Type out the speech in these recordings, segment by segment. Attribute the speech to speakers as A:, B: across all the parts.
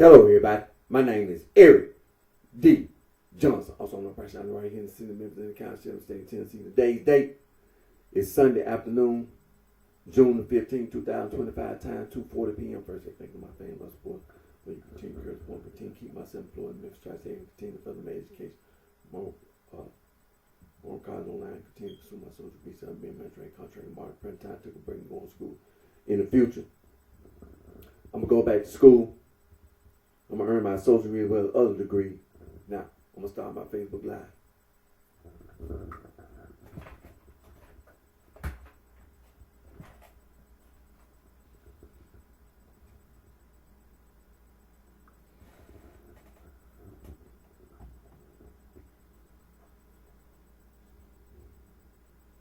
A: Hello, everybody. My name is Eric D. Johnson, also on the BrightShine right here in the city of Memphis, in the county of state of Tennessee. Today's date is Sunday afternoon, June the 15th, 2025, time 2:40 p.m. First, I thank my family, my support, for you continue to respond, continue to keep myself employed in Memphis, Tri-State, and continue to further my education. More cars online, continue to pursue my social research, being mentoring, contract, market, print time, took a break and going to school. In the future, I'm going to go back to school. I'm going to earn my social as well as other degree. Now, I'm going to start my Facebook Live.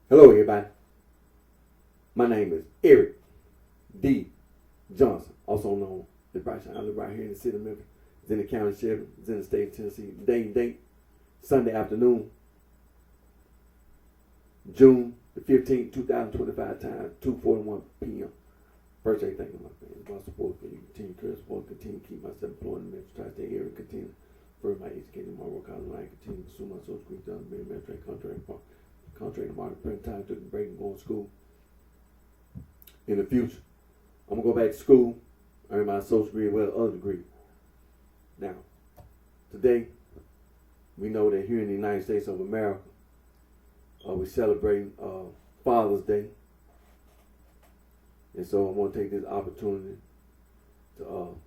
A: Hello, everybody. My name is Eric D. Johnson, also known as BrightShine. I live right here in the city of Memphis. It's in the county sheriff. It's in the state of Tennessee. Today's date, Sunday afternoon, June the 15th, 2025, time 2:41 p.m. First, I thank my family, my support for you. Continue to support, continue to keep myself employed in the Memphis Tri-State area, continue for my education, my work out online, continue to pursue my social security, done, being mentoring, contract market, print time, took a break and going to school. In the future, I'm going to go back to school, earn my social degree as well as other degree. Now, today, we know that here in the United States of America, we're celebrating Father's Day. And so I want to take this opportunity to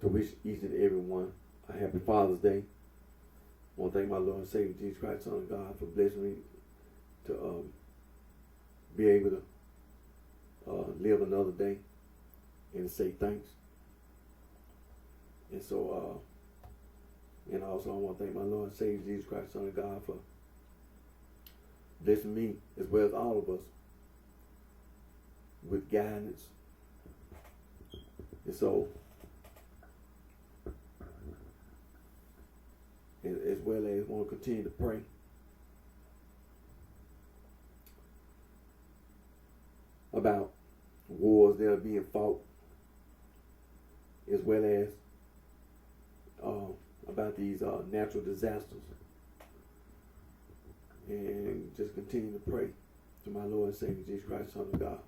A: wish each and every one a happy Father's Day. I want to thank my Lord and Savior Jesus Christ, Son of God, for blessing me to be able to live another day and say thanks. And so, and also I want to thank my Lord and Savior Jesus Christ, Son of God, for blessing me as well as all of us with guidance. And so, as well as want to continue to pray about wars that are being fought, as well as about these natural disasters, and just continue to pray to my Lord and Savior Jesus Christ, Son of God,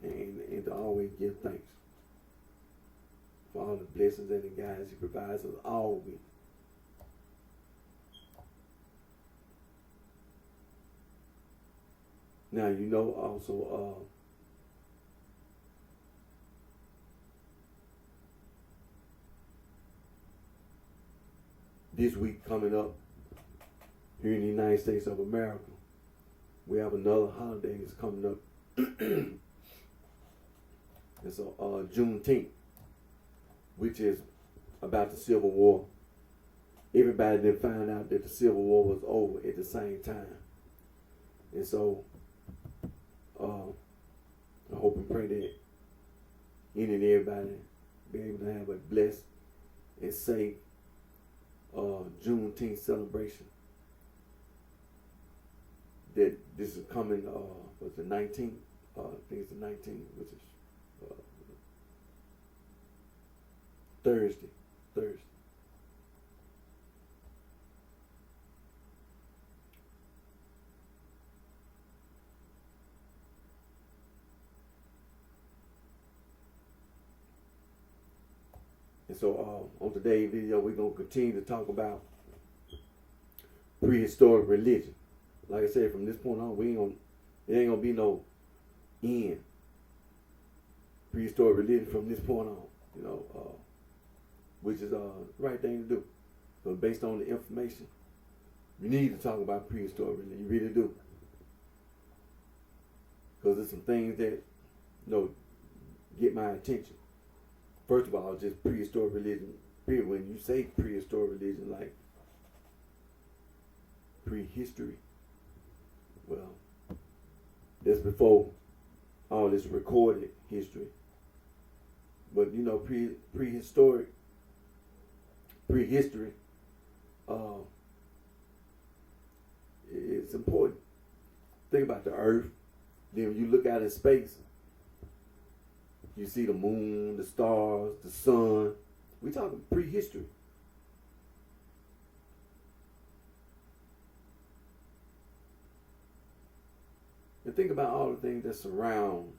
A: and to always give thanks for all the blessings and the guidance He provides us all with. Now, you know, also, this week coming up here in the United States of America, we have another holiday that's coming up. It's Juneteenth, which is about the Civil War. Everybody didn't find out that the Civil War was over at the same time. And so, I hope and pray that any and everybody be able to have a blessed and safe Juneteenth celebration. That this is coming, what's the 19th? I think it's the 19th, which is Thursday. And so on today's video, we're going to continue to talk about prehistoric religion. Like I said, from this point on, it ain't going to be no end. Prehistoric religion from this point on, you know, which is the right thing to do. So based on the information, you need to talk about prehistoric religion. You really do. Because there's some things that, you know, get my attention. First of all, just prehistoric religion. Period. When you say prehistoric religion, like prehistory, well, that's before all this recorded history. But you know, prehistory, it's important. Think about the earth. Then when you look out in space, You see the moon, the stars, the sun. We talking prehistory. And think about all the things that surround,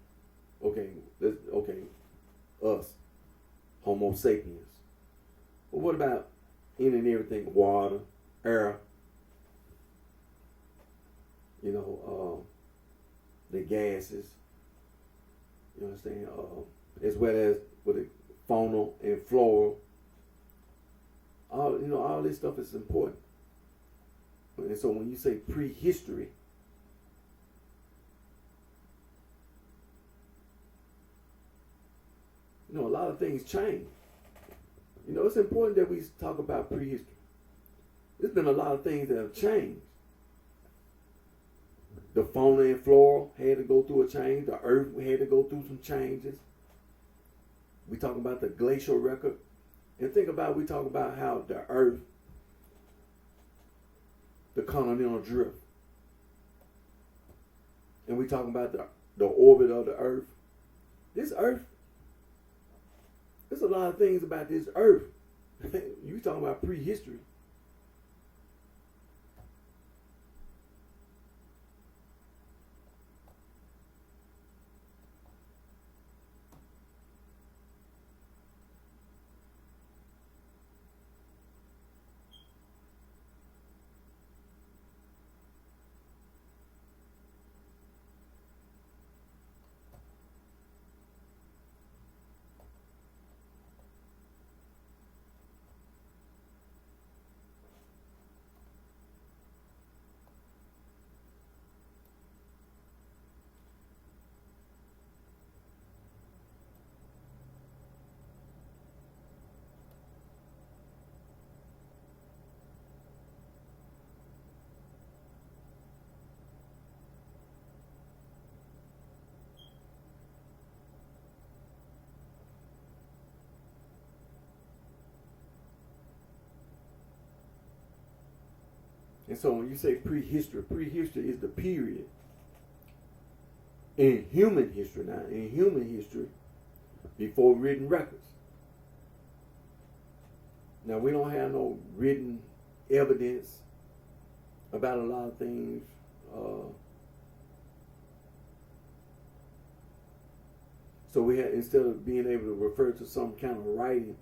A: us, Homo sapiens. But what about in and everything? Water, air, the gases. You understand? As well as with the faunal and floral. All this stuff is important. And so when you say prehistory, a lot of things change. It's important that we talk about prehistory. There's been a lot of things that have changed. The fauna and flora had to go through a change. The earth had to go through some changes. We talk about the glacial record. And we talk about how the earth, the continental drift. And we talk about the orbit of the earth. This earth, there's a lot of things about this earth. You talking about prehistory. And so when you say prehistory is the period in human history. Now, in human history, before written records. Now, we don't have no written evidence about a lot of things. So instead of being able to refer to some kind of writing,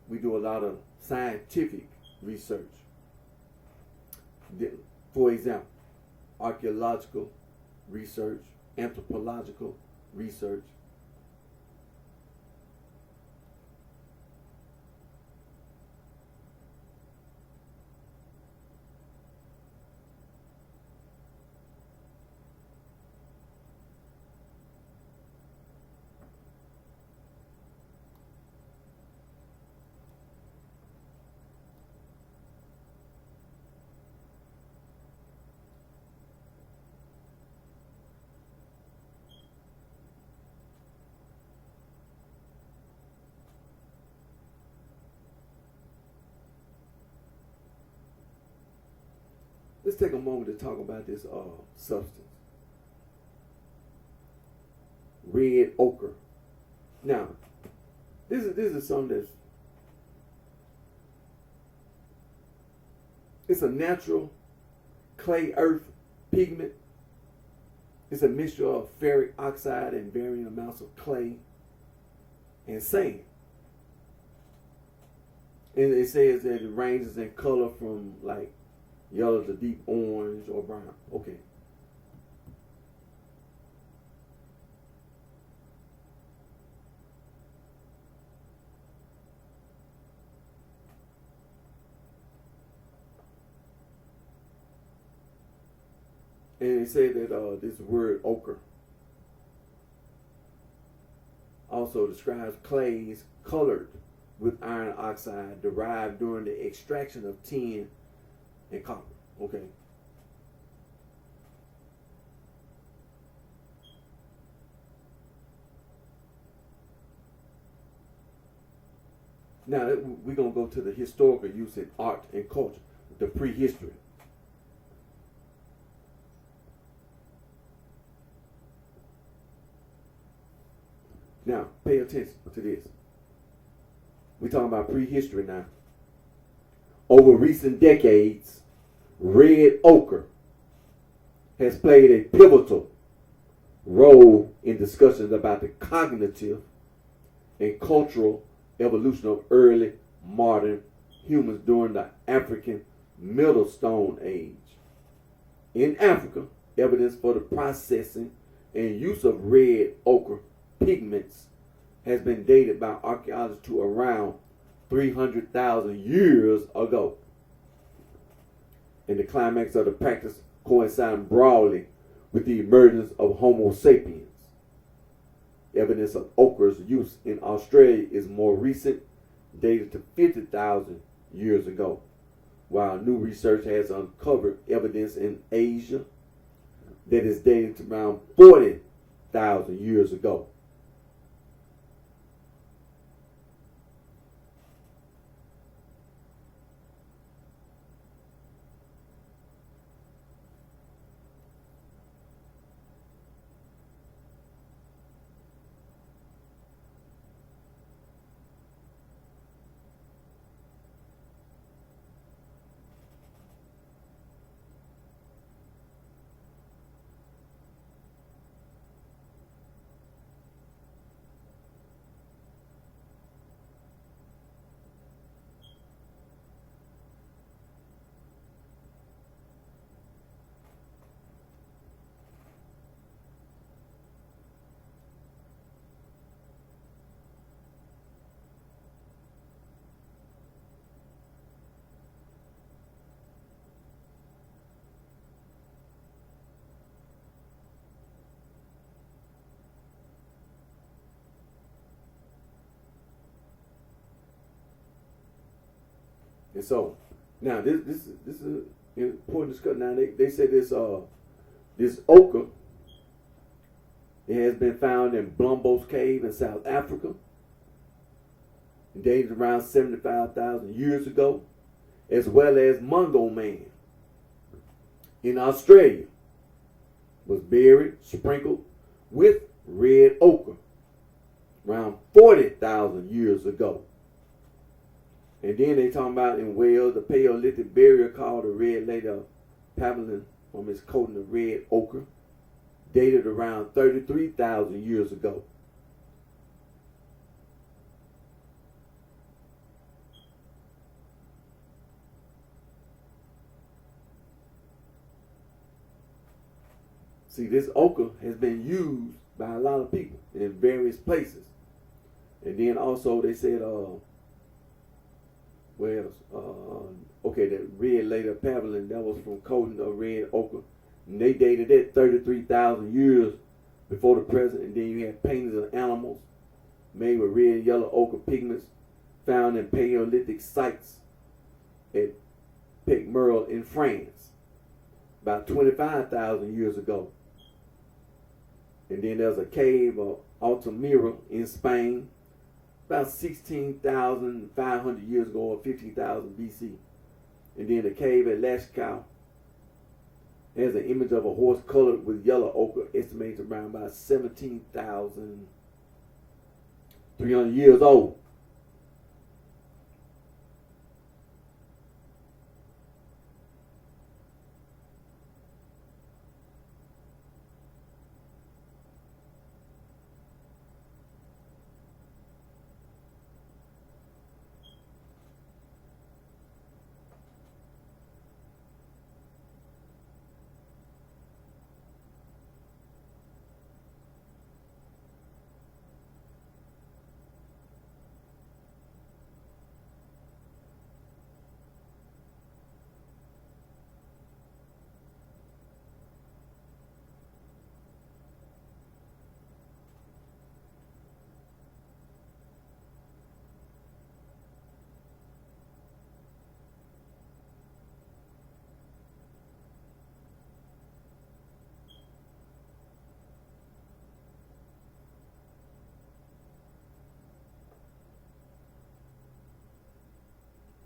A: we do a lot of scientific research. For example, archaeological research, anthropological research. Let's take a moment to talk about this substance. Red ochre. Now, this is something that's it's a natural clay earth pigment. It's a mixture of ferric oxide and varying amounts of clay and sand. And it says that it ranges in color from like yellow to deep orange or brown. Okay. And it said that this word ochre also describes clays colored with iron oxide derived during the extraction of tin and copper. Okay. Now we're going to go to the historical use in art and culture, the prehistory. Now, pay attention to this. We're talking about prehistory now. Over recent decades, red ochre has played a pivotal role in discussions about the cognitive and cultural evolution of early modern humans during the African Middle Stone Age. In Africa, evidence for the processing and use of red ochre pigments has been dated by archaeologists to around 300,000 years ago. And the climax of the practice coincided broadly with the emergence of Homo sapiens. Evidence of ochre's use in Australia is more recent, dated to 50,000 years ago, while new research has uncovered evidence in Asia that is dated to around 40,000 years ago. And so, now this is an important discussion. Now they say this ochre, it has been found in Blombos Cave in South Africa, dated around 75,000 years ago, as well as Mungo Man in Australia was buried, sprinkled with red ochre around 40,000 years ago. And then they talking about in Wales, the Paleolithic burial called the red later pavilion from its coating of red ochre, dated around 33,000 years ago. See, this ochre has been used by a lot of people in various places. And then also they said, okay, the red later pavilion, that was from coating of red ochre. And they dated it 33,000 years before the present. And then you have paintings of animals made with red and yellow ochre pigments found in Paleolithic sites at Picmerle in France about 25,000 years ago. And then there's a cave of Altamira in Spain about 16,500 years ago, or 15,000 BC. And then the cave at Lascaux has an image of a horse colored with yellow ochre, estimated around about 17,300 years old.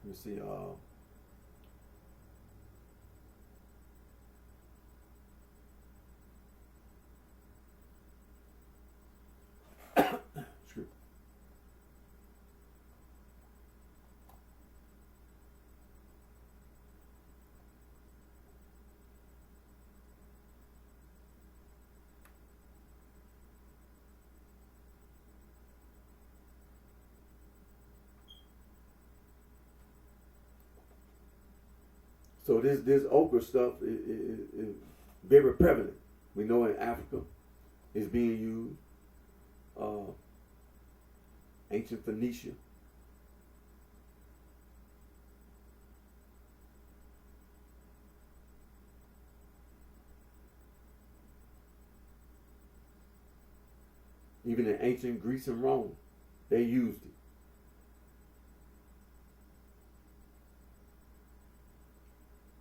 A: You see, So this okra stuff is very prevalent. We know in Africa it's being used. Ancient Phoenicia. Even in ancient Greece and Rome, they used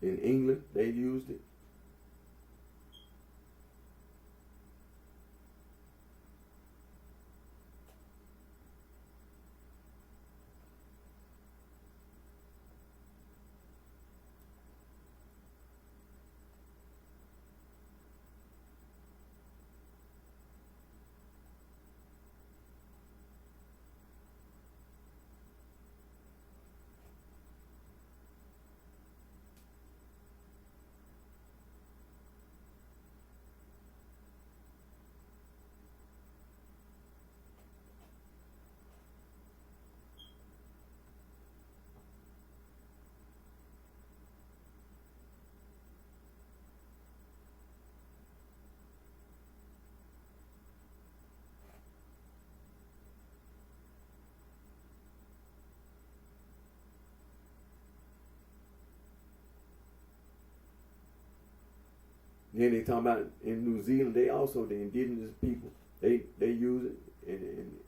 A: it. In England, they used it. Then they talk about in New Zealand, they also the indigenous people. They use it in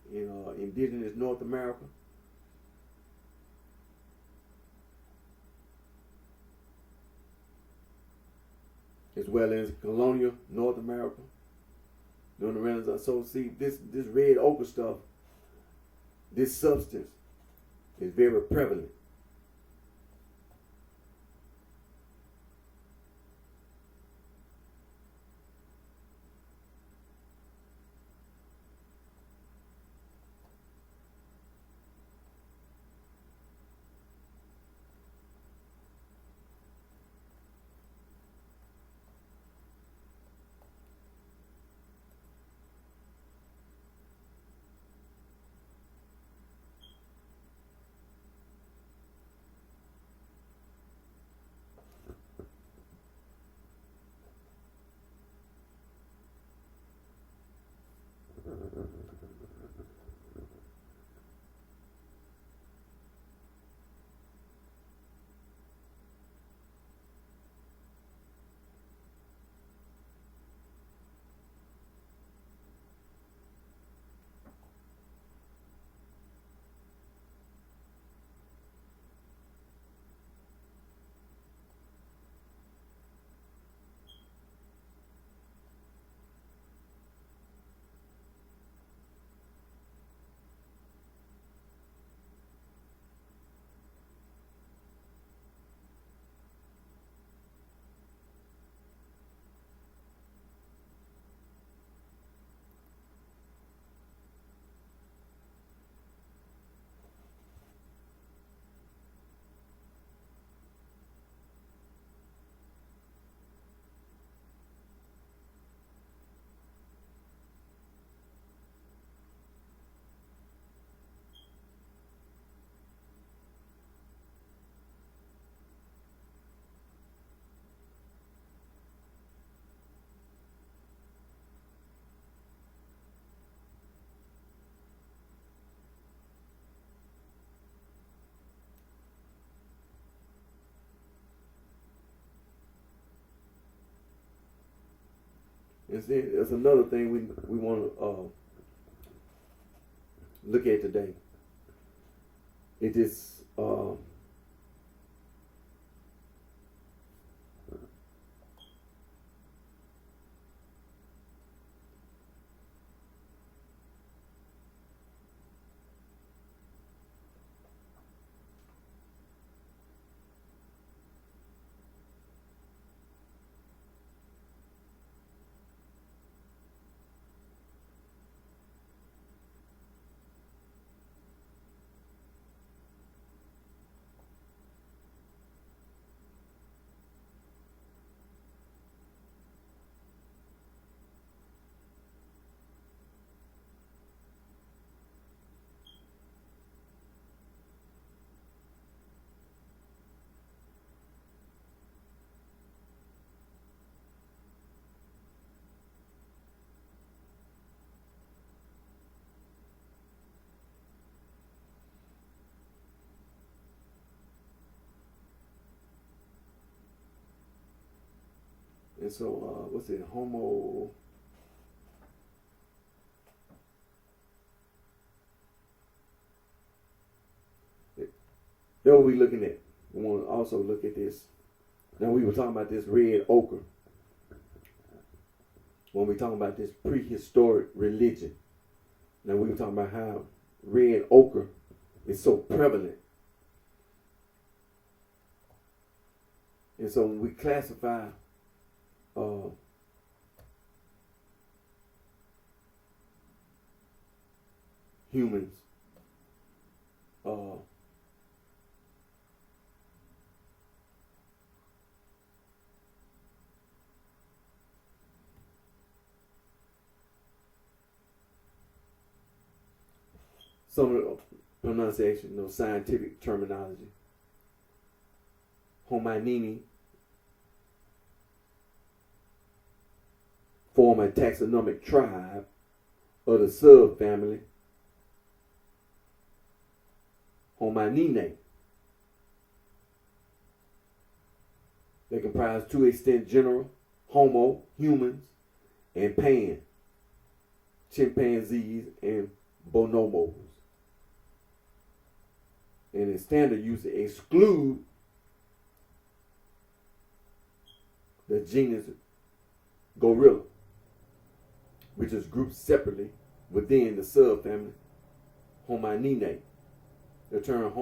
A: indigenous North America. As well as colonial North America during the Renaissance. So see, this red ochre stuff, this substance is very prevalent. And see, there's another thing we want to look at today. It is And so, what's it? Homo. That's what we're looking at. We want to also look at this. Now, we were talking about this red ochre when we talking about this prehistoric religion. Now, we were talking about how red ochre is so prevalent. And so when we classify humans, some of the pronunciation, scientific terminology. Hominini form a taxonomic tribe of the subfamily Homininae. They comprise two extinct genera, Homo, humans, and Pan, chimpanzees and bonobos. And in standard use, to exclude the genus gorilla, which is grouped separately within the subfamily Homininae. The term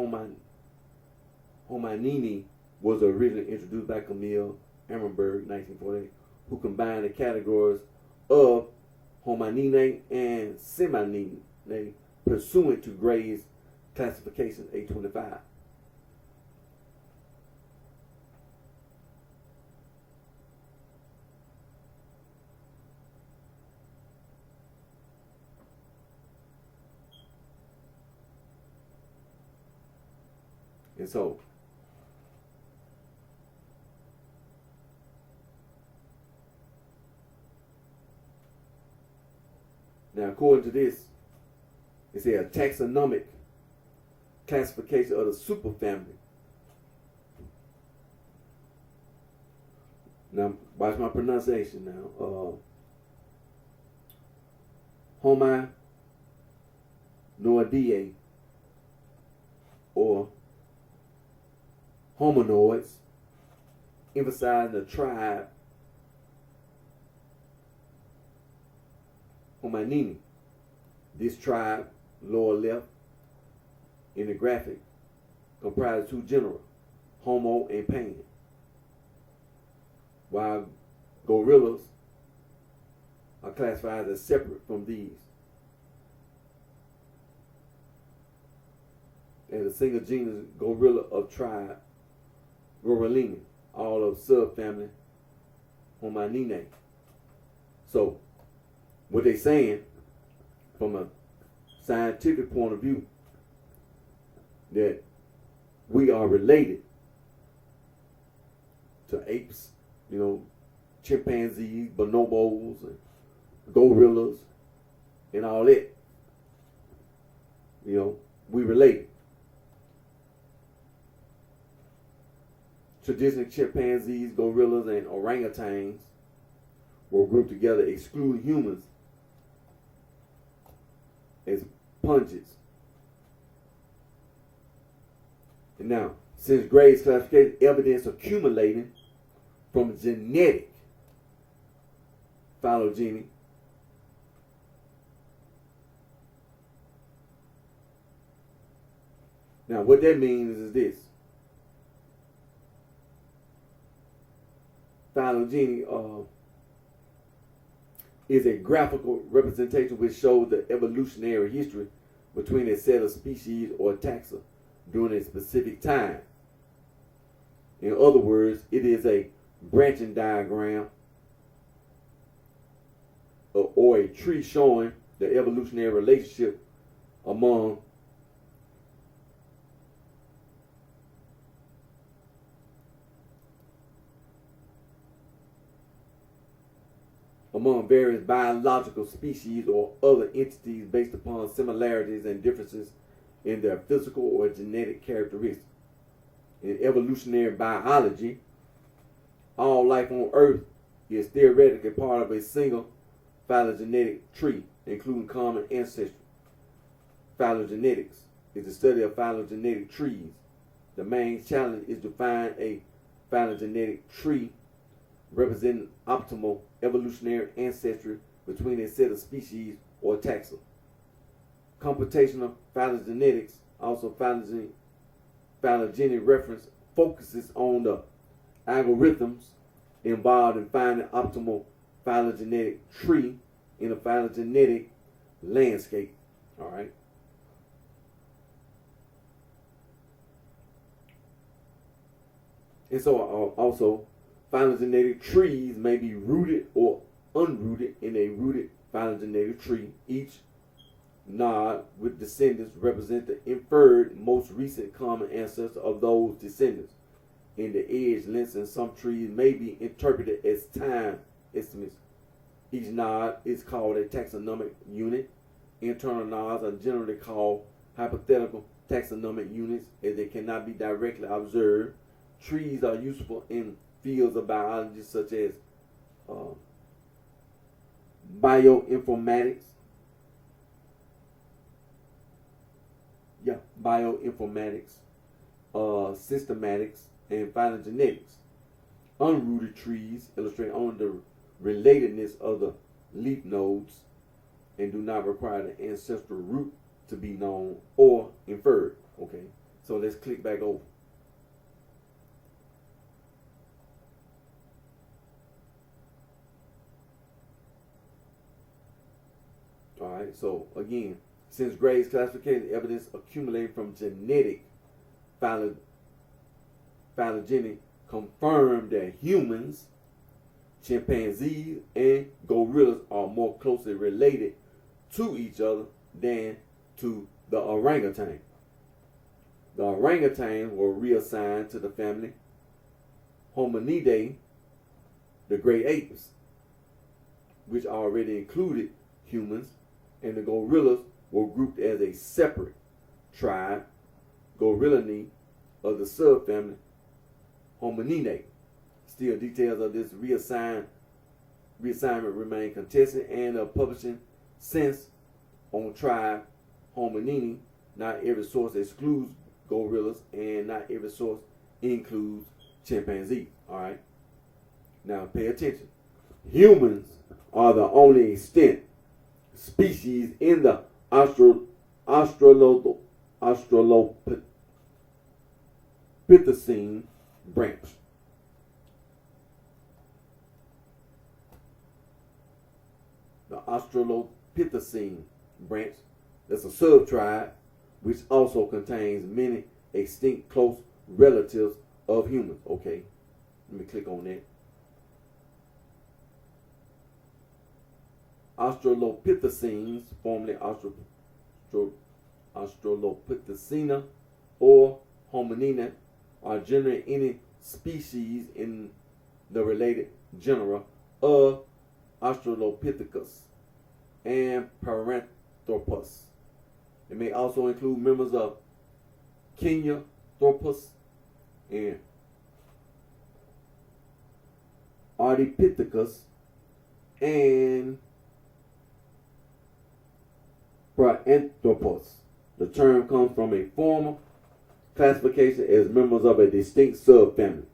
A: Hominini was originally introduced by Camille Ehrenberg, 1948, who combined the categories of Homininae and Semininae pursuant to Gray's classification 825. And so, now according to this, it's a taxonomic classification of the superfamily. Now, watch my pronunciation now. Hominoideae, or hominoids, emphasizing the tribe Hominini. This tribe, lower left in the graphic, comprises two genera, Homo and Pan, while gorillas are classified as separate from these. And a single genus gorilla of tribe Gorillini, all of subfamily Homininae. So, what they're saying from a scientific point of view, that we are related to apes, chimpanzees, bonobos, and gorillas, and all that. We related. Traditionally, chimpanzees, gorillas, and orangutans were grouped together, excluding humans as punches. And now, since Gray's classification, evidence accumulating from genetic phylogeny now, what that means is this. Phylogeny is a graphical representation which shows the evolutionary history between a set of species or taxa during a specific time. In other words, it is a branching diagram or a tree showing the evolutionary relationship among various biological species or other entities based upon similarities and differences in their physical or genetic characteristics. In evolutionary biology, all life on Earth is theoretically part of a single phylogenetic tree, including common ancestry. Phylogenetics is the study of phylogenetic trees. The main challenge is to find a phylogenetic tree representing optimal evolutionary ancestry between a set of species or taxa. Computational phylogenetics, also phylogenetic reference, focuses on the algorithms involved in finding optimal phylogenetic tree in a phylogenetic landscape. All right. And so also phylogenetic trees may be rooted or unrooted in a rooted phylogenetic tree. Each node with descendants represent the inferred most recent common ancestor of those descendants. In the edge lengths in some trees may be interpreted as time estimates. Each node is called a taxonomic unit. Internal nodes are generally called hypothetical taxonomic units as they cannot be directly observed. Trees are useful in fields of biology such as bioinformatics, systematics, and phylogenetics. Unrooted trees illustrate only the relatedness of the leaf nodes and do not require the ancestral root to be known or inferred. Okay, so let's click back over. All right, so again, since Gray's classification evidence accumulating from genetic phylogeny confirmed that humans, chimpanzees, and gorillas are more closely related to each other than to the orangutan. The orangutans were reassigned to the family Hominidae, the great apes, which already included humans, and the gorillas were grouped as a separate tribe, Gorillinae, of the subfamily Homininae. Still, details of this reassignment remain contested, and the publishing sense on tribe Hominini. Not every source excludes gorillas, and not every source includes chimpanzees. All right. Now, pay attention. Humans are the only extant species in the Australopithecine branch. The Australopithecine branch, that's a subtribe which also contains many extinct close relatives of humans. Okay, let me click on that. Australopithecines, formerly Australopithecina or Hominina, are generally any species in the related genera of Australopithecus and Paranthropus. It may also include members of Kenyanthropus and Ardipithecus and Paranthropus. The term comes from a former classification as members of a distinct subfamily.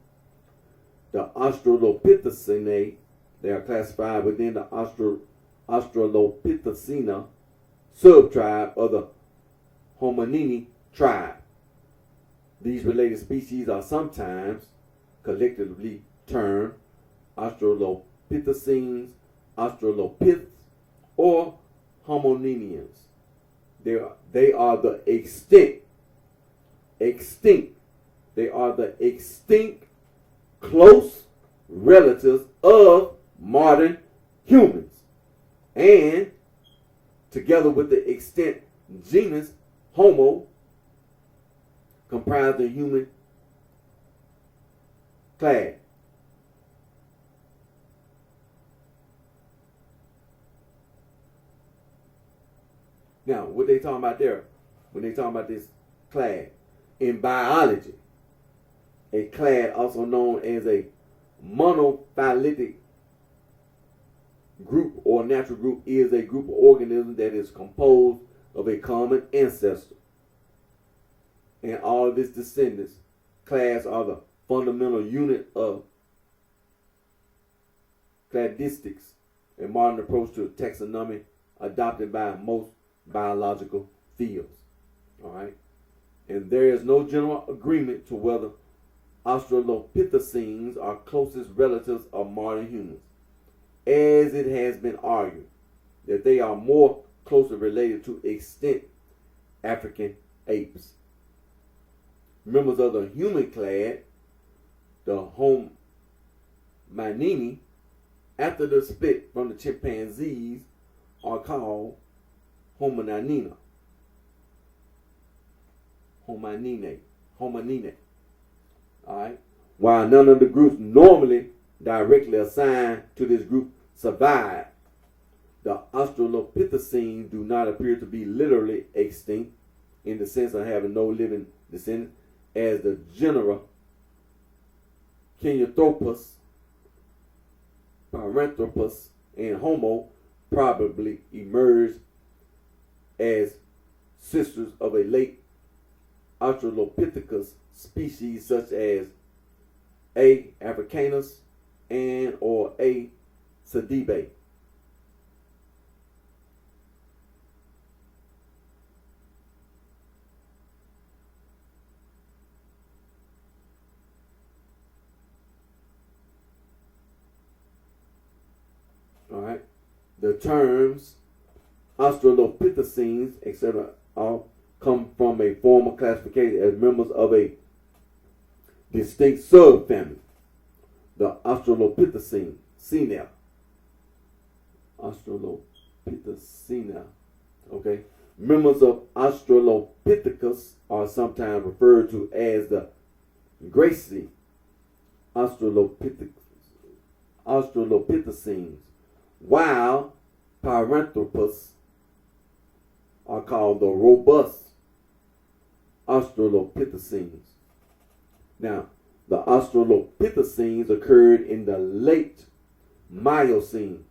A: The Australopithecinae, they are classified within the Australopithecina subtribe of the Hominini tribe. These related species are sometimes collectively termed Australopithecines, Australopiths, or Homininians. They are the extinct, close relatives of modern humans, and together with the extinct genus Homo, comprise the human clade. Now, what they talking about there, when they talking about this clade, in biology, a clade, also known as a monophyletic group or natural group is a group of organisms that is composed of a common ancestor and all of its descendants. Class are the fundamental unit of cladistics, a modern approach to taxonomy adopted by most biological fields. All right, and there is no general agreement to whether Australopithecines are closest relatives of modern humans, as it has been argued that they are more closely related to extinct African apes. Members of the human clade, the Hominini, after the split from the chimpanzees, are called Hominina. Hominine. Alright? While none of the groups normally directly assigned to this group survive, the Australopithecines do not appear to be literally extinct in the sense of having no living descendants, as the genera Kenyanthropus, Paranthropus, and Homo probably emerged as sisters of a late Australopithecus species such as A. africanus and or A. sedibae. All right. The terms Australopithecines, etc., all come from a former classification as members of a distinct subfamily, the Australopithecine. Australopithecina. Okay. Members of Australopithecus are sometimes referred to as the Gracie Australopithecines, while Paranthropus are called the robust Australopithecines. Now, the Australopithecines occurred in the late Miocene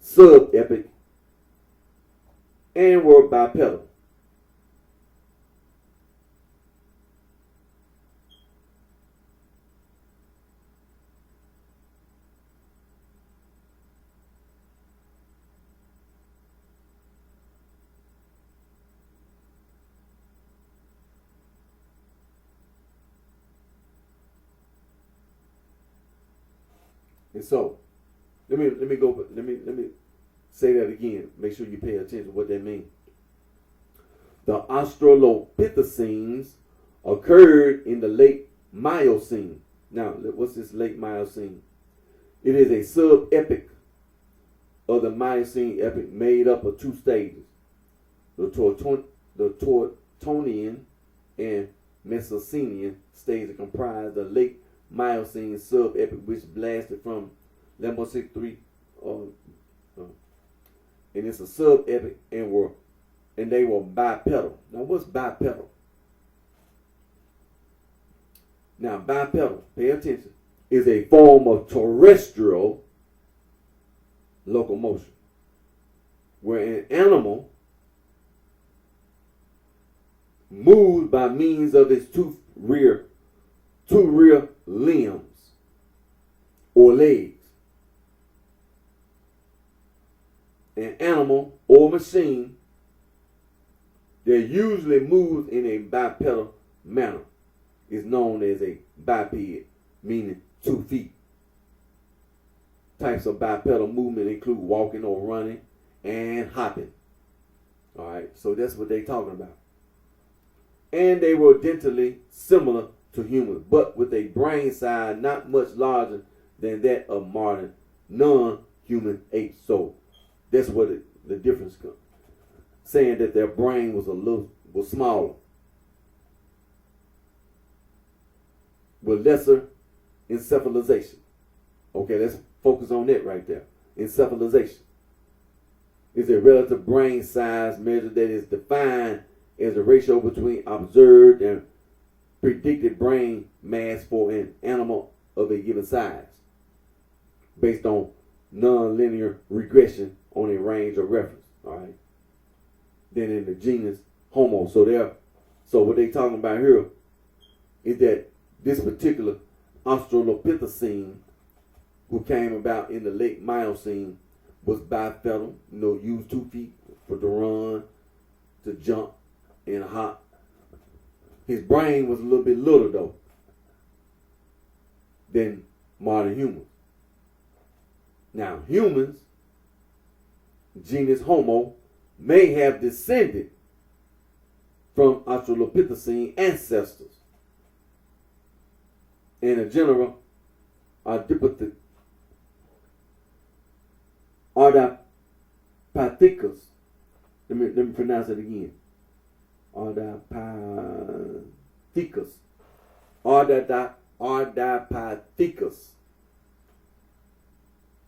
A: subepoch and were bipedal. And so, let me say that again. Make sure you pay attention to what that means. The Australopithecines occurred in the late Miocene. Now, what's this late Miocene? It is a sub-epoch of the Miocene epoch made up of two stages: the Tortonian and Mesocenian stages comprise the late Miocene sub-epoch, which lasted from 1163, and it's a sub-epoch, and they were bipedal. Now, what's bipedal? Now, bipedal, pay attention, is a form of terrestrial locomotion, where an animal moves by means of its two rear limbs or legs. An animal or machine that usually moves in a bipedal manner is known as a biped, meaning 2 feet. Types of bipedal movement include walking or running and hopping. All right, so that's what they're talking about. And they were dentally similar to humans, but with a brain size not much larger than that of modern non-human apes. So that's what the difference comes. Saying that their brain was smaller, with lesser encephalization. Okay, let's focus on that right there. Encephalization is a relative brain size measure that is defined as a ratio between observed and predicted brain mass for an animal of a given size, based on non-linear regression on a range of reference. All right. Then in the genus Homo. So what they talking about here is that this particular Australopithecine, who came about in the late Miocene, was bipedal, used 2 feet to run, to jump, and hop. His brain was a little bit littler though than modern humans. Now humans, genus Homo, may have descended from Australopithecine ancestors. In a general Ardipithecus, let me pronounce it again. Ardipithecus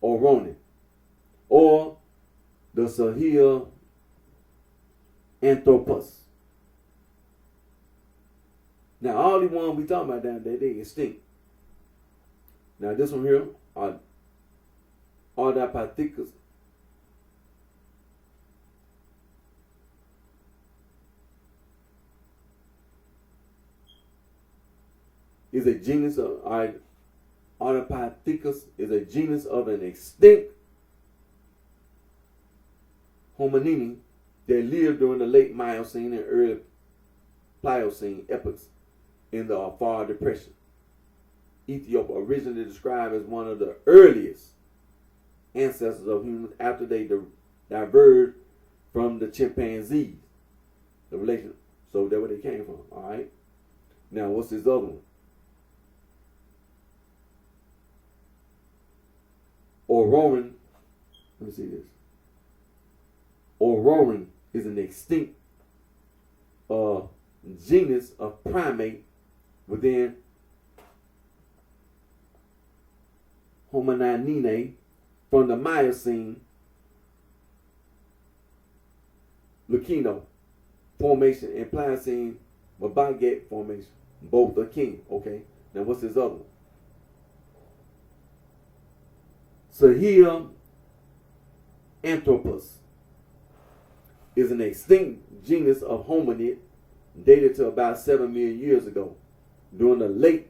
A: Oronin, or the Sahelanthropus. Now, all the ones we talking about down there, they extinct. Now, this one here, Ardipithecus, is a genus of Ardipithecus is a genus of an extinct hominini that lived during the late Miocene and early Pliocene epochs in the AFR Depression, Ethiopia, originally described as one of the earliest ancestors of humans after they diverged from the chimpanzees. The relation, so that's where they came from. All right. Now, what's this other one? Ororin. Let me see this. Ororin is an extinct genus of primate within Homininae from the Miocene Lucino formation and Pliocene Mabaget formation. Both are king. Okay. Now what's this other one? Sahelanthropus is an extinct genus of hominid dated to about 7 million years ago during the late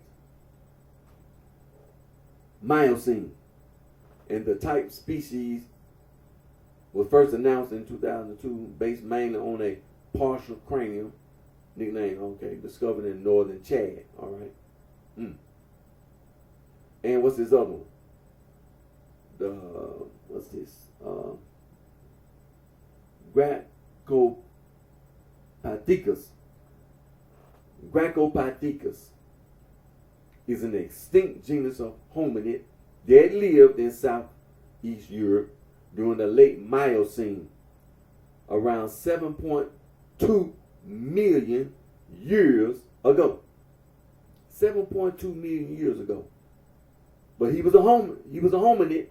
A: Miocene, and the type species was first announced in 2002 based mainly on a partial cranium, nickname, discovered in northern Chad. All right. And what's this other one? What's this? Gracopithecus is an extinct genus of hominid that lived in Southeast Europe during the late Miocene, around 7.2 million years ago. 7.2 million years ago. But he was a hominid,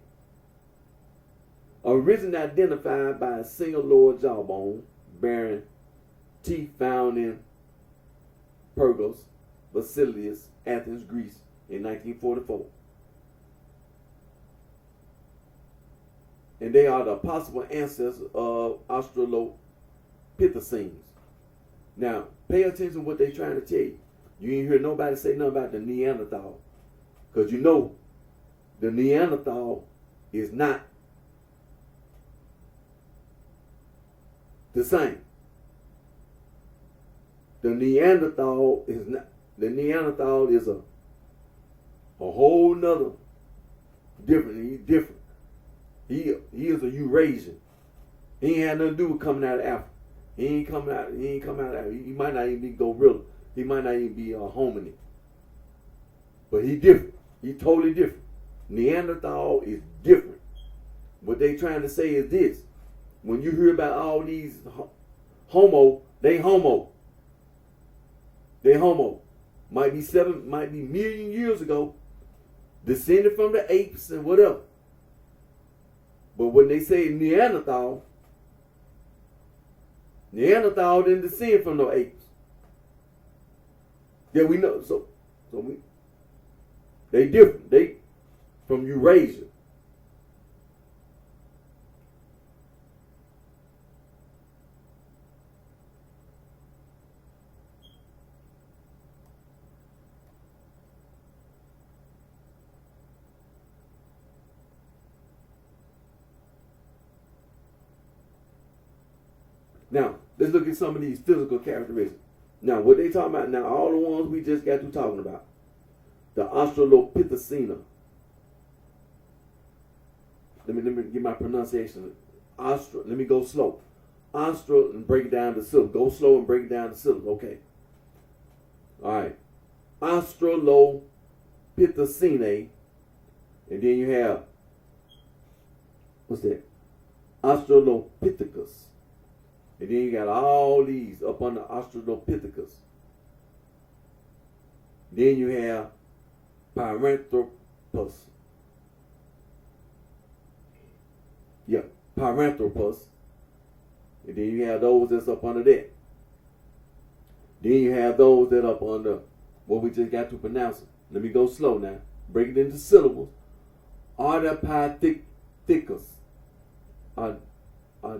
A: originally identified by a single lower jawbone, bearing teeth found in Pergos, Basilius, Athens, Greece in 1944. And they are the possible ancestors of Australopithecines. Now, pay attention to what they're trying to tell you. You ain't hear nobody say nothing about the Neanderthal. Because you know the Neanderthal is not the same. The Neanderthal is not. The Neanderthal is a whole nother different. He's different. He is a Eurasian. He ain't had nothing to do with coming out of Africa. He ain't coming out of Africa. He might not even be gorilla. He might not even be a hominid. But he different. He totally different. Neanderthal is different. What they trying to say is this. When you hear about all these homo, they homo. They homo. Might be million years ago, descended from the apes and whatever. But when they say Neanderthal didn't descend from no apes. Yeah, we know. They different. They from Eurasia. Now, let's look at some of these physical characteristics. Now, what they talking about now, all the ones we just got through talking about. The Australopithecina. Let me get my pronunciation. Let me go slow. Austral and break it down to syllables. Go slow and break it down to syllables. Okay. All right. Australopithecinae. And then you have, what's that? Australopithecus. And then you got all these up under Australopithecus. Then you have Paranthropus. Yeah, Paranthropus. And then you have those that's up under that. Then you have those that up under what we just got to pronounce. Let me go slow now. Break it into syllables. Ardipithecus. Ardipithecus.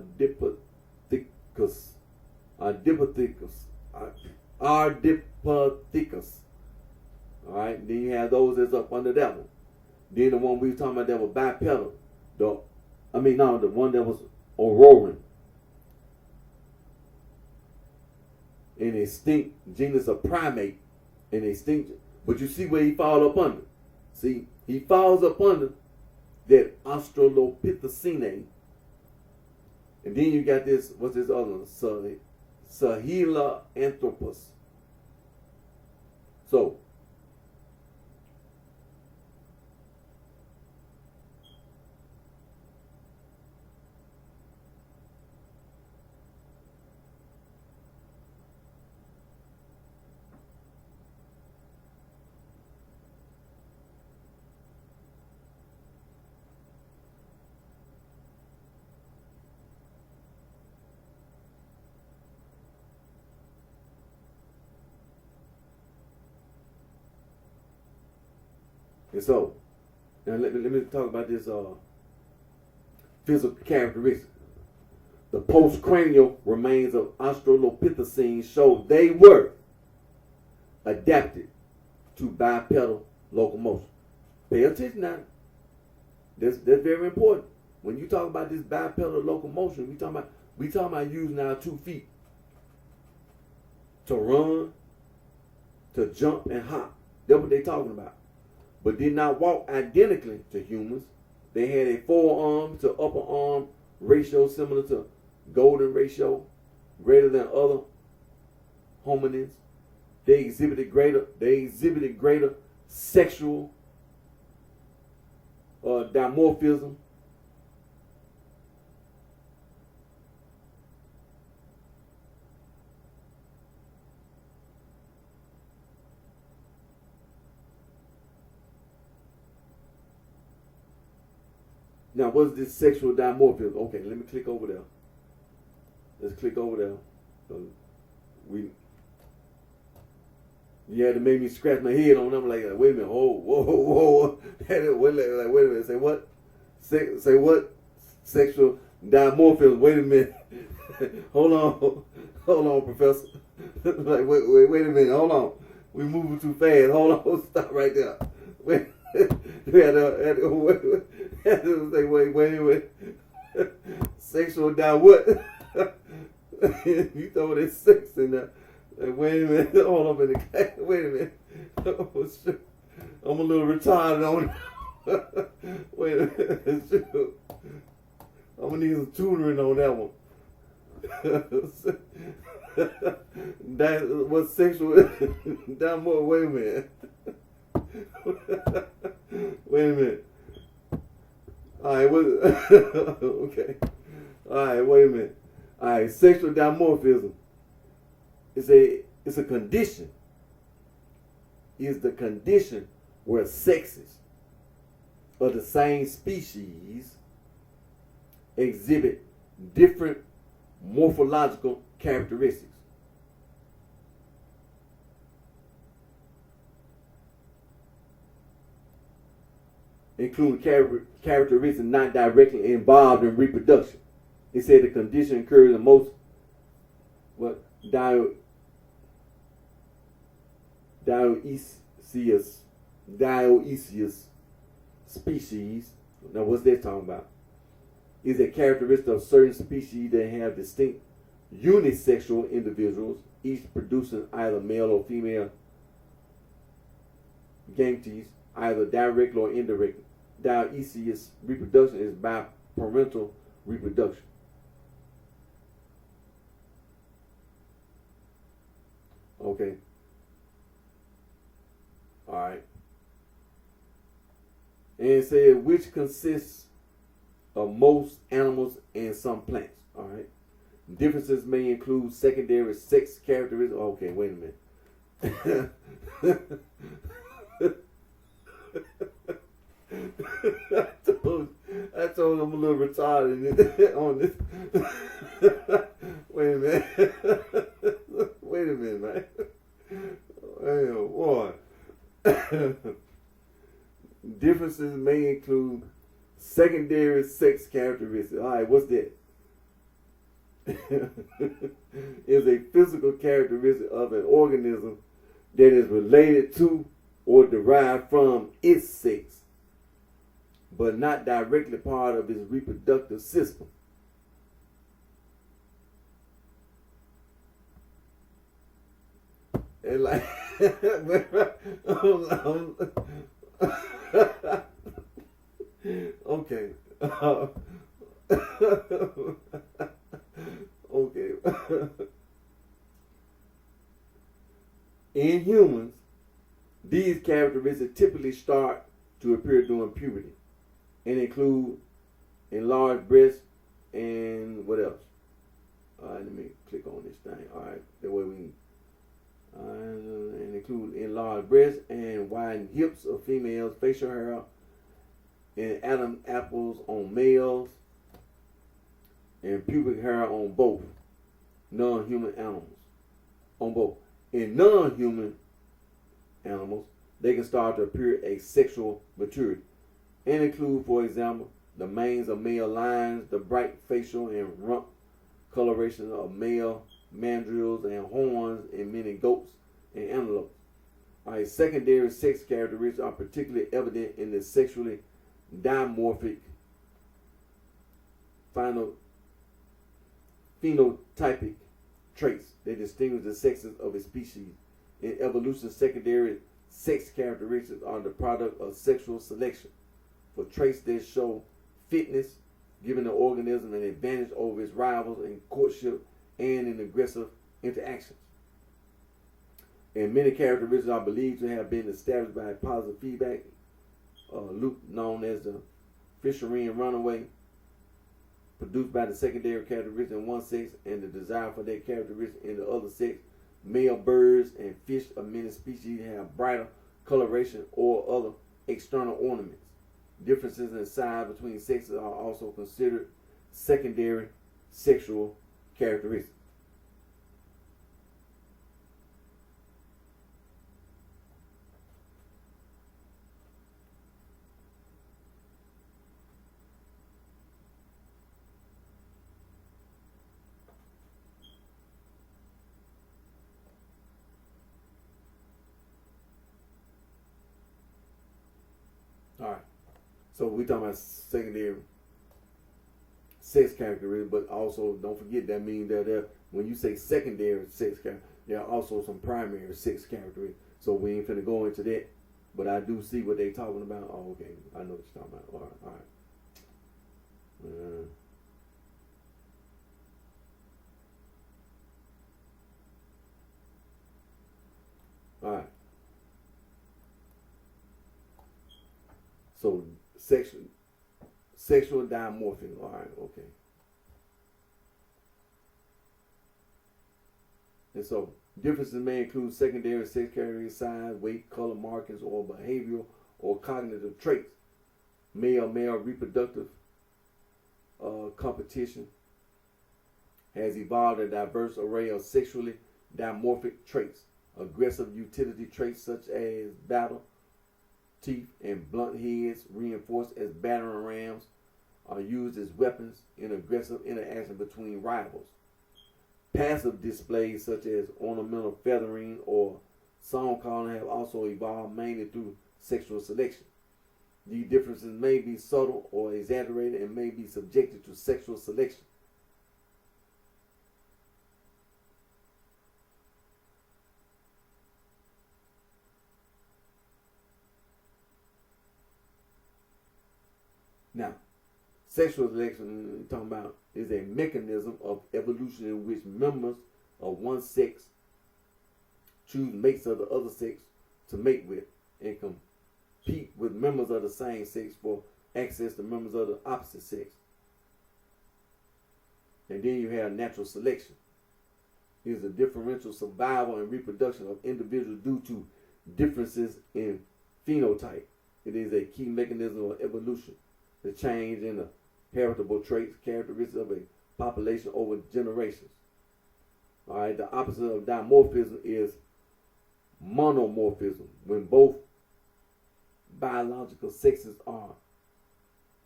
A: Alright, then you have those that's up under that one. Then the one we were talking about that was bipedal. The one that was auroran. An extinct genus of primate. An extinct, but you see where he falls up under. See, he falls up under that Australopithecinae. And then you got this, what's this other one? Sahelanthropus. So, and so, now let me talk about this physical characteristic. The postcranial remains of Australopithecines show they were adapted to bipedal locomotion. Pay attention now. That's very important. When you talk about this bipedal locomotion, we talking about using our 2 feet to run, to jump, and hop. That's what they're talking about. But did not walk identically to humans. They had a forearm to upper arm ratio similar to golden ratio, greater than other hominids. They exhibited greater sexual dimorphism. Now, what's this sexual dimorphism? Okay, let me click over there. Let's click over there. You had to make me scratch my head on them. Like, wait a minute, whoa. Wait a minute, say what? Say what? Sexual dimorphism. Wait a minute. Hold on, Professor. Like, wait a minute. Hold on. We moving too fast. Hold on. Stop right there. Wait. We had to say, wait. Sexual down what? You throw that sex in there. Like, wait a minute. Hold up in the cat. Wait a minute. Oh, shit. I'm a little retarded on it. Wait a minute. Shoot. I'm going to need some tutoring on that one. That was sexual. Down more. Wait a minute. Wait a minute. Alright, okay. Alright, wait a minute. Alright, sexual dimorphism is a condition. Is the condition where sexes of the same species exhibit different morphological characteristics. Including characteristics not directly involved in reproduction. It said the condition occurs in most dioecious species. Now, what's that talking about? Is a characteristic of certain species that have distinct unisexual individuals, each producing either male or female gametes, either directly or indirectly. Dioecious reproduction is by parental reproduction. Okay. All right. And it said which consists of most animals and some plants. All right. Differences may include secondary sex characteristics. Okay, wait a minute. I told him I'm a little retarded on this. Wait a minute. Wait a minute, man. Oh, boy. Differences may include secondary sex characteristics. All right, what's that? Is a physical characteristic of an organism that is related to or derived from its sex, but not directly part of its reproductive system. And like, okay. Okay. In humans, these characteristics typically start to appear during puberty and include enlarged breasts and what else? All right, let me click on this thing. All right, that way we can. And include enlarged breasts and widened hips of females, facial hair and Adam apples on males, and pubic hair on both non-human animals. On both. In non-human animals, they can start to appear at sexual maturity and include, for example, the manes of male lions, the bright facial and rump coloration of male mandrills and horns in many goats and antelopes. All right, secondary sex characteristics are particularly evident in the sexually dimorphic phenotypic traits that distinguish the sexes of a species. In evolution, secondary sex characteristics are the product of sexual selection for traits that show fitness, giving the organism an advantage over its rivals in courtship and in aggressive interactions. And many characteristics are believed to have been established by positive feedback loop known as the Fisherian runaway, produced by the secondary characteristic in one sex and the desire for that characteristic in the other sex. Male birds and fish of many species have brighter coloration or other external ornaments. Differences in size between sexes are also considered secondary sexual characteristics. All right. So we're talking about secondary sex characteristics, but also don't forget that means that when you say secondary sex characteristics, there are also some primary sex characteristics. So we ain't finna go into that, but I do see what they talking about. Oh, okay, I know what you're talking about. All right. All right. So sexual dimorphism. All right, okay. And so differences may include secondary sex characteristics, size, weight, color markings, or behavioral or cognitive traits. Male reproductive competition has evolved a diverse array of sexually dimorphic traits. Aggressive utility traits such as battle, teeth, and blunt heads, reinforced as battering rams, are used as weapons in aggressive interaction between rivals. Passive displays such as ornamental feathering or song calling have also evolved mainly through sexual selection. These differences may be subtle or exaggerated and may be subjected to sexual selection. Sexual selection, we're talking about, is a mechanism of evolution in which members of one sex choose mates of the other sex to mate with and compete with members of the same sex for access to members of the opposite sex. And then you have natural selection. It is a differential survival and reproduction of individuals due to differences in phenotype. It is a key mechanism of evolution, the change in the heritable traits, characteristics of a population over generations. All right, the opposite of dimorphism is monomorphism, when both biological sexes are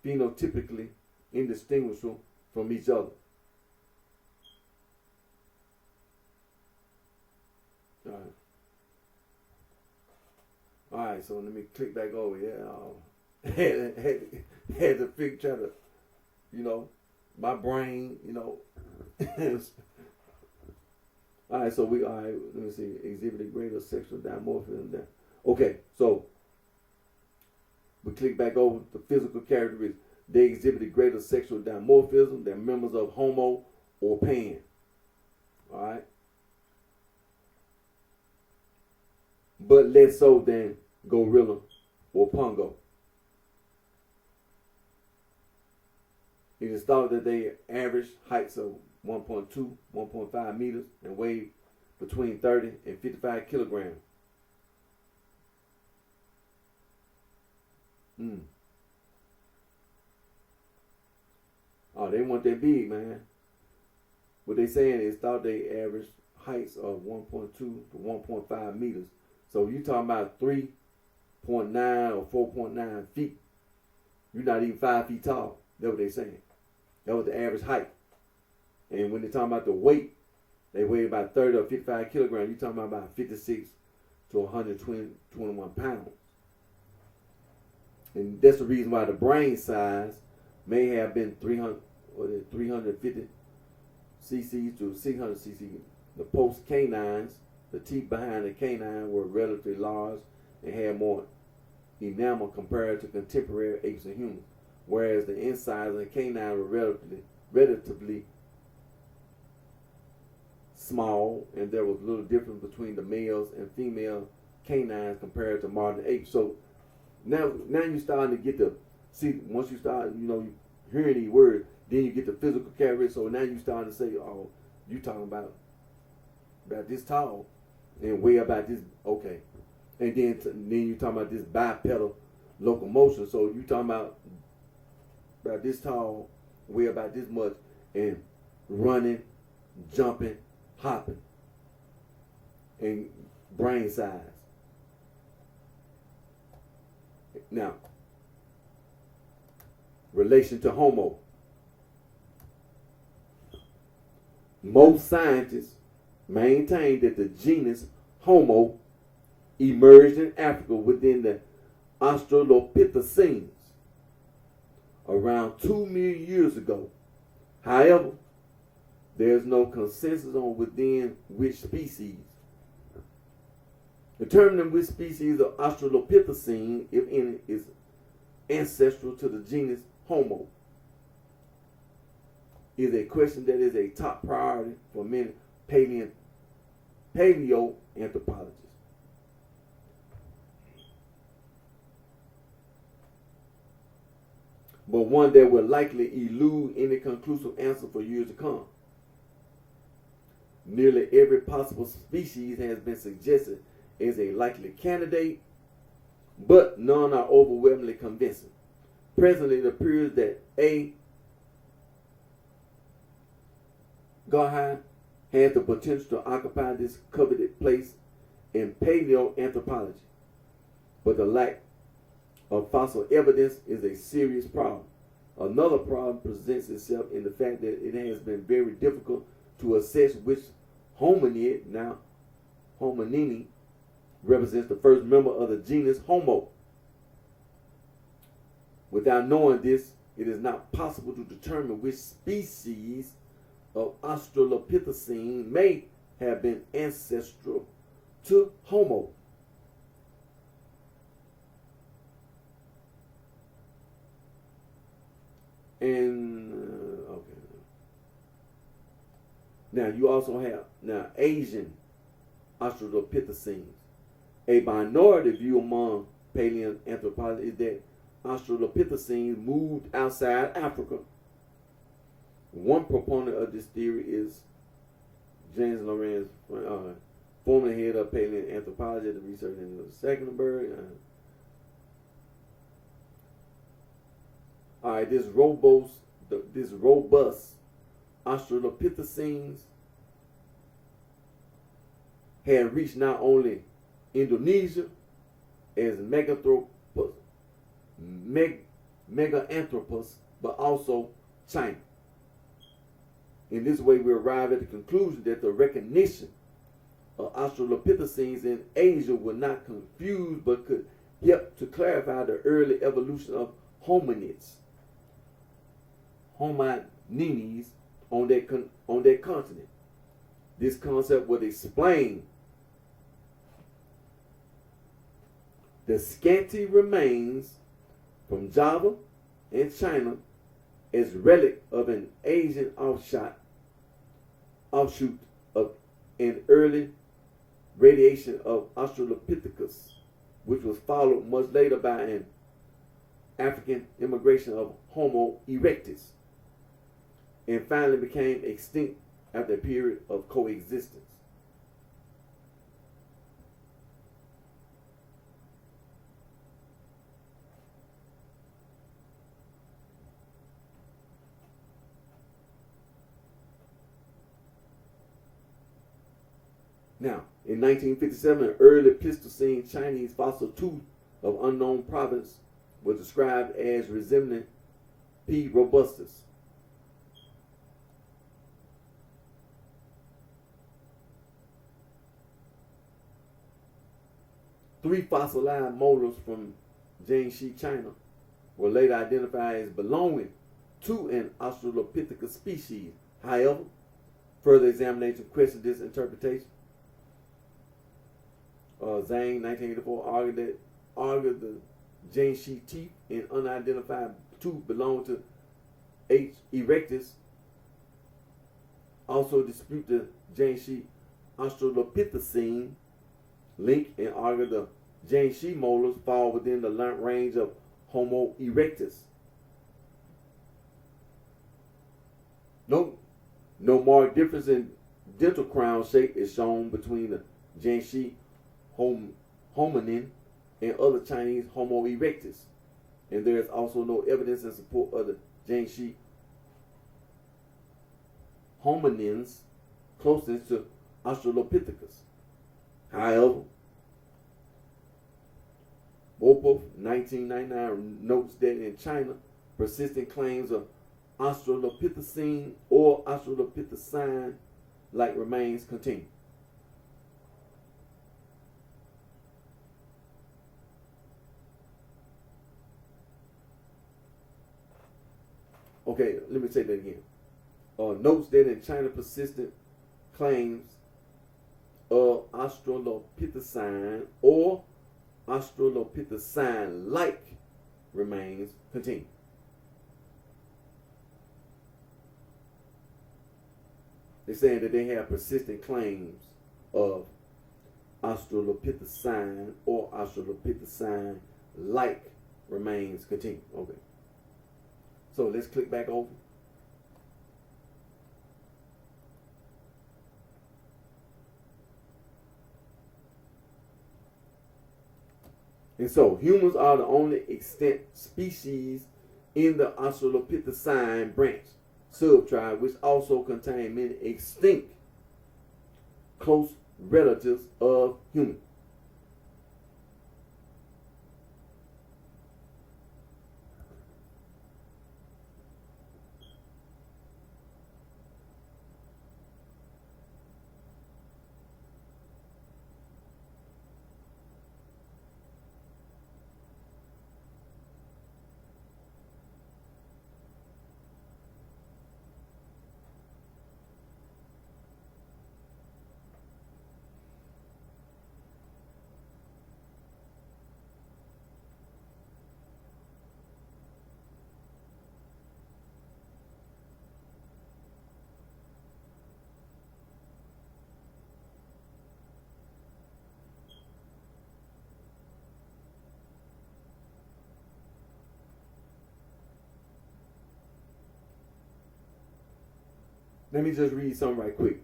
A: phenotypically indistinguishable from each other. All right, so let me click back over here. Had to try to, my brain, All right, so let me see, exhibited greater sexual dimorphism there. Okay, so we click back over the physical characteristics. They exhibited greater sexual dimorphism than members of Homo or Pan. All right. But less so than gorilla or pongo. It is thought that they average heights of 1.2, 1.5 meters and weigh between 30 and 55 kilograms. Oh, they want that big, man. What they saying is thought they average heights of 1.2 to 1.5 meters. So you talking about 3.9 or 4.9 feet. You're not even 5 feet tall. That's what they're saying. That was the average height. And when they're talking about the weight, they weigh about 30 or 55 kilograms. You're talking about 56 to 121 pounds. And that's the reason why the brain size may have been 350 cc to 600 cc. The post canines, the teeth behind the canine, were relatively large and had more enamel compared to contemporary apes and humans, whereas the insides of the canine were relatively small, and there was little difference between the males and female canines compared to modern apes. So now you're starting to get to see, once you start, you hearing these words, then you get the physical characteristics. So now you're starting to say, oh, you talking about this tall and weigh about this, okay. And then you're talking about this bipedal locomotion. So you're talking about this tall, weigh about this much, and running, jumping, hopping, and brain size. Now, relation to Homo. Most scientists maintain that the genus Homo emerged in Africa within the Australopithecines around 2 million years ago. However, there's no consensus on within which species. Determining which species of Australopithecine, if any, is ancestral to the genus Homo is a question that is a top priority for many paleoanthropologists. But one that will likely elude any conclusive answer for years to come. Nearly every possible species has been suggested as a likely candidate, but none are overwhelmingly convincing. Presently, it appears that A. Garhi has the potential to occupy this coveted place in paleoanthropology, but the lack of fossil evidence is a serious problem. Another problem presents itself in the fact that it has been very difficult to assess which hominid, now hominini, represents the first member of the genus Homo. Without knowing this, it is not possible to determine which species of Australopithecine may have been ancestral to Homo. And okay. Now you also have Asian Australopithecines. A minority view among paleoanthropologists is that Australopithecines moved outside Africa. One proponent of this theory is James Lorenz, former head of paleoanthropology at the Research Institute of Secklenburg. All right, this robust Australopithecines had reached not only Indonesia as Meganthropus, but also China. In this way, we arrive at the conclusion that the recognition of Australopithecines in Asia were not confused, but could help to clarify the early evolution of hominins on that continent. This concept would explain the scanty remains from Java and China as relic of an Asian offshoot of an early radiation of Australopithecus, which was followed much later by an African immigration of Homo erectus, and finally became extinct after a period of coexistence. Now, in 1957, an early Pleistocene Chinese fossil tooth of unknown provenance was described as resembling P. robustus. Three fossilized molars from Jiangxi, China, were later identified as belonging to an Australopithecus species. However, further examination questioned this interpretation. Zhang, 1984, argued the Jiangxi teeth and unidentified tooth belonged to H. erectus. Also dispute the Jiangxi Australopithecine link and argued the Jiangxi molars fall within the range of Homo erectus. No marked difference in dental crown shape is shown between the Jiangxi hominin and other Chinese Homo erectus, and there is also no evidence in support of the Jiangxi hominins' closeness to Australopithecus. However, Bopov, 1999, notes that in China, persistent claims of Australopithecine or Australopithecine-like remains continue. Okay, let me say that again. Notes that in China, persistent claims of Australopithecine or Australopithecine-like remains continue. They're saying that they have persistent claims of Australopithecine or Australopithecine-like remains continue. Okay. So let's click back over. And so humans are the only extant species in the Australopithecine branch subtribe, which also contain many extinct close relatives of humans. Let me just read something right quick.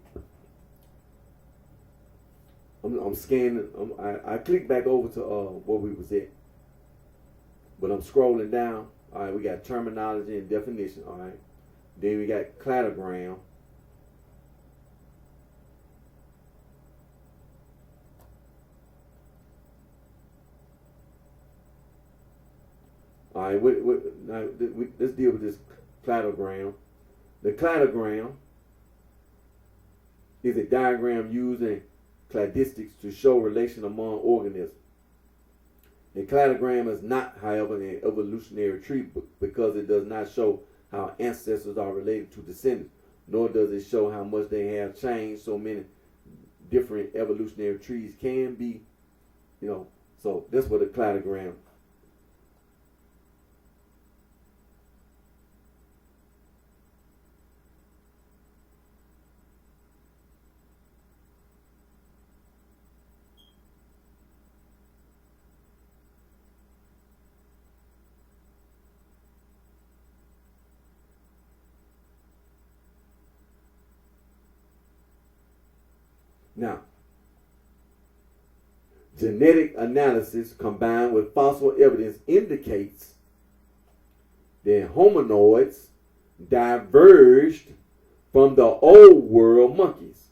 A: I'm scanning. I clicked back over to where we was at, but I'm scrolling down. All right, we got terminology and definition. All right, then we got cladogram. All right, now, let's deal with this cladogram. The cladogram is a diagram used in cladistics to show relation among organisms. A cladogram is not, however, an evolutionary tree because it does not show how ancestors are related to descendants, nor does it show how much they have changed. So many different evolutionary trees can be, so that's what a cladogram. Now, genetic analysis combined with fossil evidence indicates that hominoids diverged from the old world monkeys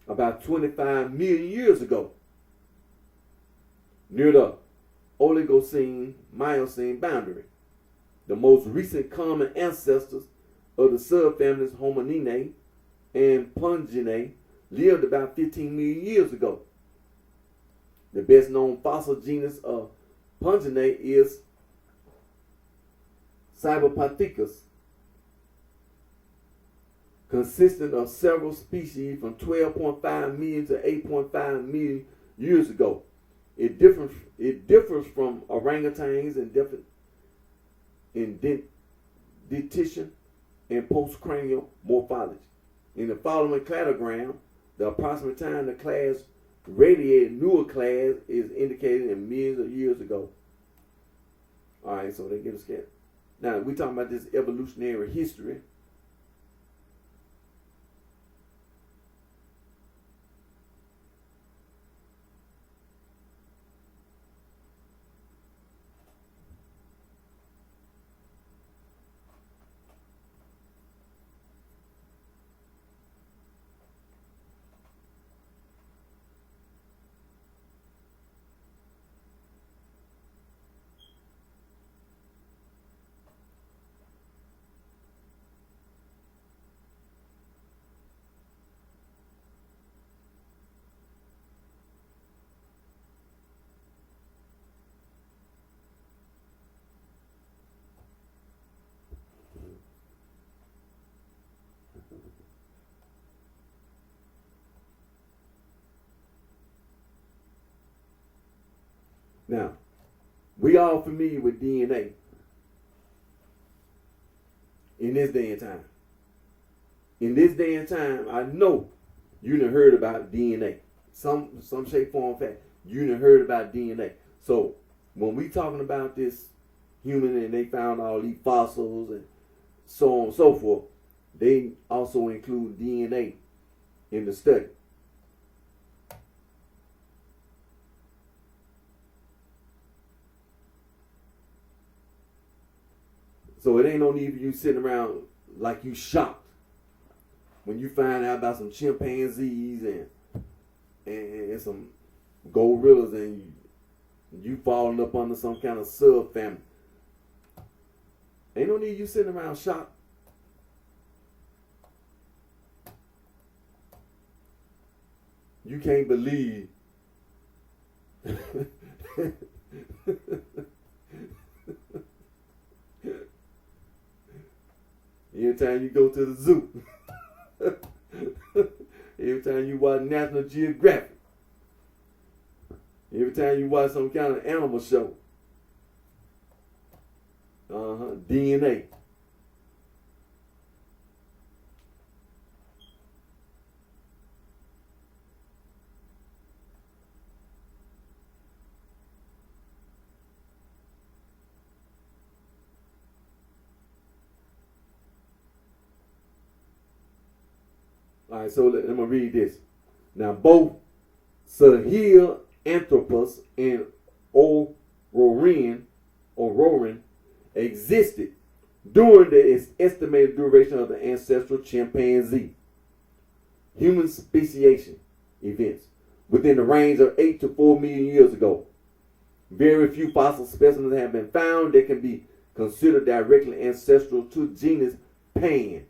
A: about 25 million years ago near the Oligocene-Miocene boundary. The most recent common ancestors of the subfamilies Homininae and Punginae lived about 15 million years ago. The best known fossil genus of Punginae is Cyberpithecus, consisting of several species from 12.5 million to 8.5 million years ago. It differs from orangutans in dentition and postcranial morphology. In the following cladogram, the approximate time the class radiated newer class is indicated in millions of years ago. All right, so they get a scan. Now, we're talking about this evolutionary history. Now, we all familiar with DNA in this day and time. In this day and time, I know you done heard about DNA. Some shape, form, fact. You done heard about DNA. So when we talking about this human and they found all these fossils and so on and so forth, they also include DNA in the study. So it ain't no need for you sitting around like you shocked when you find out about some chimpanzees and some gorillas and you falling up under some kind of subfamily. Ain't no need you sitting around shocked. You can't believe every time you go to the zoo, every time you watch National Geographic, every time you watch some kind of animal show, DNA. All right, so I'm going to read this. Now, both Sahelanthropus and Ororin existed during the estimated duration of the ancestral chimpanzee human speciation events within the range of 8 to 4 million years ago. Very few fossil specimens have been found that can be considered directly ancestral to genus Pan.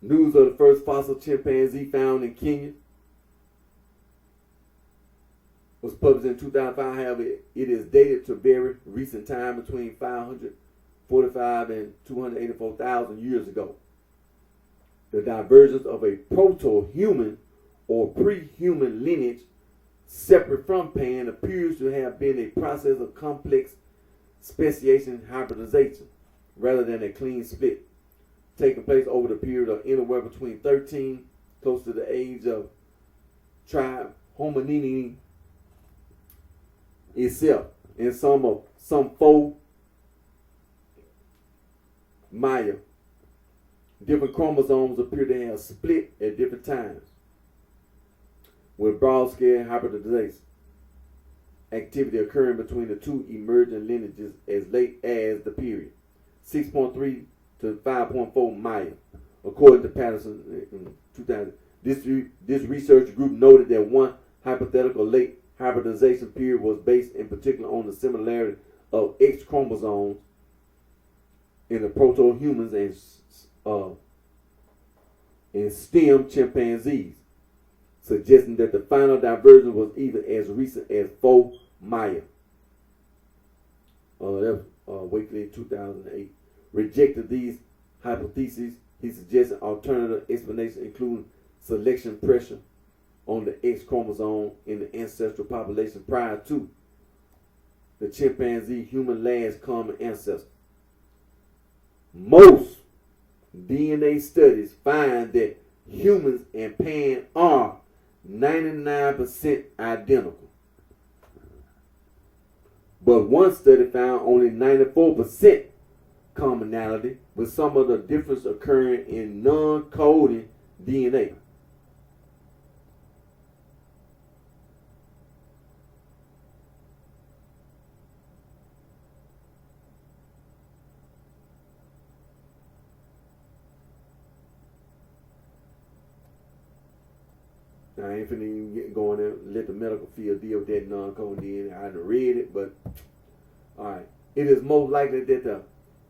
A: News of the first fossil chimpanzee found in Kenya was published in 2005. However, it is dated to very recent time, between 545 and 284,000 years ago. The divergence of a proto-human or pre-human lineage separate from Pan appears to have been a process of complex speciation hybridization rather than a clean split, taking place over the period of anywhere between 13, close to the age of tribe hominini itself, and some 4 Maya. Different chromosomes appear to have split at different times, with broad-scale hybridization activity occurring between the two emerging lineages as late as the period 6.3 to 5.4 Maya, according to Patterson in 2000. This research group noted that one hypothetical late hybridization period was based in particular on the similarity of X chromosomes in the proto-humans and stem chimpanzees, suggesting that the final divergence was even as recent as 4 Maya. That was Wakely 2008. Rejected these hypotheses. He suggested alternative explanations, including selection pressure on the X chromosome in the ancestral population prior to the chimpanzee human last common ancestor. Most DNA studies find that humans and Pan are 99% identical, but one study found only 94% commonality, with some of the difference occurring in non-coding DNA. Now, I ain't finna even get going there, let the medical field deal with that non-coding DNA. I haven't read it, but alright. It is most likely that the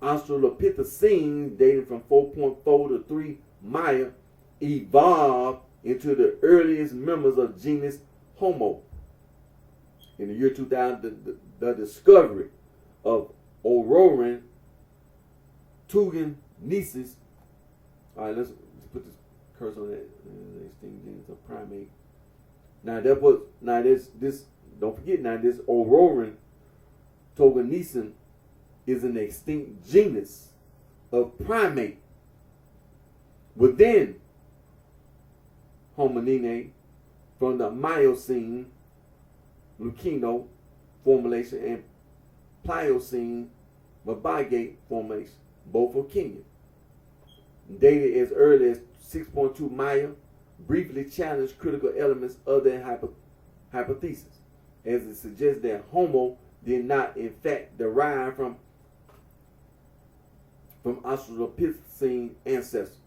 A: Australopithecines, dating from 4.4 to 3 Maya, evolved into the earliest members of genus Homo. In the year 2000, the discovery of Ororin tugenensis. All right, let's put this cursor on that. Extinct genus of primate. Now this. Don't forget now, this Ororin tugenensis is an extinct genus of primate within homininae from the Miocene Lucino formulation and Pliocene Mabagate formulation, both are Kenyan. Dated as early as 6.2 Maya, briefly challenged critical elements of their hypothesis, as it suggests that Homo did not in fact derive from Australopithecine ancestors.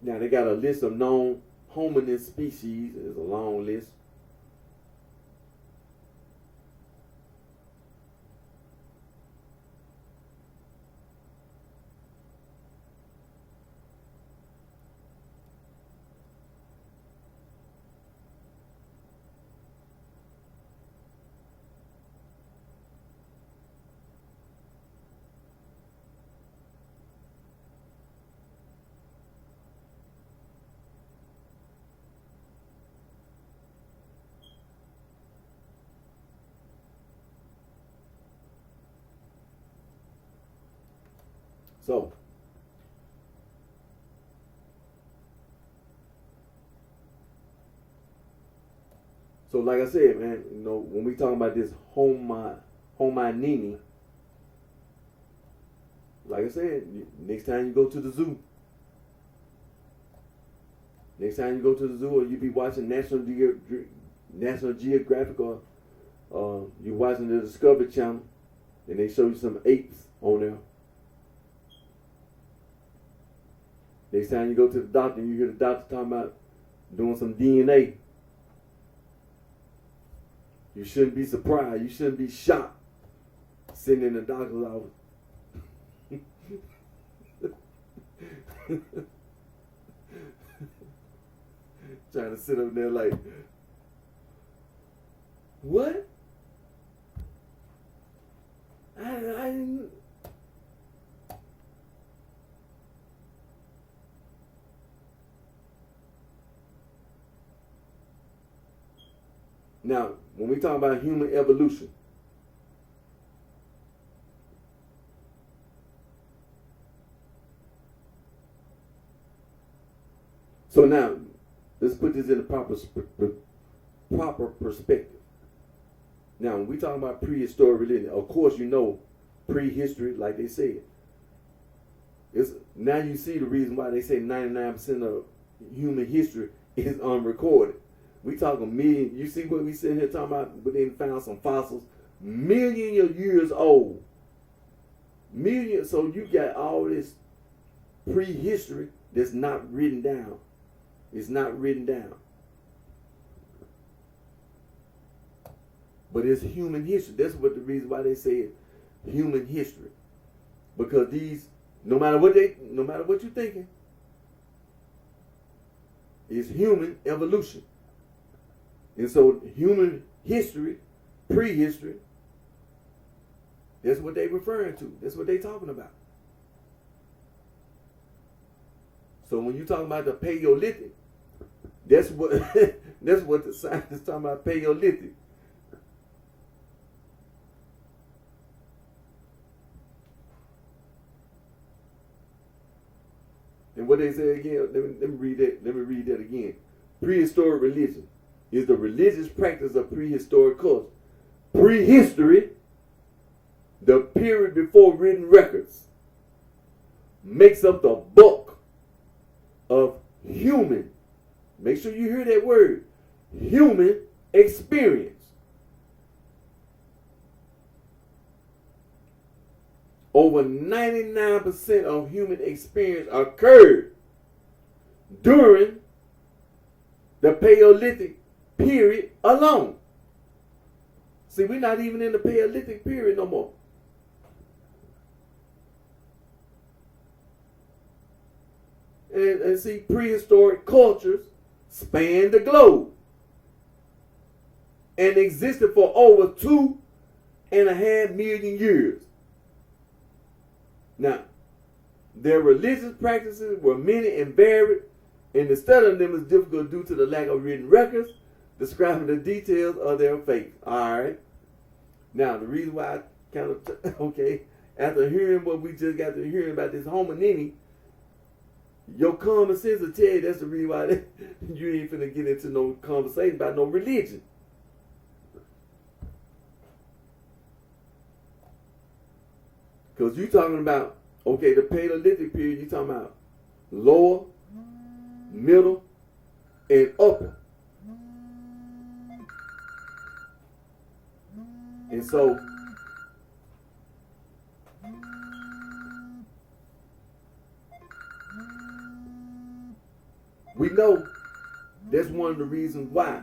A: Now they got a list of known hominid species. It's a long list. So, like I said, man, you know, when we talking about this hominini, like I said, next time you go to the zoo, or you be watching National Geographic, or you watching the Discovery Channel, and they show you some apes on there. Next time you go to the doctor and you hear the doctor talking about doing some DNA, you shouldn't be surprised. You shouldn't be shocked sitting in the doctor's office. Trying to sit up there like, what? I didn't. Now, when we talk about human evolution, so now let's put this in a proper perspective. Now, when we talk about prehistoric religion, of course, you know, prehistory, like they said. Now you see the reason why they say 99% of human history is unrecorded. We talking million. You see what we sitting here talking about? But they found some fossils, millions of years old. Millions. So you got all this prehistory that's not written down. It's not written down. But it's human history. That's what the reason why they say it, human history. Because these, no matter what you're thinking, it's human evolution. And so human history, prehistory, that's what they're referring to. That's what they're talking about. So when you talking about the Paleolithic, that's what that's what the scientists talking about, Paleolithic. And what they say again, let me read that again. Prehistoric religion is the religious practice of prehistoric culture. Prehistory, the period before written records, makes up the bulk of human, make sure you hear that word, human experience. Over 99% of human experience occurred during the Paleolithic period alone. See, we're not even in the Paleolithic period no more. And see, prehistoric cultures span the globe and existed for over 2.5 million years. Now, their religious practices were many and varied, and the study of them is difficult due to the lack of written records describing the details of their faith. All right. Now, the reason why I kind of, okay, after hearing what we just got to hearing about this hominini, your common sense will tell you that's the reason why you ain't finna get into no conversation about no religion. Because you talking about, okay, the Paleolithic period, you talking about lower, middle, and upper. And so, we know that's one of the reasons why.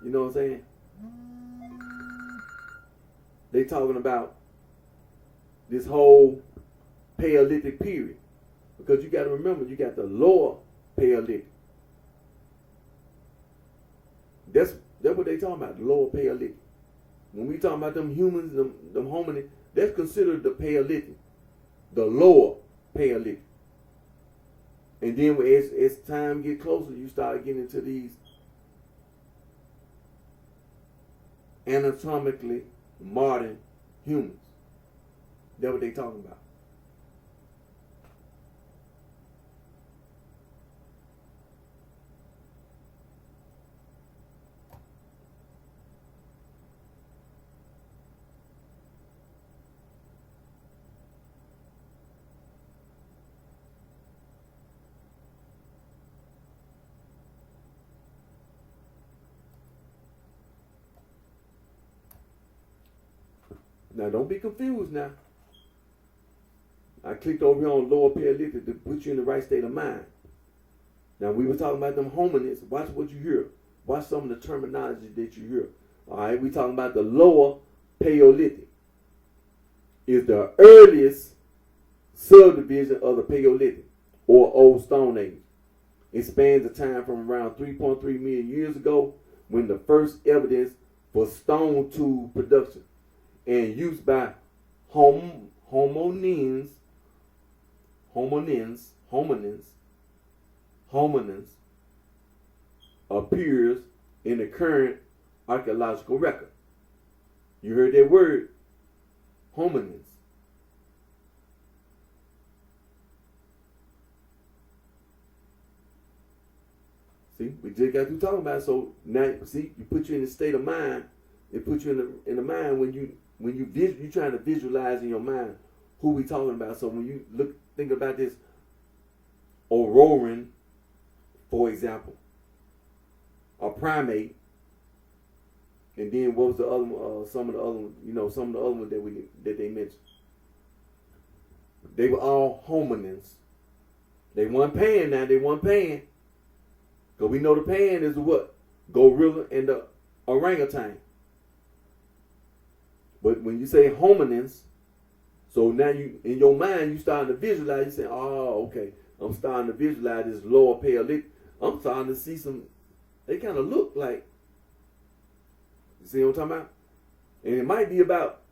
A: You know what I'm saying? They talking about this whole Paleolithic period. Because you got to remember, you got the lower Paleolithic. That's what they talking about, the lower Paleolithic. When we talking about them humans, them hominids, that's considered the Paleolithic, the lower Paleolithic. And then as time get closer, you start getting into these anatomically modern humans. That's what they talking about. Now don't be confused now. I clicked over here on lower Paleolithic to put you in the right state of mind. Now we were talking about them hominids. Watch what you hear. Watch some of the terminology that you hear. All right, we talking about the lower Paleolithic. Is the earliest subdivision of the Paleolithic or Old Stone Age. It spans the time from around 3.3 million years ago when the first evidence for stone tool production and use by hominins appears in the current archaeological record. You heard that word, hominins. See, we just got through talking about it. So now, see, you put you in a state of mind. It puts you in the mind when you trying to visualize in your mind who we talking about. So when you think about this Auroran, for example, a primate, and then what was the other one? Some of the other ones that they mentioned. They were all hominins. They weren't paying now. They weren't paying. Because we know the pan is what? Gorilla and the orangutan. But when you say hominins, so now you, in your mind, you starting to visualize, you say, oh, okay, I'm starting to visualize this lower Paleolithic. I'm starting to see some, they kind of look like, you see what I'm talking about? And it might be about,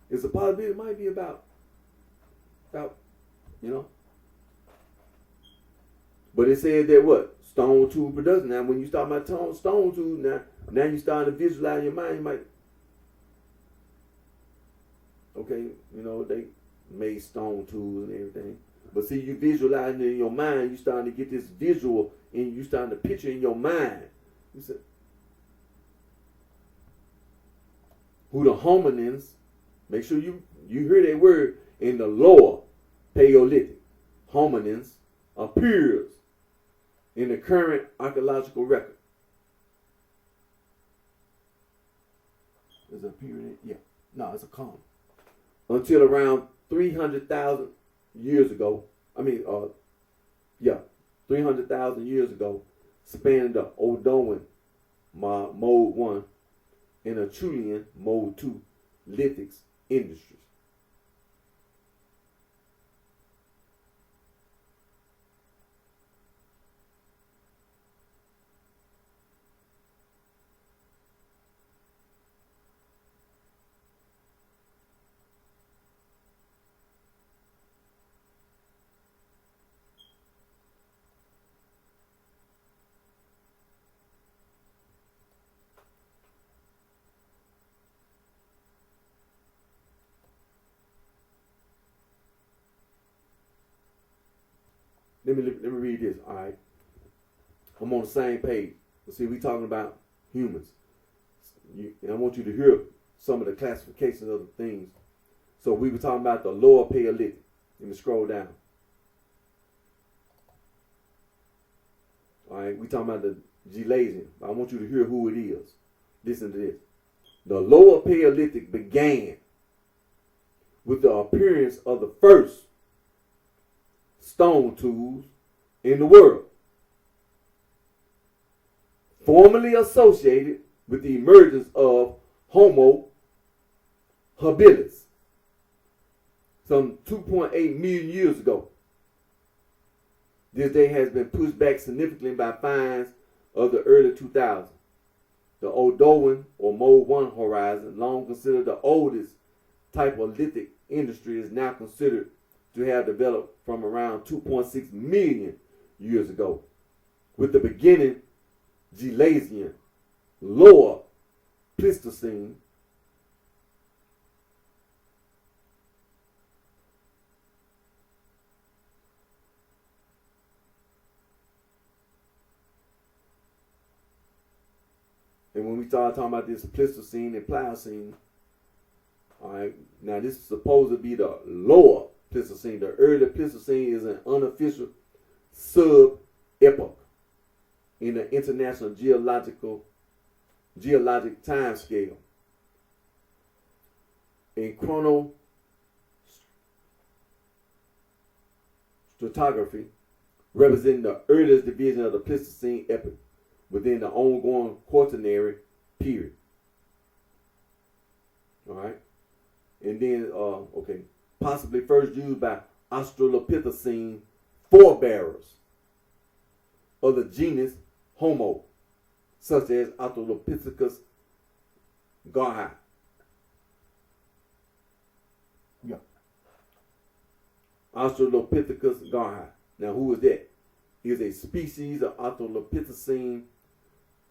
A: it's a possibility, it might be about, you know. But it said that what? Stone tool production. Now, when you start my stone tool, now you starting to visualize in your mind. You might, okay, you know, they made stone tools and everything. But see, you visualizing it in your mind. You starting to get this visual, and you starting to picture in your mind. You said, who the hominins? Make sure you hear that word in the lower Paleolithic. Hominins appears in the current archaeological record. Is it a period? Yeah. No, it's a comma. Until around 300,000 years ago. 300,000 years ago, spanning the Odoan Mode 1 and Acheulean Mode 2 lithics industries. Let me read this, all right? I'm on the same page. See, we talking about humans. And I want you to hear some of the classifications of the things. So we were talking about the lower Paleolithic. Let me scroll down. All right, we talking about the Gelasian. I want you to hear who it is. Listen to this. The lower Paleolithic began with the appearance of the first stone tools in the world, formerly associated with the emergence of Homo habilis some 2.8 million years ago. This day has been pushed back significantly by finds of the early 2000s. The Odoan or Mode 1 horizon, long considered the oldest type of lithic industry, is now considered to have developed from around 2.6 million years ago, with the beginning Gelasian, lower Pleistocene, and when we start talking about this Pleistocene and Pliocene, all right, now this is supposed to be the lower Pleistocene. The early Pleistocene is an unofficial sub-epoch in the International Geological geologic time scale. In chronostratigraphy, representing the earliest division of the Pleistocene epoch within the ongoing Quaternary period. All right, and then possibly first used by Australopithecine forebearers of the genus Homo, such as Australopithecus garhi. Yeah. Australopithecus garhi. Now, who is that? He is a species of Australopithecine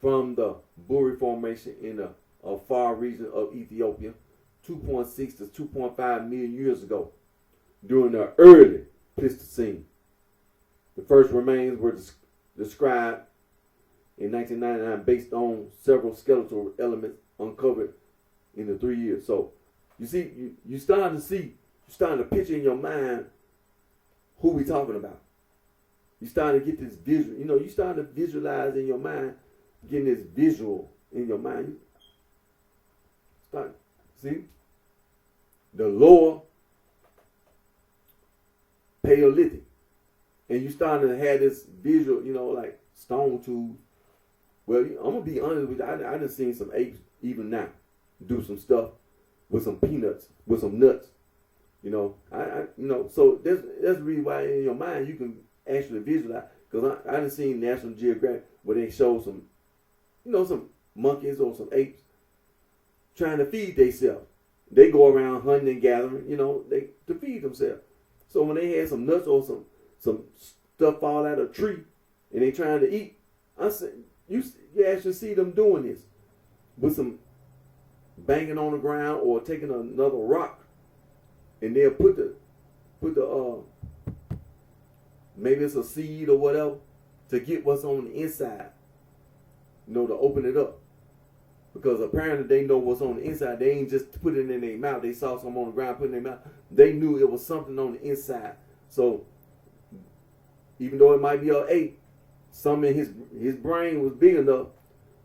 A: from the Buri Formation in the far region of Ethiopia, 2.6 to 2.5 million years ago, during the early Pleistocene. The first remains were described in 1999 based on several skeletal elements uncovered in the 3 years. So, you see, you're starting to picture in your mind who we talking about. You starting to get this visual, you starting to visualize in your mind, getting this visual in your mind. See? The lower Paleolithic. And you starting to have this visual, like stone tools. Well, I'm going to be honest with you. I done seen some apes even now do some stuff with some peanuts, with some nuts. So that's the reason why in your mind you can actually visualize. Because I done seen National Geographic where they show some, some monkeys or some apes trying to feed themselves. They go around hunting and gathering, to feed themselves. So when they had some nuts or some stuff fall out of a tree and they trying to eat, I said, you actually see them doing this with some banging on the ground or taking another rock, and they'll put the maybe it's a seed or whatever to get what's on the inside, to open it up. Because apparently they know what's on the inside. They ain't just put it in their mouth. They saw something on the ground, put it in their mouth. They knew it was something on the inside. So even though it might be an ape, something in his brain was big enough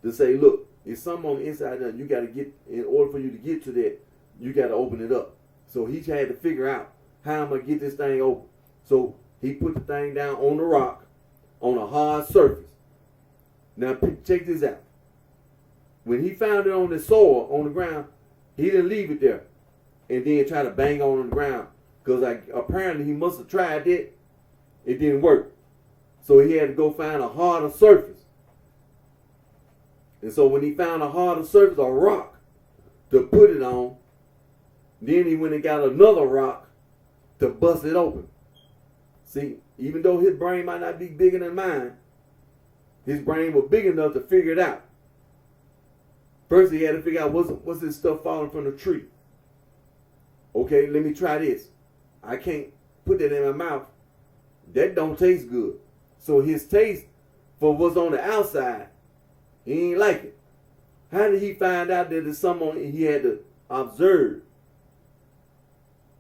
A: to say, look, there's something on the inside there. You got to get, in order for you to get to that, you got to open it up. So he had to figure out how I'm going to get this thing open. So he put the thing down on the rock, on a hard surface. Now check this out. When he found it on the soil, on the ground, he didn't leave it there and then try to bang on the ground. Because apparently he must have tried that. It didn't work. So he had to go find a harder surface. And so when he found a harder surface, a rock, to put it on, then he went and got another rock to bust it open. See, even though his brain might not be bigger than mine, his brain was big enough to figure it out. First, he had to figure out what's this stuff falling from the tree. Okay, let me try this. I can't put that in my mouth. That don't taste good. So his taste for what's on the outside, he ain't like it. How did he find out that there's something he had to observe?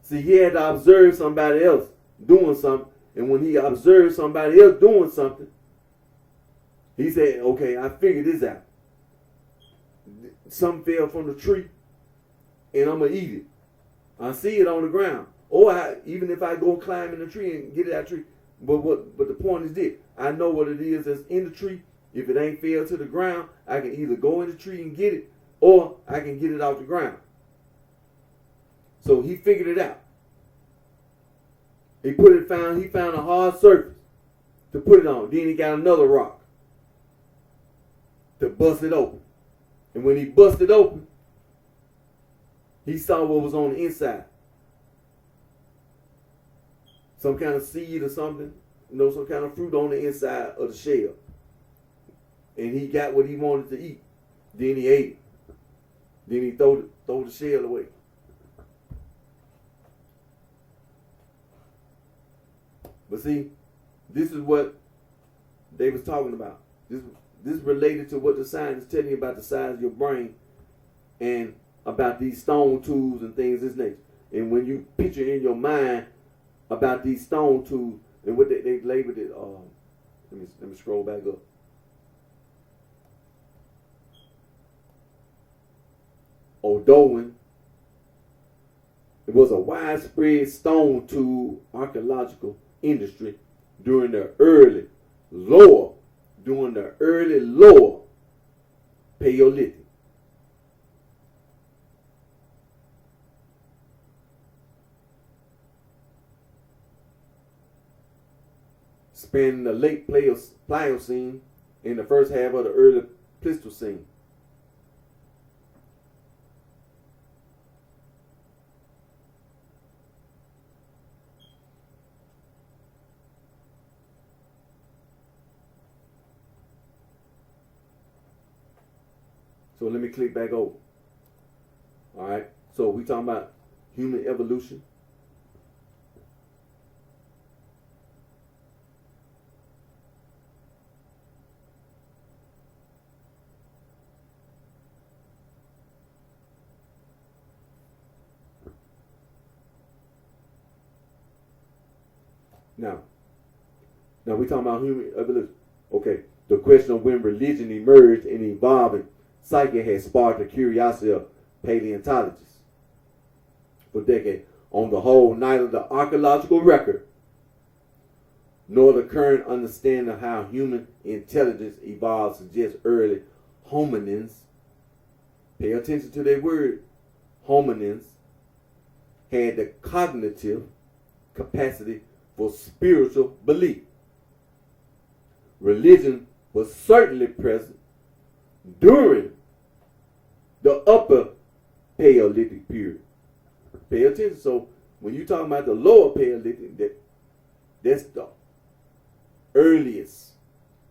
A: See, he had to observe somebody else doing something. And when he observed somebody else doing something, he said, okay, I figured this out. Something fell from the tree, and I'm going to eat it. I see it on the ground. Or even if I go climb in the tree and get it out of the tree. But the point is this. I know what it is that's in the tree. If it ain't fell to the ground, I can either go in the tree and get it, or I can get it off the ground. So he figured it out. He found a hard surface to put it on. Then he got another rock to bust it open. And when he busted open, he saw what was on the inside. Some kind of seed or something, some kind of fruit on the inside of the shell. And he got what he wanted to eat. Then he ate it. Then he throw the shell away. But see, this is what they was talking about. This related to what the science is telling you about the size of your brain and about these stone tools and things of this nature. And when you picture in your mind about these stone tools and what they labeled it, let me scroll back up. Odoan. It was a widespread stone tool archaeological industry during the early lower Paleolithic. Spanning the late Pliocene in the first half of the early Pleistocene. So let me click back over. All right. So we talking about human evolution. Now we talking about human evolution. Okay. The question of when religion emerged and evolved in psyche has sparked the curiosity of paleontologists for decades. On the whole, neither the archaeological record nor the current understanding of how human intelligence evolved suggests early hominins, pay attention to that word, hominins, had the cognitive capacity for spiritual belief. Religion was certainly present during the upper Paleolithic period. Pay attention. So when you talking about the lower Paleolithic, that's the earliest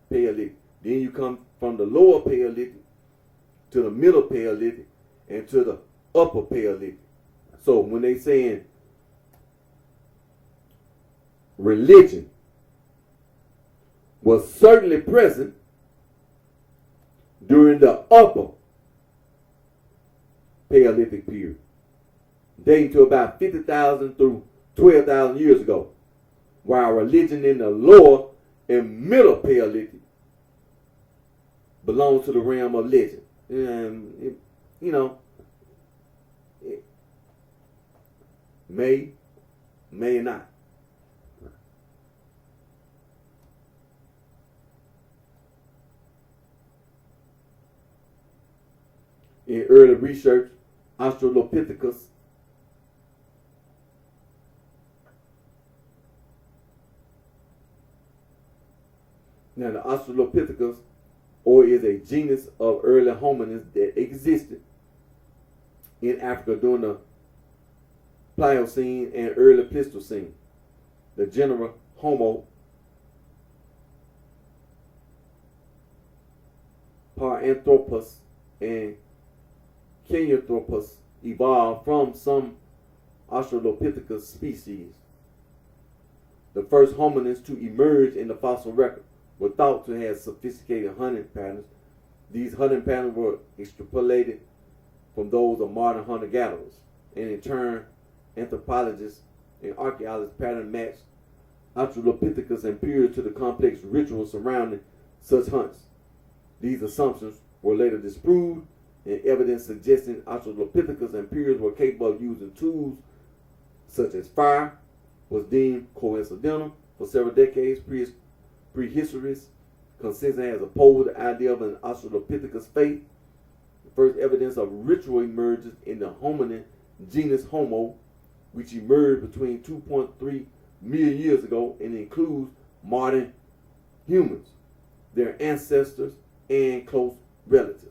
A: Paleolithic. Then you come from the lower Paleolithic to the middle Paleolithic and to the upper Paleolithic. So when they saying religion was certainly present during the upper Paleolithic period, dating to about 50,000 through 12,000 years ago, while religion in the lower and middle Paleolithic belongs to the realm of legend. And it may not. In early research, Australopithecus Now, the Australopithecus, or is a genus of early hominins that existed in Africa during the Pliocene and early Pleistocene. The genera Homo, Paranthropus, and Kenyanthropus evolved from some Australopithecus species. The first hominins to emerge in the fossil record were thought to have sophisticated hunting patterns. These hunting patterns were extrapolated from those of modern hunter-gatherers, and in turn, anthropologists and archaeologists pattern matched Australopithecus and peered to the complex rituals surrounding such hunts. These assumptions were later disproved, and evidence suggesting Australopithecus and peers were capable of using tools such as fire was deemed coincidental. For several decades, prehistorists consensus has opposed the idea of an Australopithecus faith. The first evidence of ritual emerges in the hominin genus Homo, which emerged between 2.3 million years ago and includes modern humans, their ancestors, and close relatives.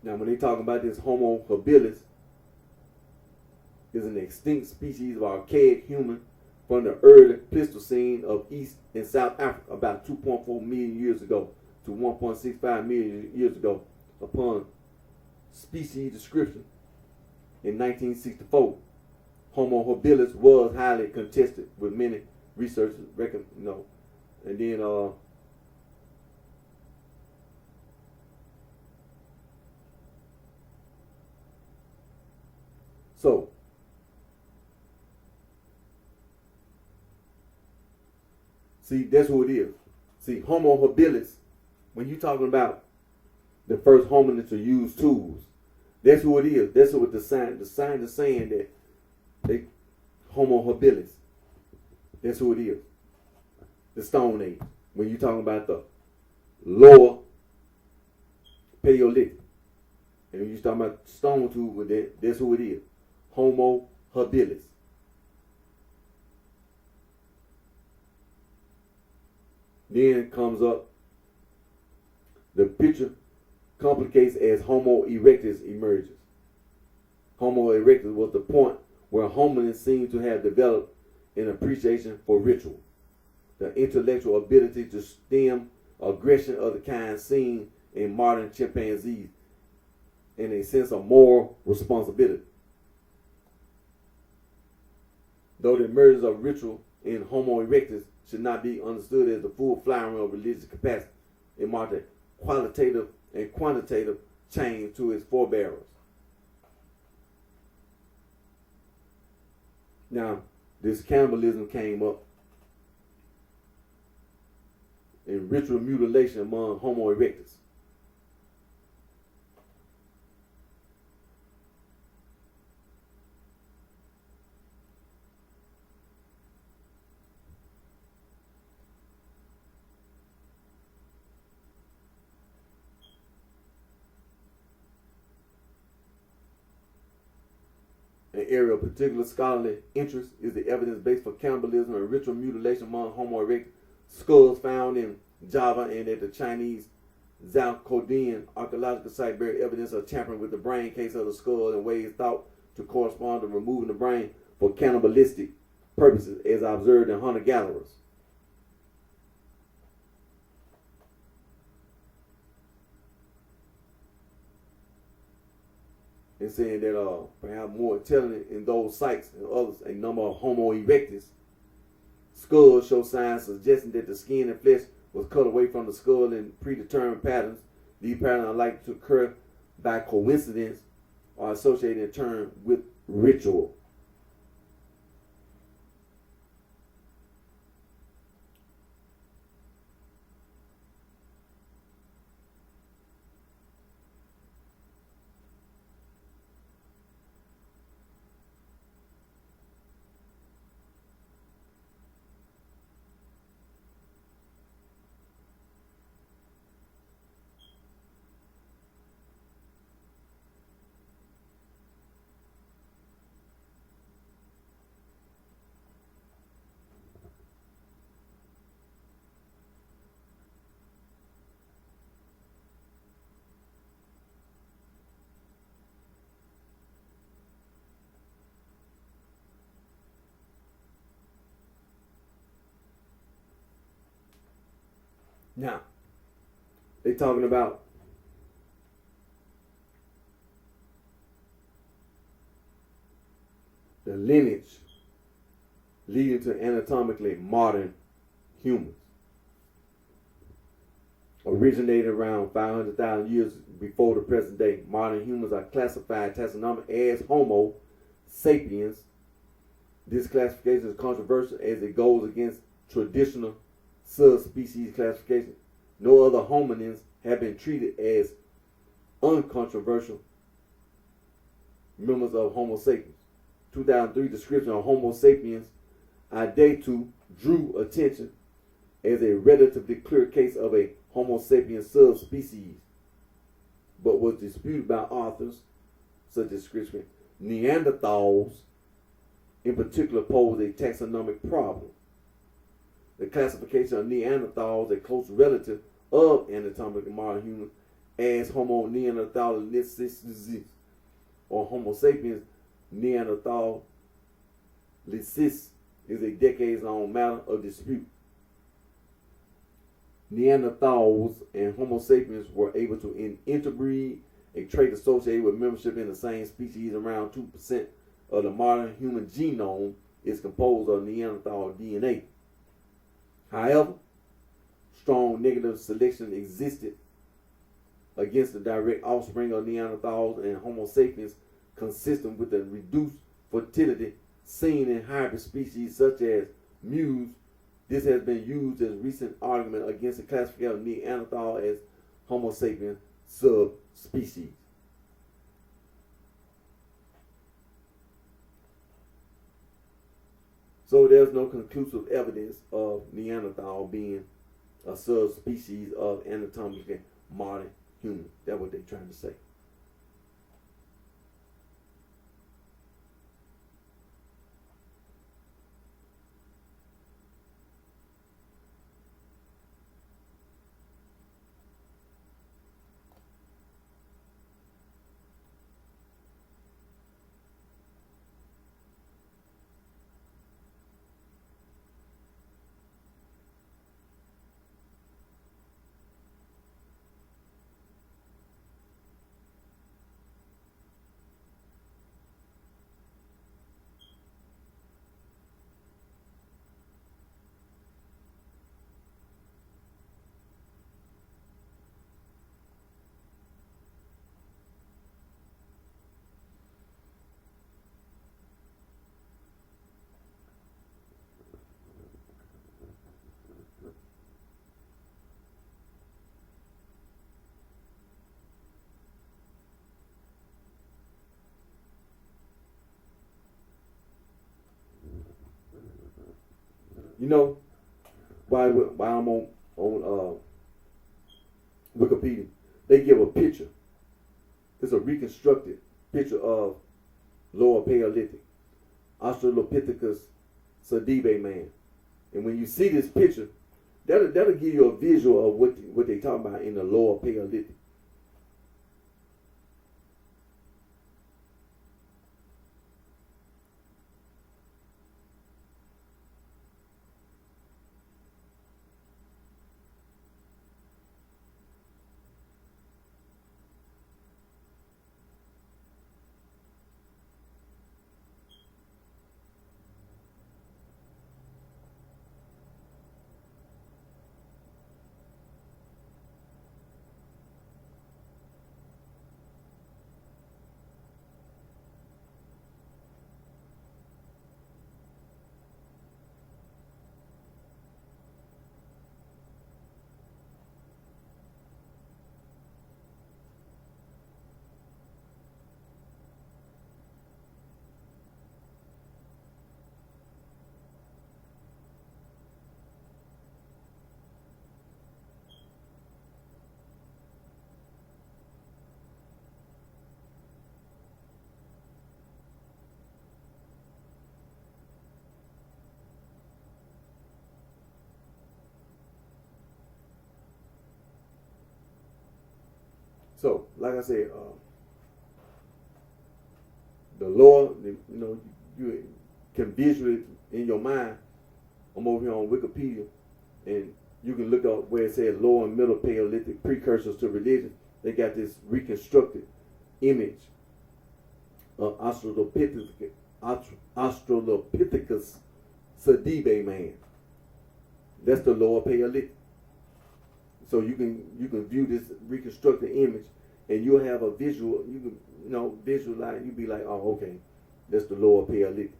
A: Now, when they talk about this Homo habilis, is an extinct species of archaic human from the early Pleistocene of East and South Africa, about 2.4 million years ago to 1.65 million years ago. Upon species description in 1964, Homo habilis was highly contested, with many researchers and then So, see, that's who it is. See, Homo habilis, when you're talking about the first hominid to use tools, that's who it is. That's what the scientist is saying, that they Homo habilis. That's who it is. The Stone Age. When you're talking about the lower Paleolithic. And when you're talking about stone tools, that's who it is. Homo habilis. Then comes up, the picture complicates as Homo erectus emerges. Homo erectus was the point where hominids seem to have developed an appreciation for ritual, the intellectual ability to stem aggression of the kind seen in modern chimpanzees, and a sense of moral responsibility. Though the emergence of ritual in Homo erectus should not be understood as the full flowering of religious capacity, it marked a qualitative and quantitative change to its forebearers. Now, this cannibalism came up in ritual mutilation among Homo erectus. An area of particular scholarly interest is the evidence base for cannibalism and ritual mutilation among Homo erectus. Skulls found in Java and at the Chinese Zhaokodin archaeological site bear evidence of tampering with the brain case of the skull in ways thought to correspond to removing the brain for cannibalistic purposes, as observed in hunter-gatherers. And saying that perhaps more telling in those sites and others, a number of Homo erectus skulls show signs suggesting that the skin and flesh was cut away from the skull in predetermined patterns. These patterns are likely to occur by coincidence or associated in turn with ritual. Now, they're talking about the lineage leading to anatomically modern humans. Originated around 500,000 years before the present day, modern humans are classified taxonomically as Homo sapiens. This classification is controversial as it goes against traditional subspecies classification. No other hominins have been treated as uncontroversial members of Homo sapiens. 2003 description of Homo sapiens Idetu drew attention as a relatively clear case of a Homo sapiens subspecies, but was disputed by authors such as description. Neanderthals, in particular, pose a taxonomic problem. The classification of Neanderthals, a close relative of anatomically modern humans, as Homo neanderthalensis or Homo sapiens neanderthalensis is a decades-long matter of dispute. Neanderthals and Homo sapiens were able to interbreed, a trait associated with membership in the same species. Around 2% of the modern human genome is composed of Neanderthal DNA. However, strong negative selection existed against the direct offspring of Neanderthals and Homo sapiens consistent with the reduced fertility seen in hybrid species such as mews. This has been used as recent argument against the classification of Neanderthal as Homo sapien subspecies. So there's no conclusive evidence of Neanderthal being a subspecies of anatomically modern human. That's what they're trying to say. You know, while I'm on Wikipedia, they give a picture. It's a reconstructed picture of Lower Paleolithic Australopithecus sedibe man. And when you see this picture, that'll give you a visual of what they talk about in the Lower Paleolithic. So, like I said, the lower, you can visually in your mind. I'm over here on Wikipedia, and you can look up where it says Lower and Middle Paleolithic precursors to religion. They got this reconstructed image of Australopithecus sedibe man. That's the Lower Paleolithic. So you can view this reconstructed image, and you'll have a visual. You can visualize. You'll be like, oh, okay, that's the Lower Paleolithic.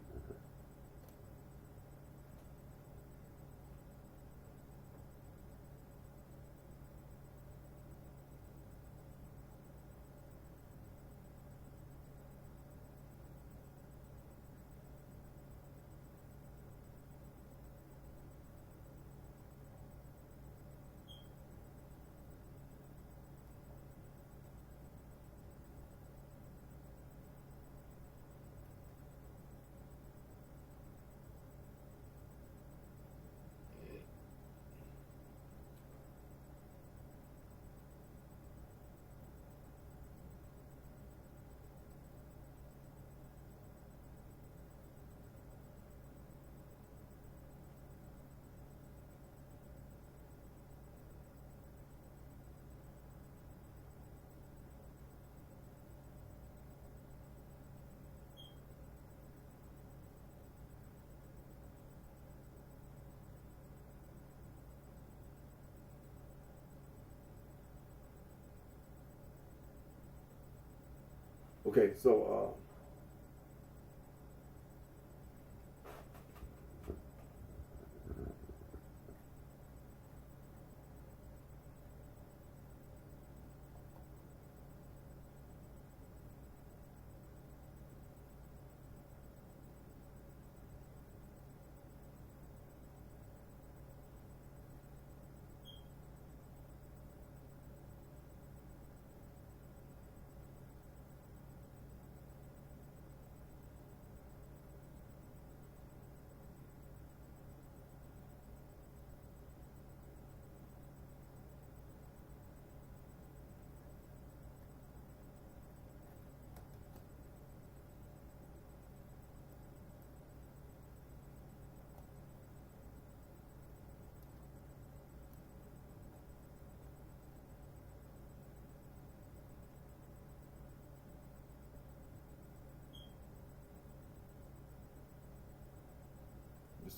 A: Okay, so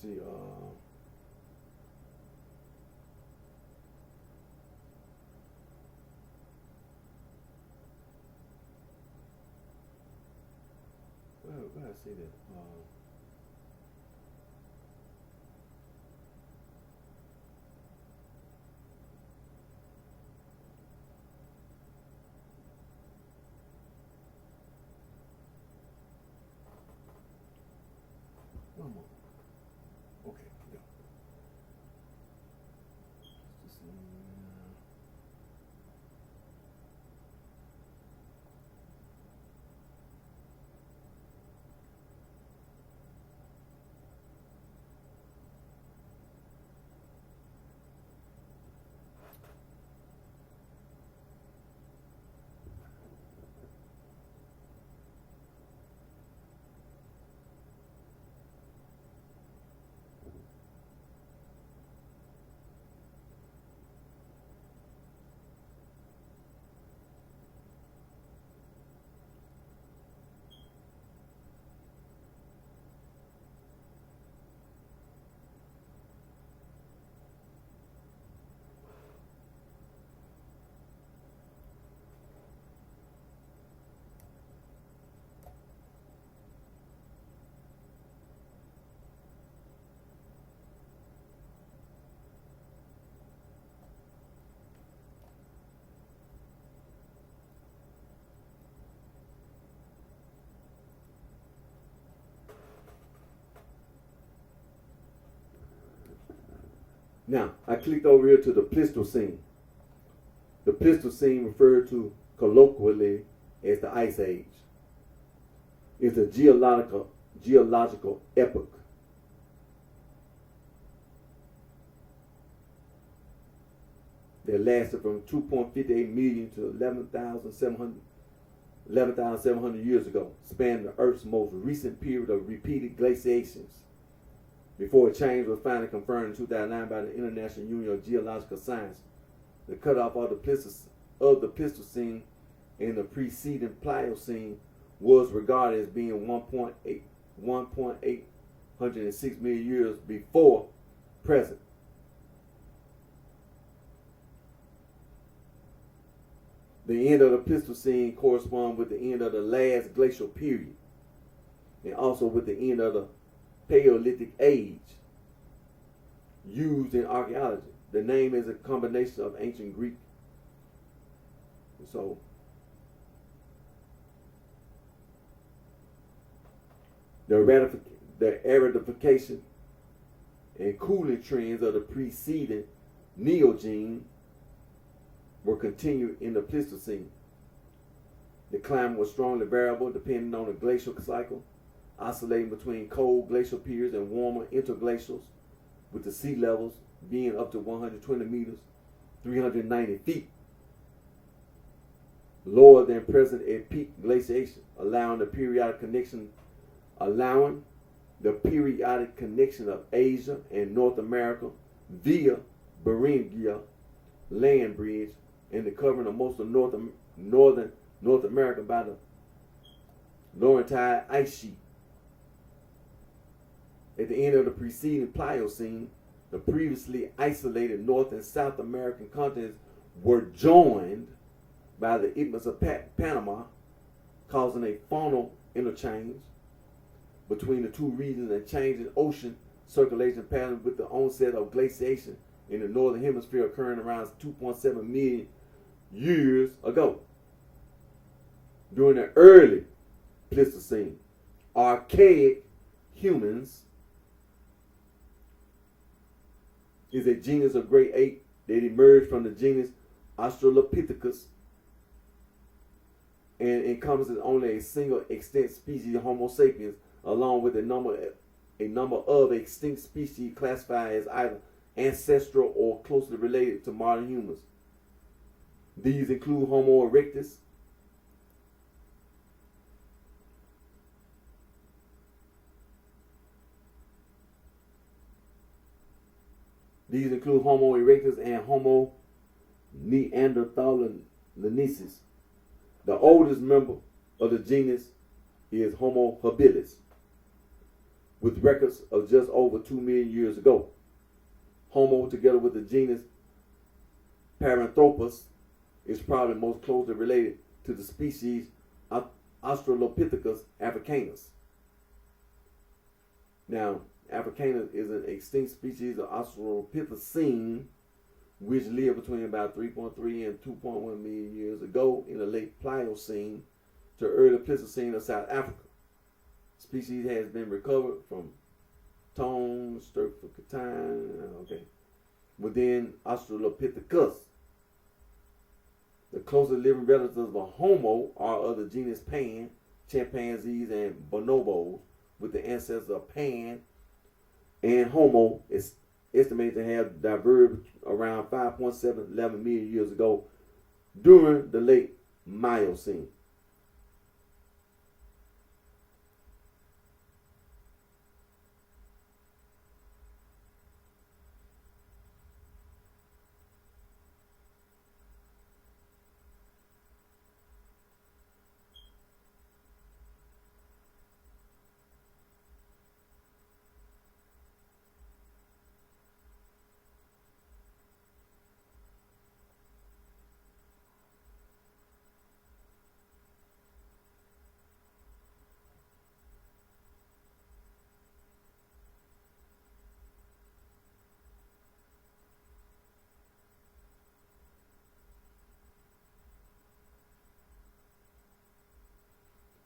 A: see. Where I see that? One more. Okay, yeah. Just, Now, I clicked over here to the Pleistocene. The Pleistocene, referred to colloquially as the Ice Age, is a geological epoch that lasted from 2.58 million to 11,700 years ago, spanning the Earth's most recent period of repeated glaciations, before a change was finally confirmed in 2009 by the International Union of Geological Science. The cutoff of the Pleistocene and the preceding Pliocene was regarded as being 1.806 million years before present. The end of the Pleistocene corresponds with the end of the last glacial period, and also with the end of the Paleolithic age used in archaeology. The name is a combination of ancient Greek. So the aridification and cooling trends of the preceding Neogene were continued in the Pleistocene. The climate was strongly variable depending on the glacial cycle, oscillating between cold glacial periods and warmer interglacials, with the sea levels being up to 120 meters, 390 feet, lower than present at peak glaciation, allowing the periodic connection of Asia and North America via Beringia land bridge, and the covering of most of northern North America by the Laurentide ice sheet. At the end of the preceding Pliocene, the previously isolated North and South American continents were joined by the Isthmus of Panama, causing a faunal interchange between the two regions and changing ocean circulation patterns, with the onset of glaciation in the northern hemisphere occurring around 2.7 million years ago. During the early Pleistocene, archaic humans is a genus of great ape that emerged from the genus Australopithecus and encompasses only a single extant species, Homo sapiens, along with a number of extinct species classified as either ancestral or closely related to modern humans. These include Homo erectus, and Homo neanderthalensis. The oldest member of the genus is Homo habilis. with records of just over 2 million years ago. Homo, together with the genus Paranthropus, is probably most closely related to the species Australopithecus africanus. Now, Africanus is an extinct species of Australopithecine, which lived between about 3.3 and 2.1 million years ago in the late Pliocene to early Pleistocene of South Africa. Species has been recovered from Tone, Sturfocatine, within Australopithecus. The closest living relatives of a Homo are of the genus Pan, chimpanzees, and bonobos, with the ancestors of Pan and Homo is estimated to have diverged around 5.711 million years ago during the late Miocene.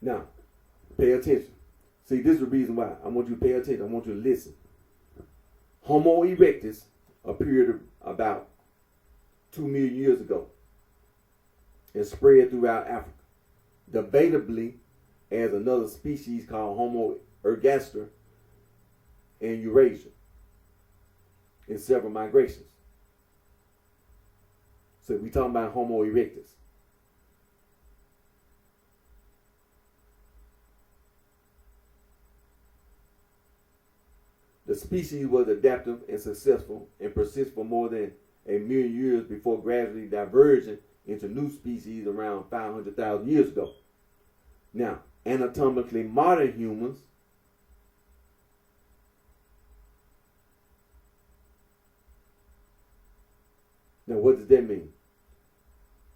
A: Now, pay attention. See, this is the reason why I want you to pay attention. I want you to listen. Homo erectus appeared about 2 million years ago and spread throughout Africa, debatably as another species called Homo ergaster in Eurasia in several migrations. So we're talking about Homo erectus. The species was adaptive and successful and persisted for more than 1 million years before gradually diverging into new species around 500,000 years ago. Now, anatomically modern humans now what does that mean?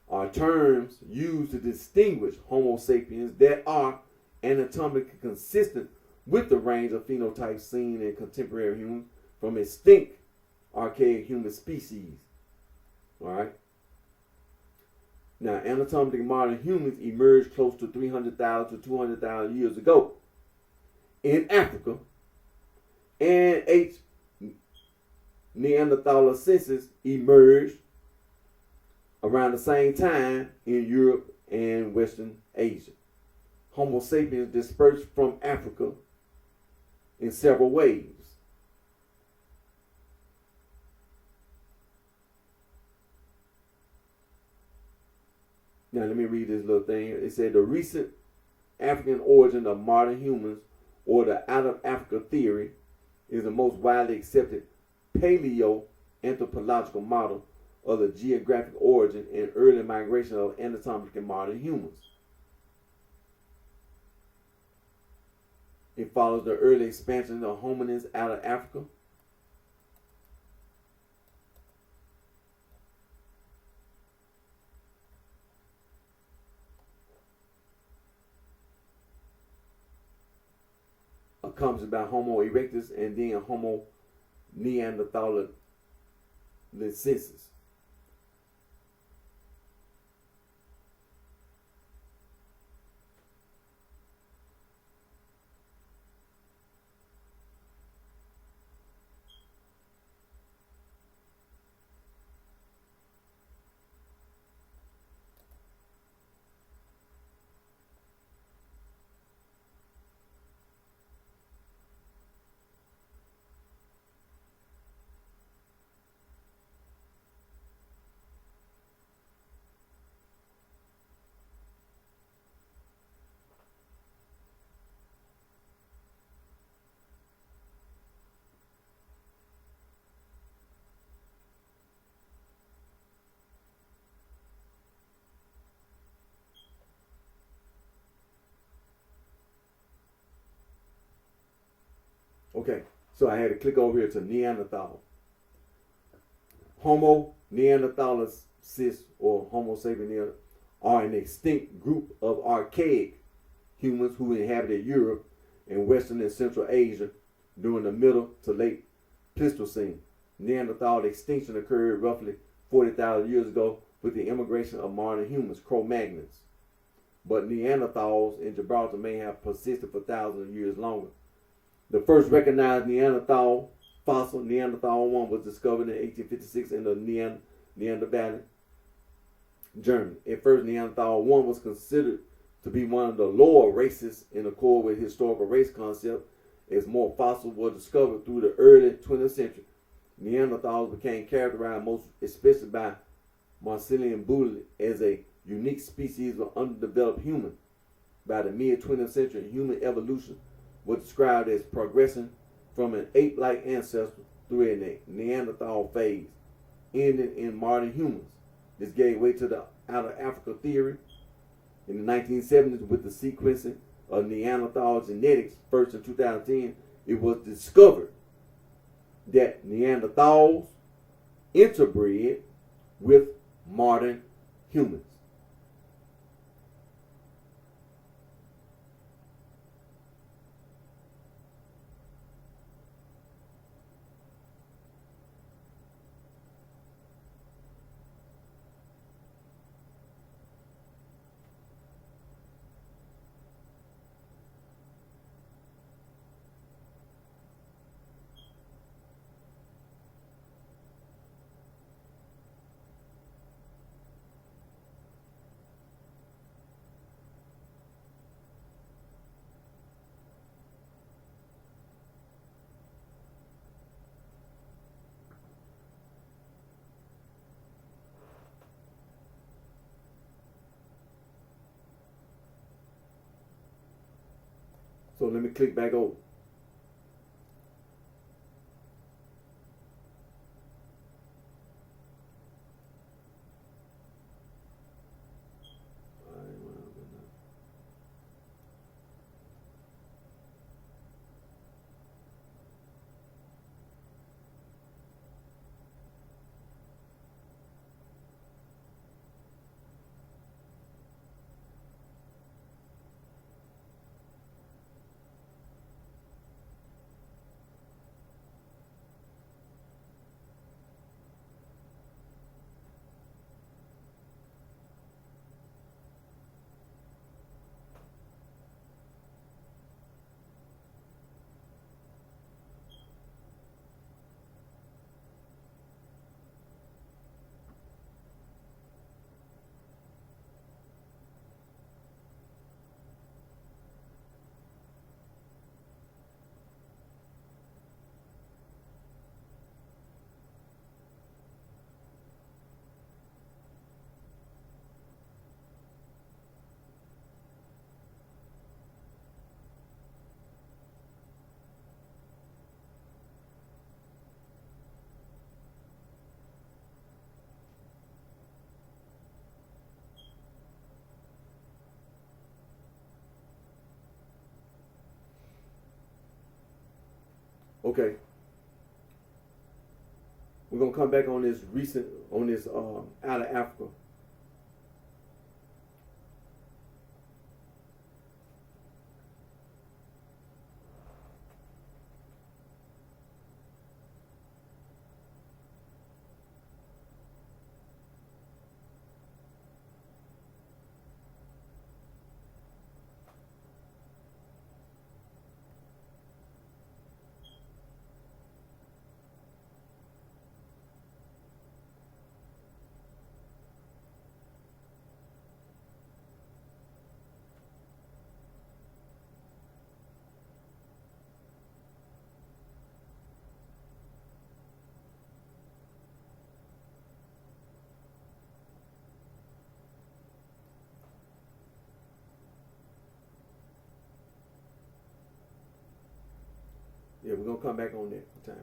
A: Are terms used to distinguish Homo sapiens that are anatomically consistent with the range of phenotypes seen in contemporary humans from extinct archaic human species. All right. Now, anatomically modern humans emerged close to 300,000 to 200,000 years ago in Africa, and H. Neanderthalensis emerged around the same time in Europe and Western Asia. Homo sapiens dispersed from Africa in several waves. Now let me read this little thing. It said the recent African origin of modern humans, or the out of Africa theory, is the most widely accepted paleo-anthropological model of the geographic origin and early migration of anatomically modern humans. It follows the early expansion of hominins out of Africa. Accompanied by Homo erectus and then Homo neanderthalensis. Okay, so I had to click over here to Neanderthal. Homo neanderthalensis or Homo sapiens are an extinct group of archaic humans who inhabited Europe and Western and Central Asia during the middle to late Pleistocene. Neanderthal extinction occurred roughly 40,000 years ago with the immigration of modern humans, Cro-Magnons. But Neanderthals in Gibraltar may have persisted for thousands of years longer. The first recognized Neanderthal fossil, Neanderthal 1, was discovered in 1856 in the Neander Valley, Germany. At first, Neanderthal 1 was considered to be one of the lower races in accord with historical race concept, as more fossils were discovered through the early 20th century. Neanderthals became characterized most especially by Marcelian Boole as a unique species of underdeveloped human. By the mid-20th century, human evolution was described as progressing from an ape-like ancestor through a Neanderthal phase, ending in modern humans. This gave way to the Outer Africa theory. In the 1970s, with the sequencing of Neanderthal genetics, first in 2010, it was discovered that Neanderthals interbred with modern humans. So let me click back over. Okay. We're gonna come back on this out of Africa. Yeah, we're gonna come back on that time.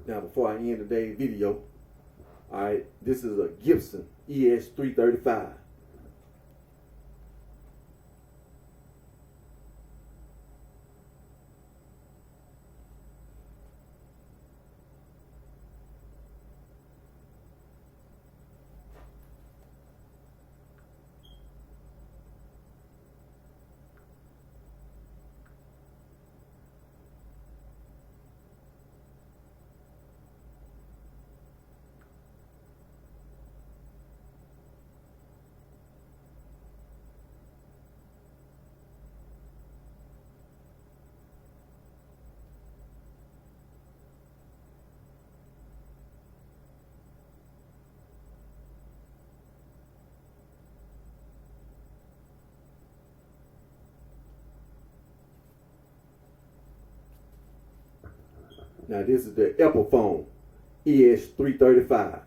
A: Now, before I end today's video, all right, this is a Gibson ES335. Now, this is the Apple phone ES335.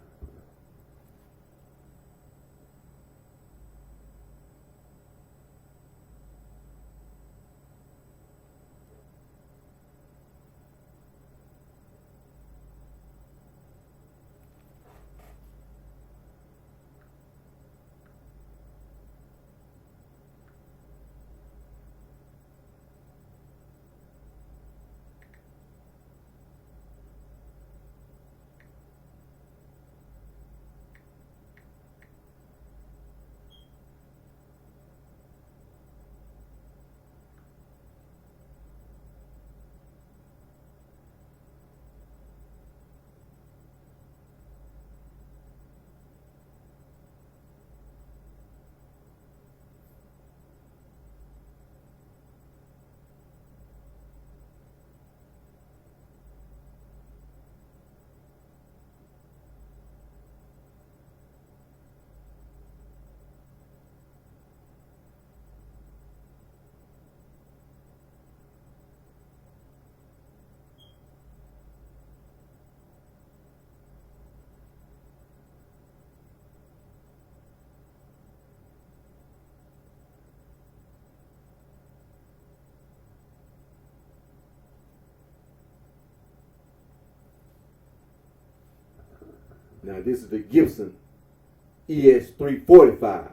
A: Now, this is the Gibson ES345.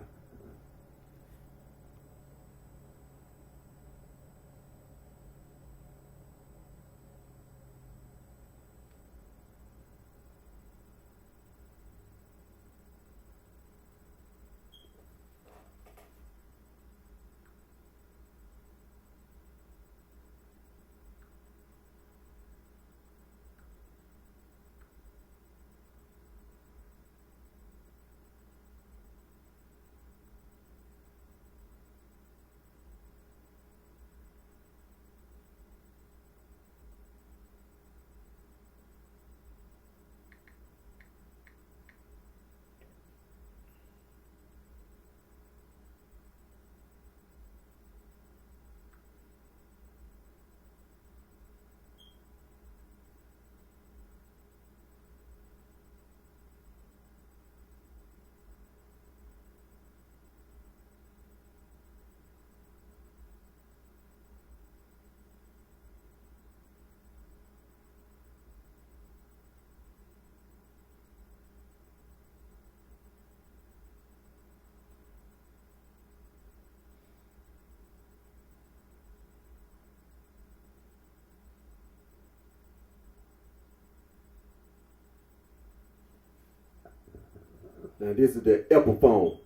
A: Now, this is the Apple phone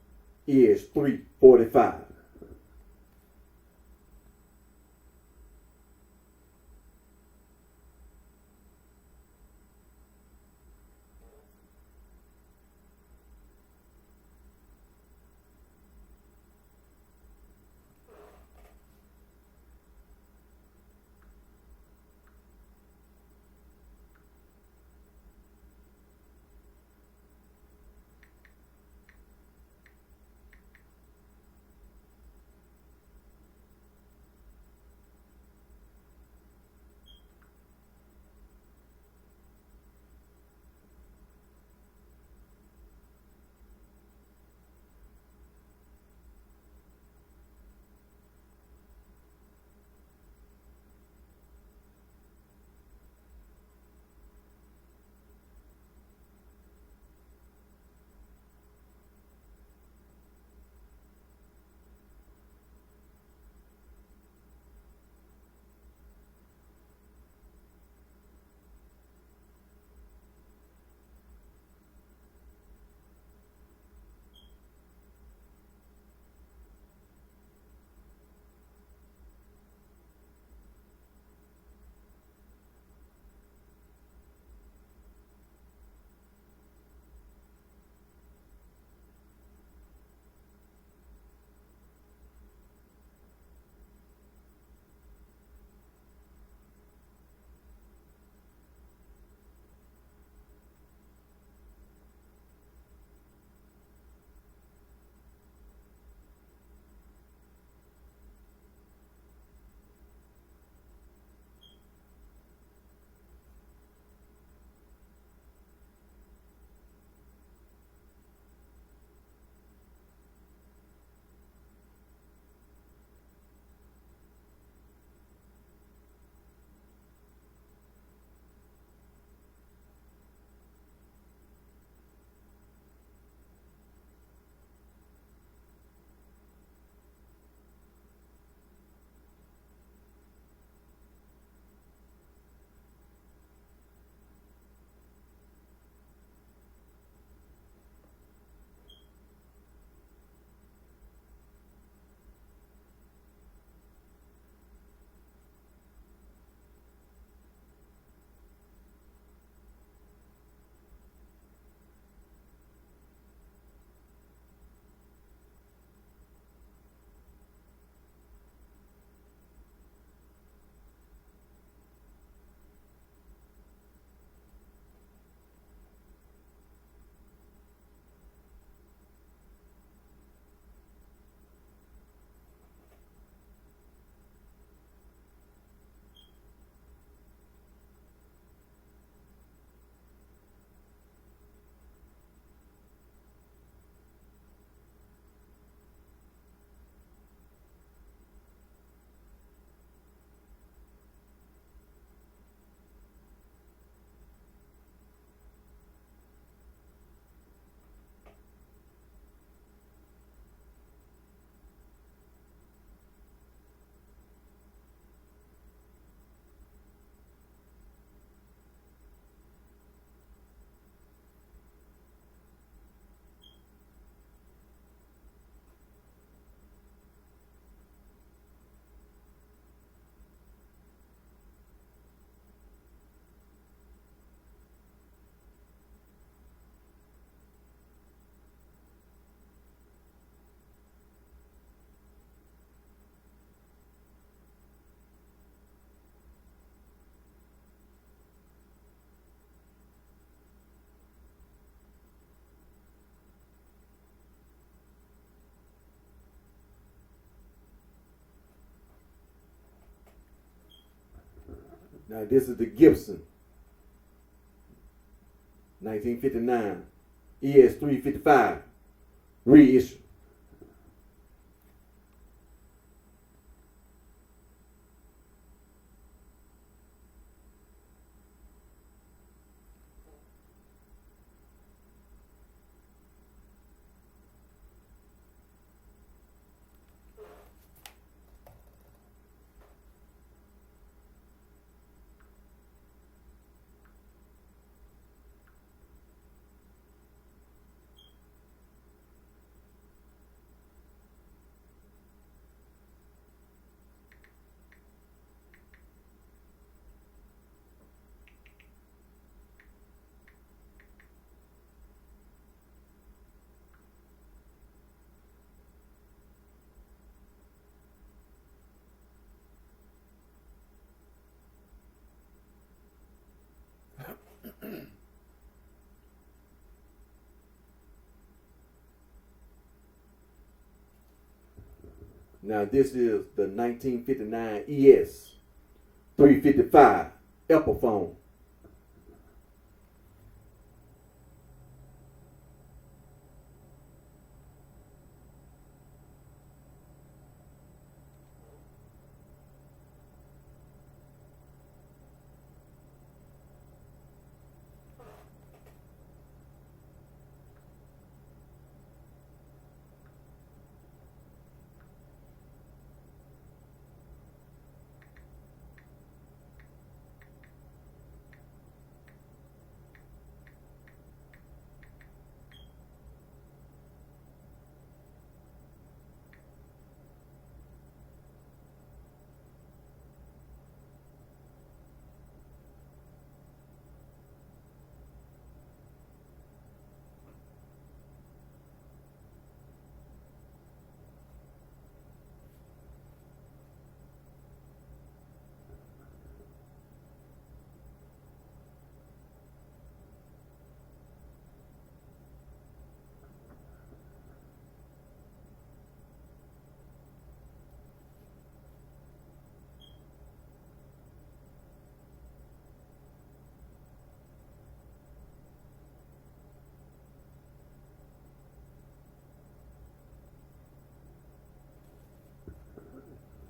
A: ES345. Now this is the Gibson 1959 ES 355 reissue. Now this is the 1959 ES 355 Epiphone.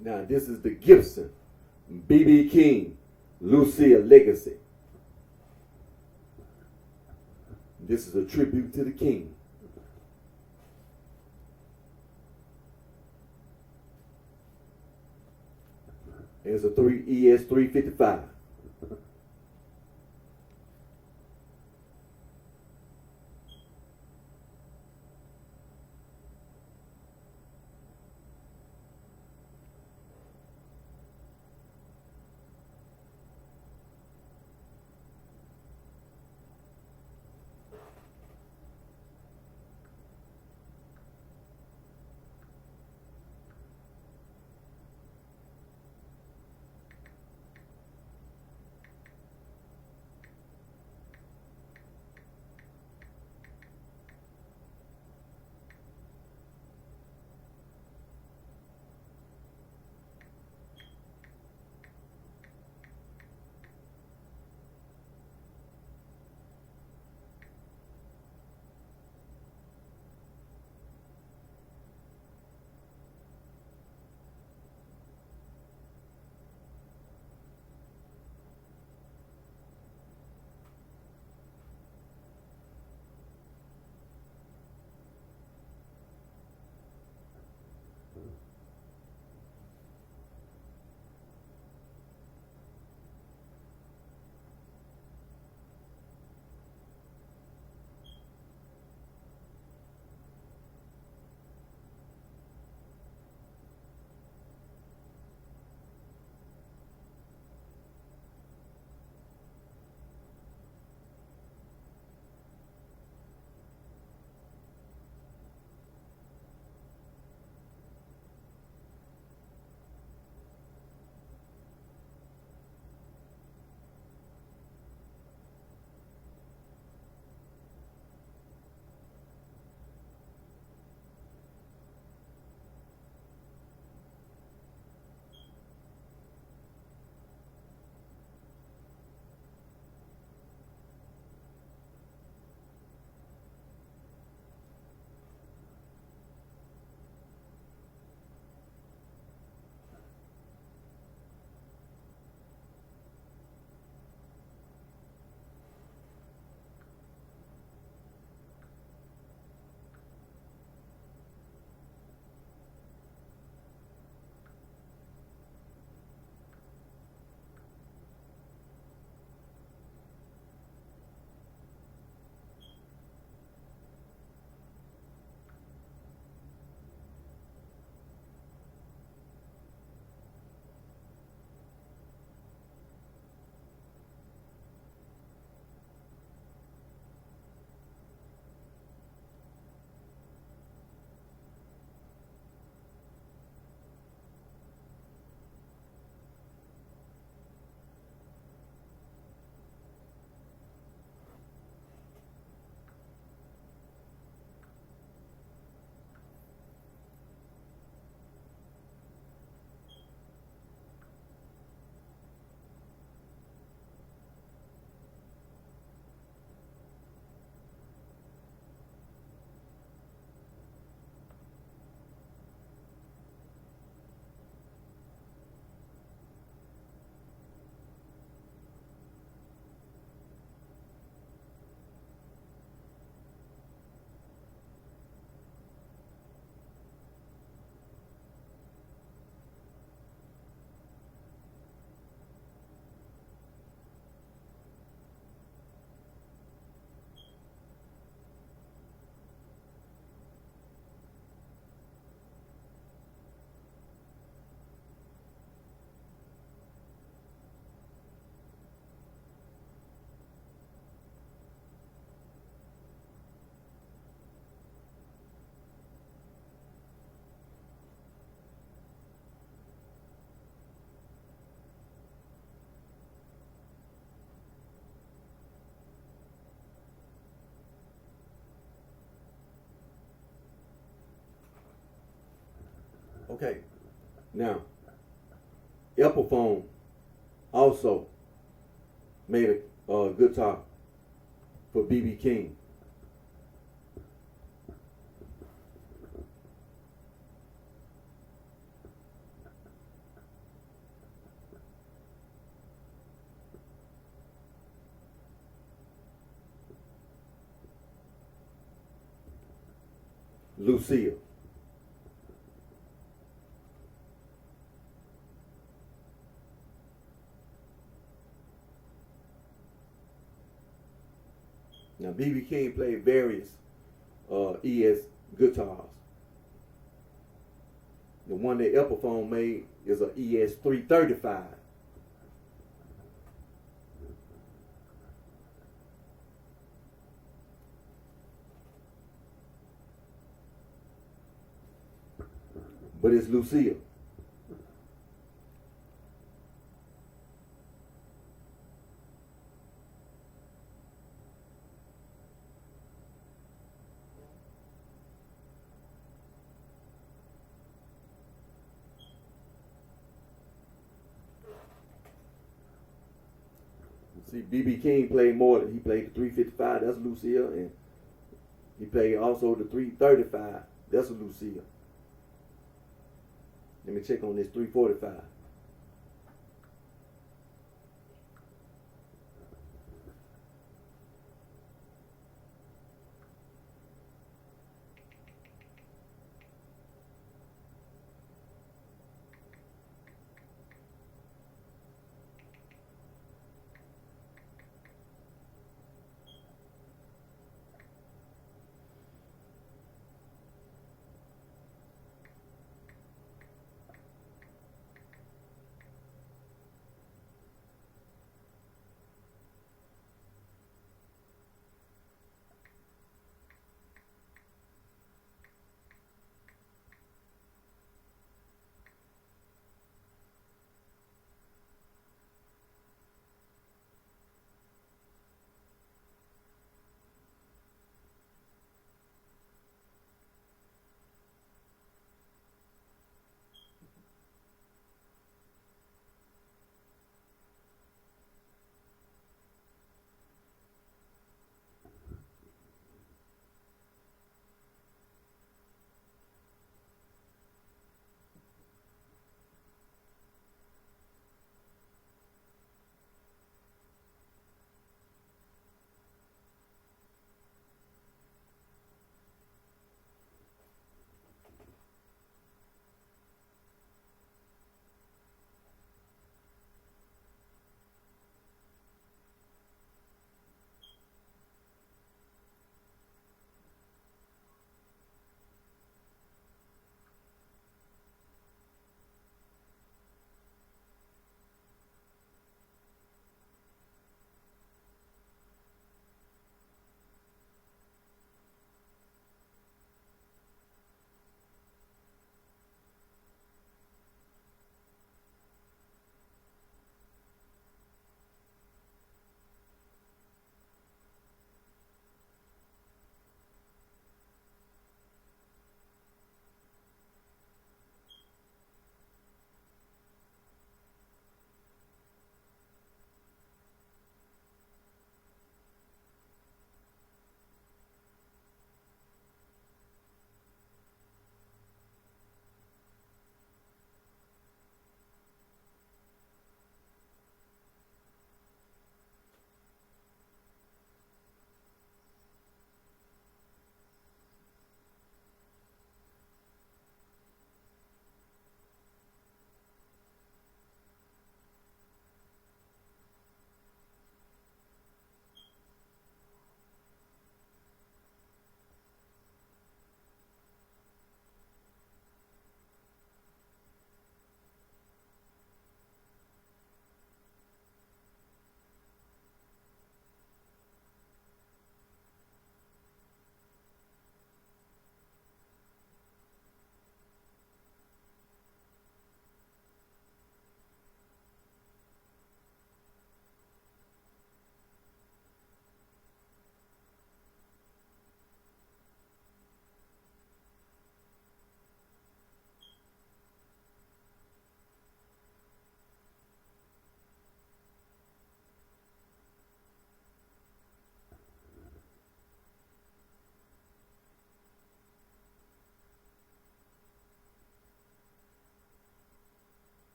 A: Now this is the Gibson B.B. King Lucille Legacy. This is a tribute to the King. It's a ES 355. Okay. Now, Epiphone also made a guitar for B.B. King. Lucille. Now, B.B. King played various ES guitars. The one that Epiphone made is a ES 335. But it's Lucille. See, B.B. King played more. He played the 355. That's Lucille, and he played also the 335. That's a Lucille. Let me check on this 345.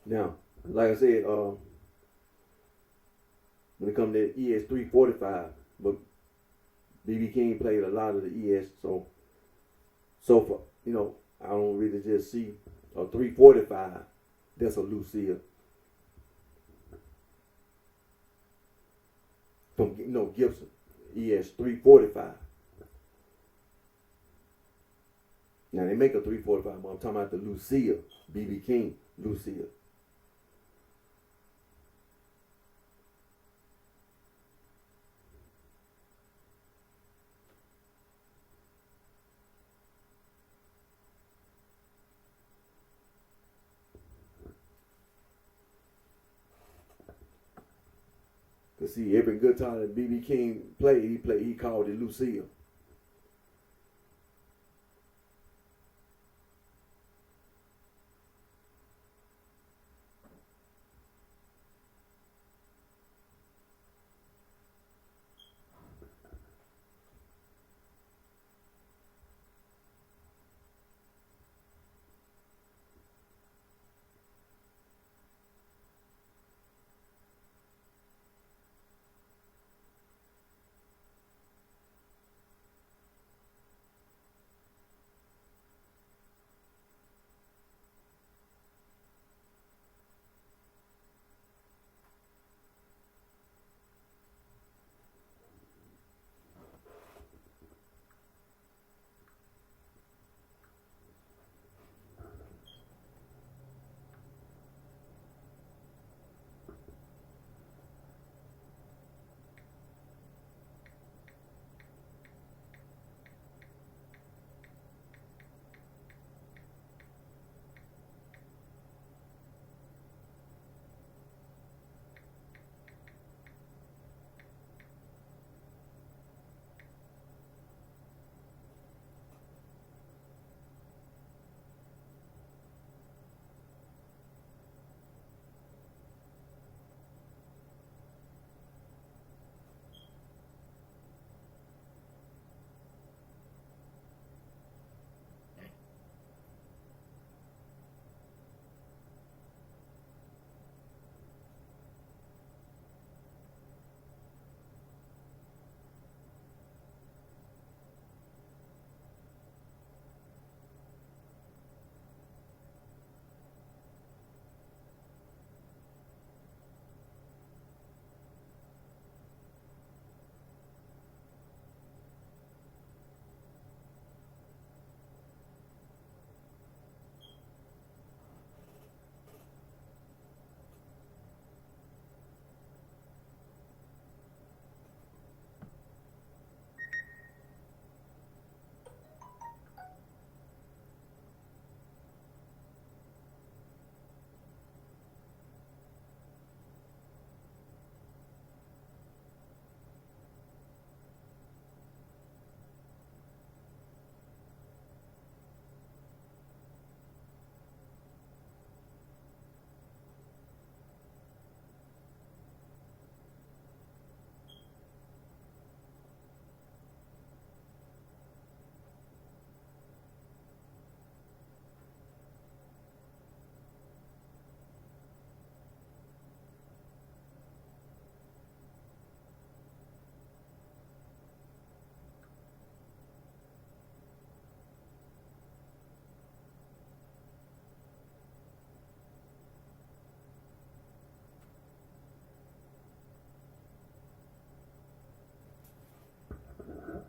A: Now, like I said, when it comes to ES 345, but BB King played a lot of the ES, so far, I don't really just see a 345 that's a Lucille from Gibson ES 345. Now they make a 345, but I'm talking about the Lucille, BB King Lucille. Cause see, every guitar that BB King played, he called it Lucille.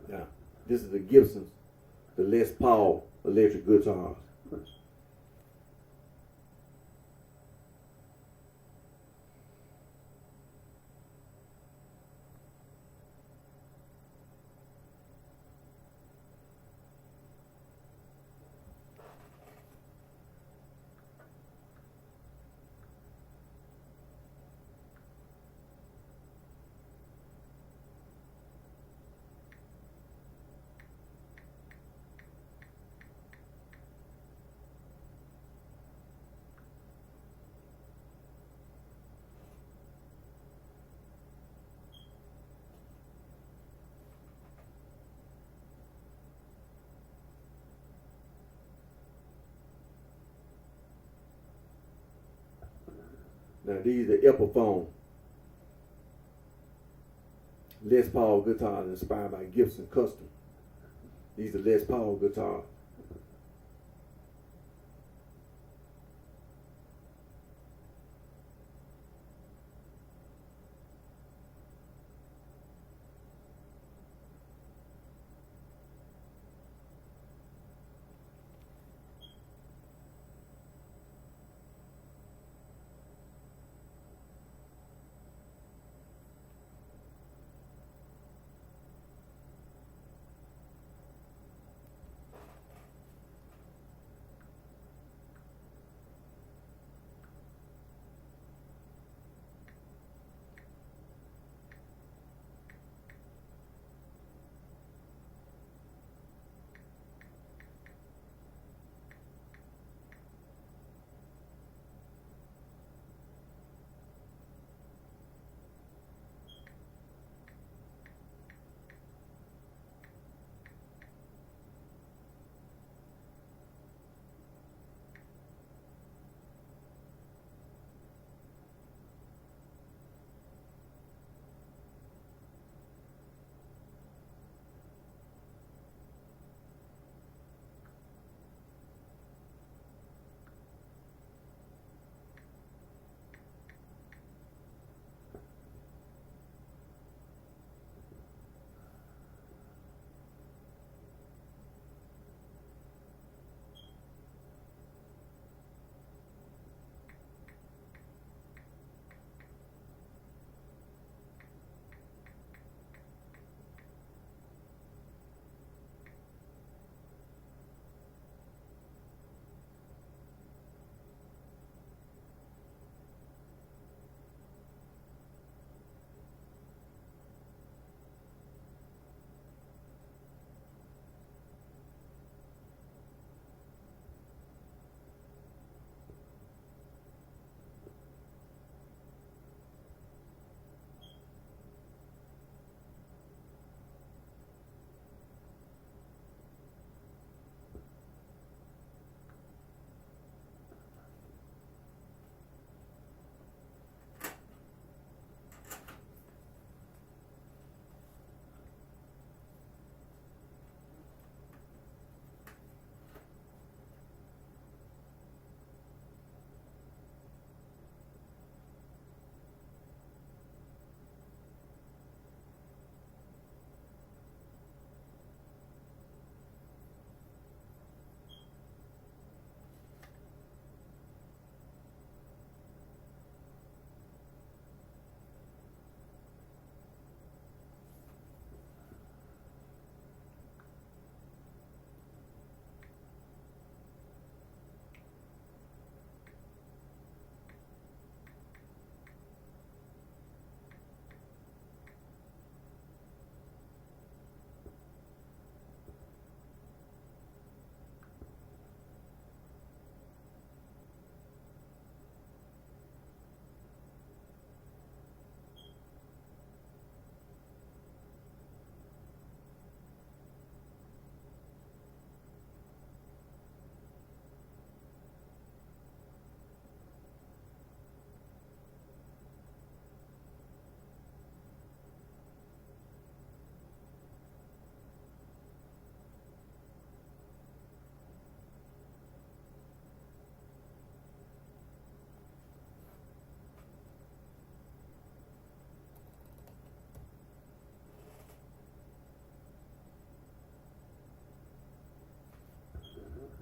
A: Now, this is the Gibsons, the Les Paul electric guitars. Now these are Epiphone Les Paul guitars inspired by Gibson Custom. These are Les Paul guitars.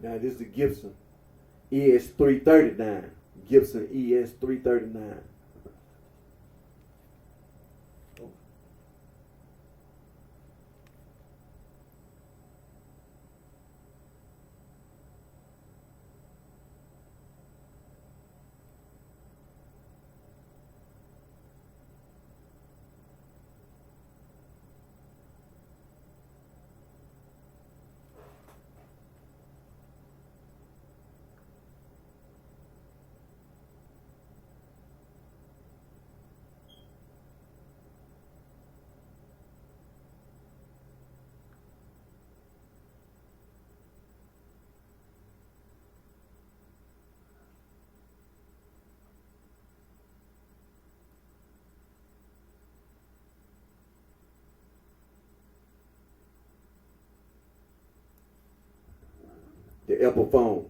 A: Now this is the Gibson ES339. Gibson ES339. The Epiphone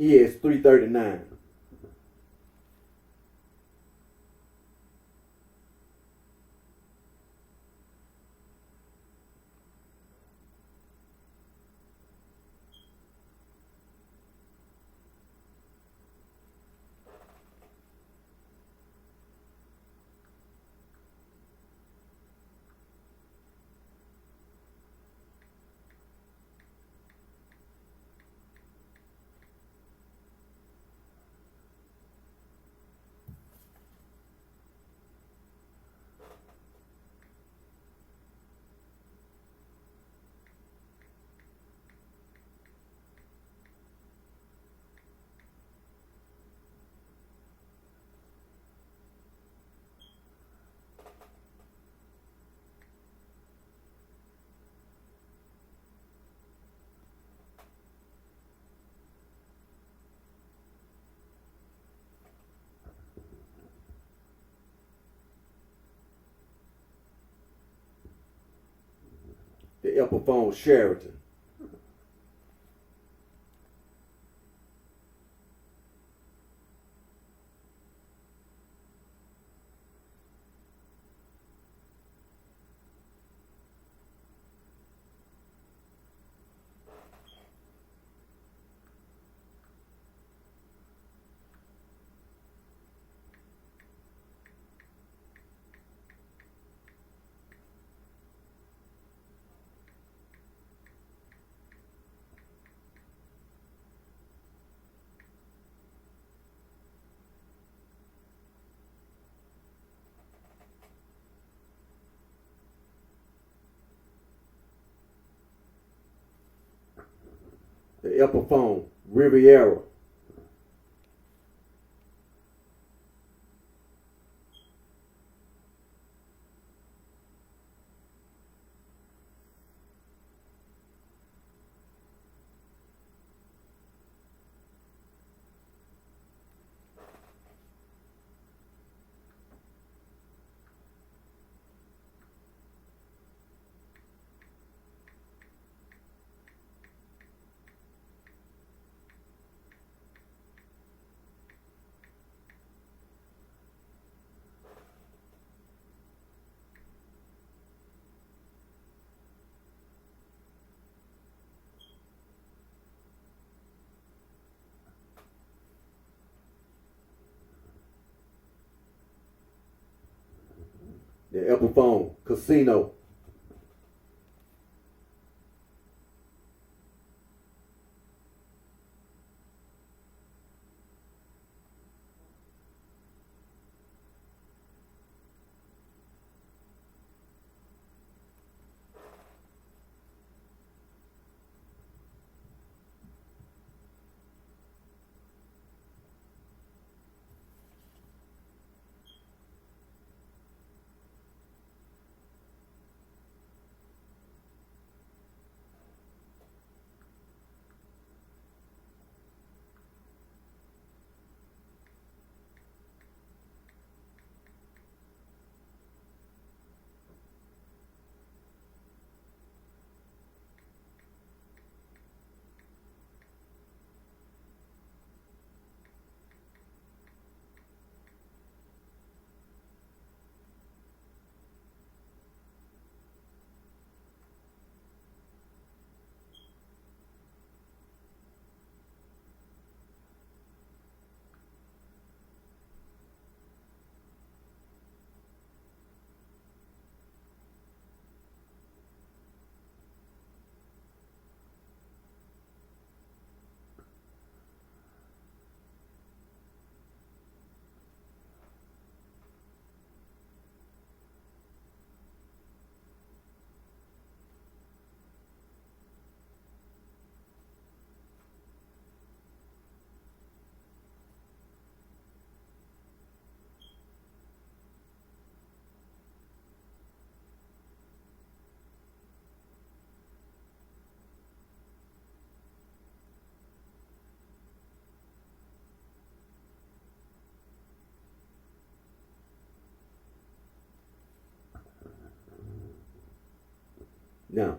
A: ES339. The Epiphone Sheraton. The Epiphone Riviera. The Epiphone Casino. Now,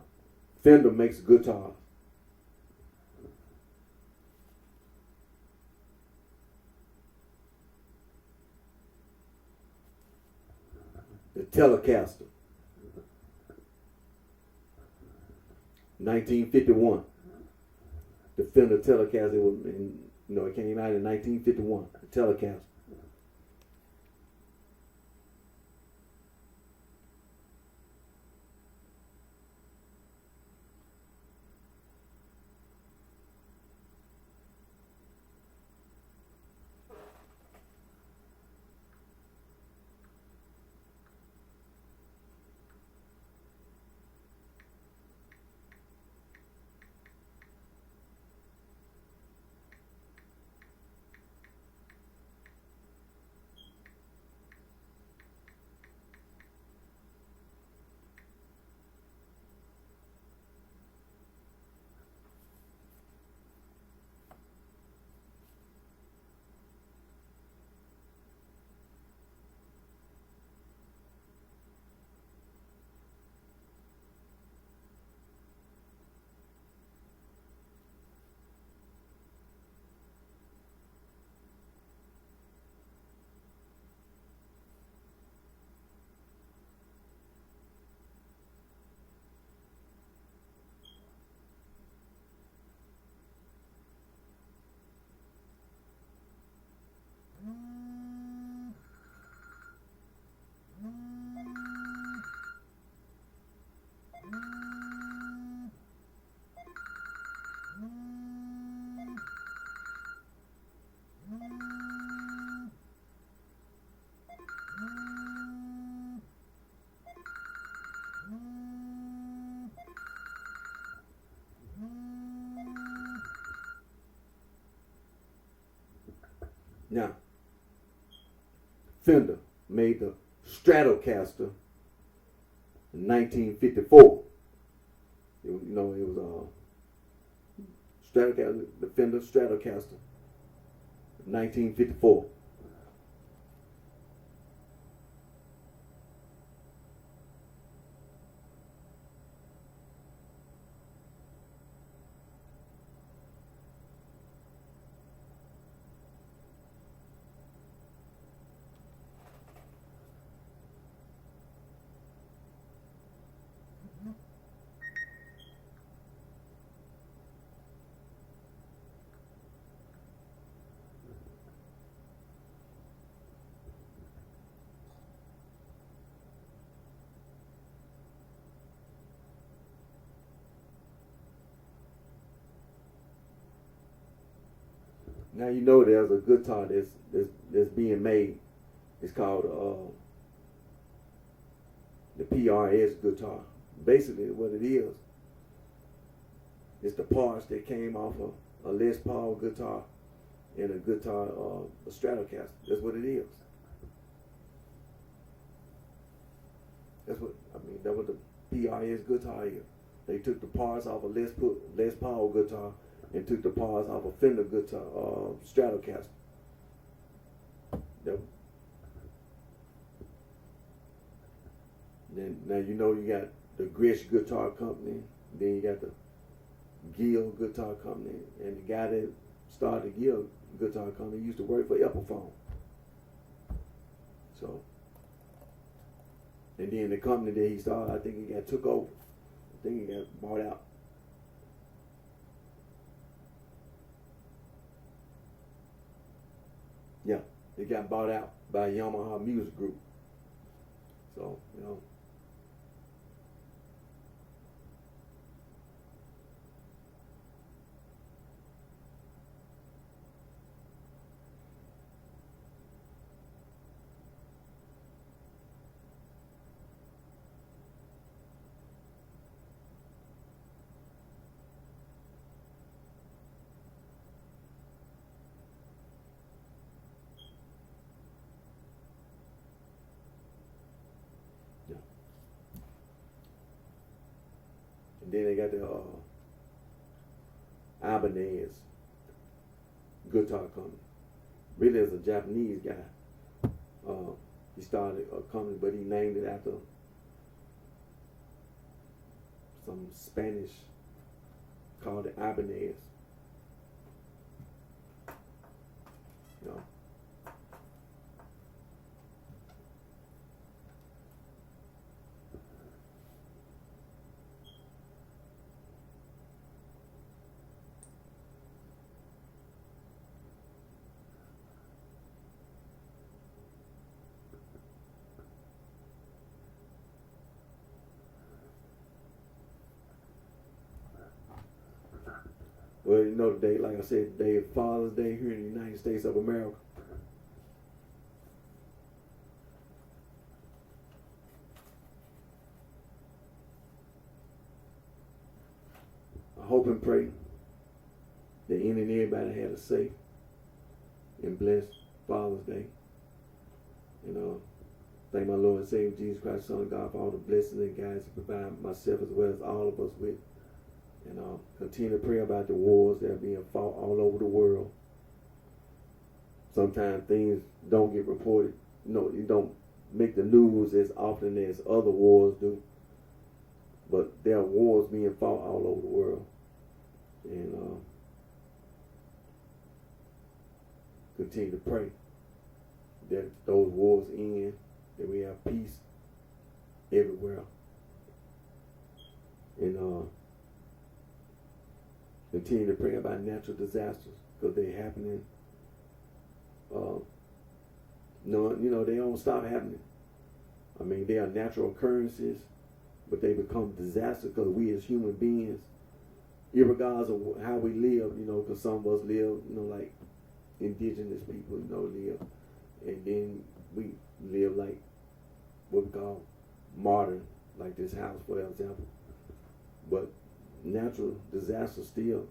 A: Fender makes guitars. The Telecaster, 1951. The Fender Telecaster, it came out in 1951. The Telecaster. Now, Fender made the Stratocaster in 1954. It was Stratocaster, the Fender Stratocaster, 1954. Now you know there's a guitar that's being made. It's called the PREHIST guitar. Basically, what it is, it's the parts that came off of a Les Paul guitar and a guitar, a Stratocaster. That's what it is. That's what the PREHIST guitar is. They took the parts off a Les Paul guitar and took the parts off a Fender guitar, Stratocaster. Then now you know you got the Grish Guitar Company. Then you got the Gill Guitar Company, and the guy that started the Gill Guitar Company used to work for Epiphone. So, and then the company that he started, I think he got took over. I think he got bought out. Yeah, it got bought out by Yamaha Music Group. So, and then they got the Ibanez Guitar Company. Really, it's a Japanese guy. He started a company, but he named it after some Spanish called the Ibanez. Well, you know, today, like I said, today is Father's Day here in the United States of America. I hope and pray that any and everybody had a safe and blessed Father's Day. And thank my Lord and Savior Jesus Christ, Son of God, for all the blessings and guidance He provide myself as well as all of us with. And continue to pray about the wars that are being fought all over the world. Sometimes things don't get reported. You don't make the news as often as other wars do. But there are wars being fought all over the world. And continue to pray that those wars end, that we have peace everywhere. And continue to pray about natural disasters, because they're happening. No, they don't stop happening. I mean, they are natural occurrences, but they become disasters because we as human beings, irregardless of how we live, because some of us live, like indigenous people, live, and then we live like what we call modern, like this house, for example. But natural disasters still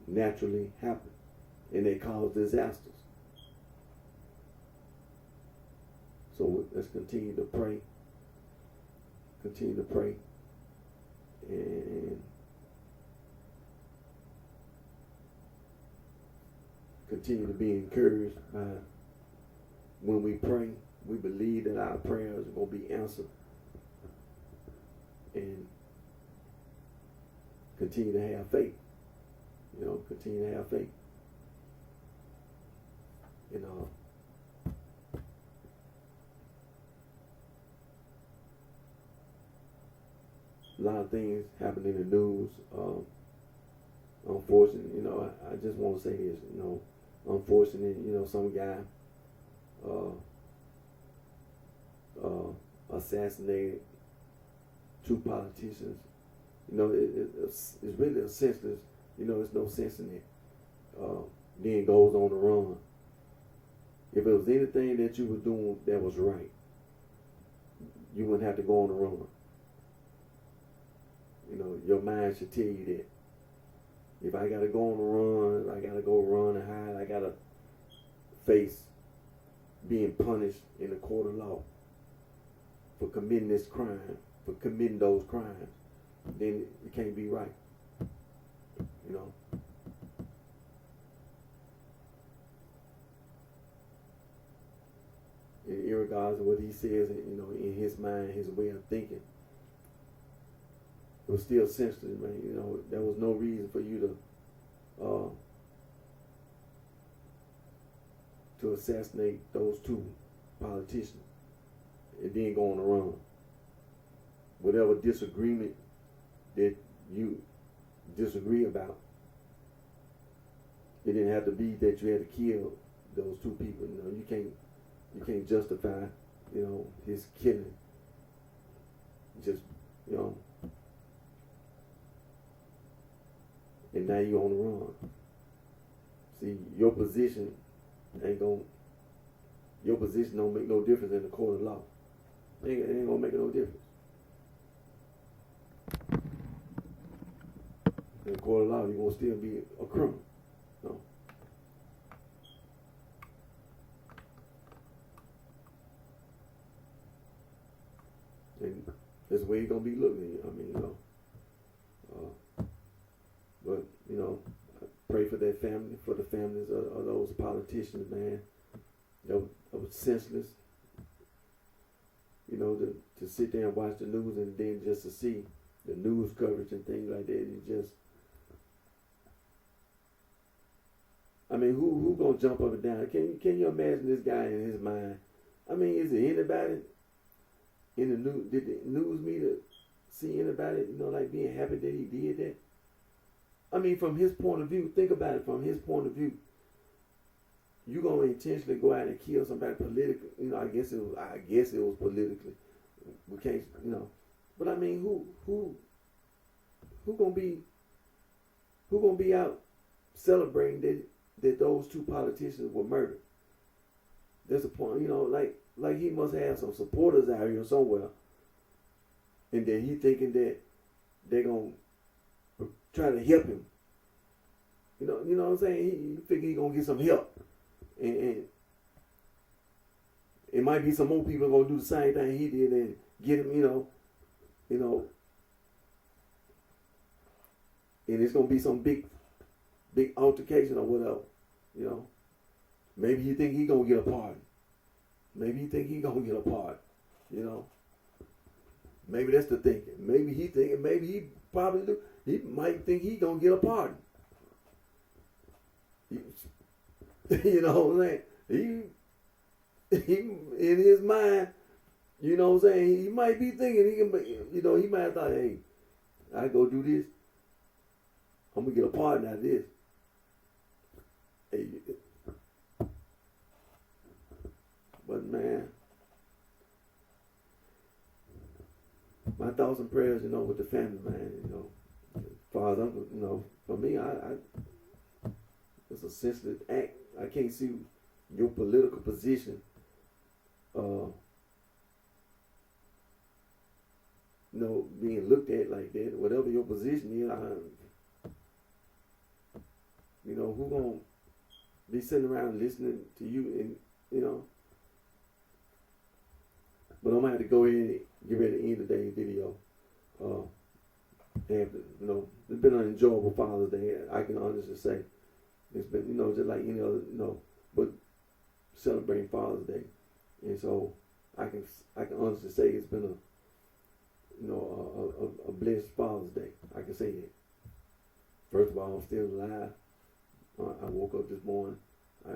A: naturally happen, and they cause disasters. So let's continue to pray, and continue to be encouraged by when we pray. We believe that our prayers are going to be answered, and continue to have faith. Continue to have faith. A lot of things happen in the news. Unfortunately, I just want to say this. Unfortunately, some guy assassinated two politicians. It's really a senseless. There's no sense in it. Then goes on the run. If it was anything that you were doing that was right, you wouldn't have to go on the run. Your mind should tell you that. If I gotta go on the run, I gotta go run and hide, I gotta face being punished in the court of law for committing this crime, for committing those crimes, then it can't be right. Irregardless of what he says, in his mind, his way of thinking, it was still sensitive, man. There was no reason for you to assassinate those two politicians and then go on the run. Whatever disagreement that you disagree about, it didn't have to be that you had to kill those two people. You can't justify, his killing. Just, and now you're on the run. See, your position don't make no difference in the court of law. It ain't gonna make no difference. In the court of law, you're gonna still be a criminal. No. And that's the way you're gonna be looking at it. But pray for their family, for the families of those politicians, man. That was senseless. To sit there and watch the news and then just to see the news coverage and things like that, it just, who gonna jump up and down? Can you imagine this guy in his mind? Is there anybody in the news? Did the news media see anybody, like being happy that he did that? From his point of view, think about it from his point of view. You're gonna intentionally go out and kill somebody politically. I guess it was politically. We can't, But who gonna be out celebrating that those two politicians were murdered. There's a point, like he must have some supporters out here somewhere, and then he thinking that they're gonna try to help him. You know what I'm saying? He figure he gonna get some help, and it might be some more people gonna do the same thing he did and get him, and it's gonna be some big altercation or whatever, Maybe he think he gonna get a pardon. Maybe he think he gonna get a pardon, Maybe that's the thinking. Maybe he probably do. He might think he gonna get a pardon. You know what I'm saying? He in his mind, you know what I'm saying? He might be thinking he can, he might have thought, hey, I go do this. I'm gonna get a pardon out of this. Hey, but man, my thoughts and prayers, with the family, man, as far as I'm, for me, it's a sensitive act. I can't see your political position, being looked at like that. Whatever your position is, who gonna be sitting around listening to you, and But I'm gonna have to go ahead and get ready to end today's video. It's been an enjoyable Father's Day. I can honestly say it's been, just like any other, but celebrating Father's Day, and so I can honestly say it's been a blessed Father's Day. I can say that. First of all, I'm still alive. I woke up this morning. I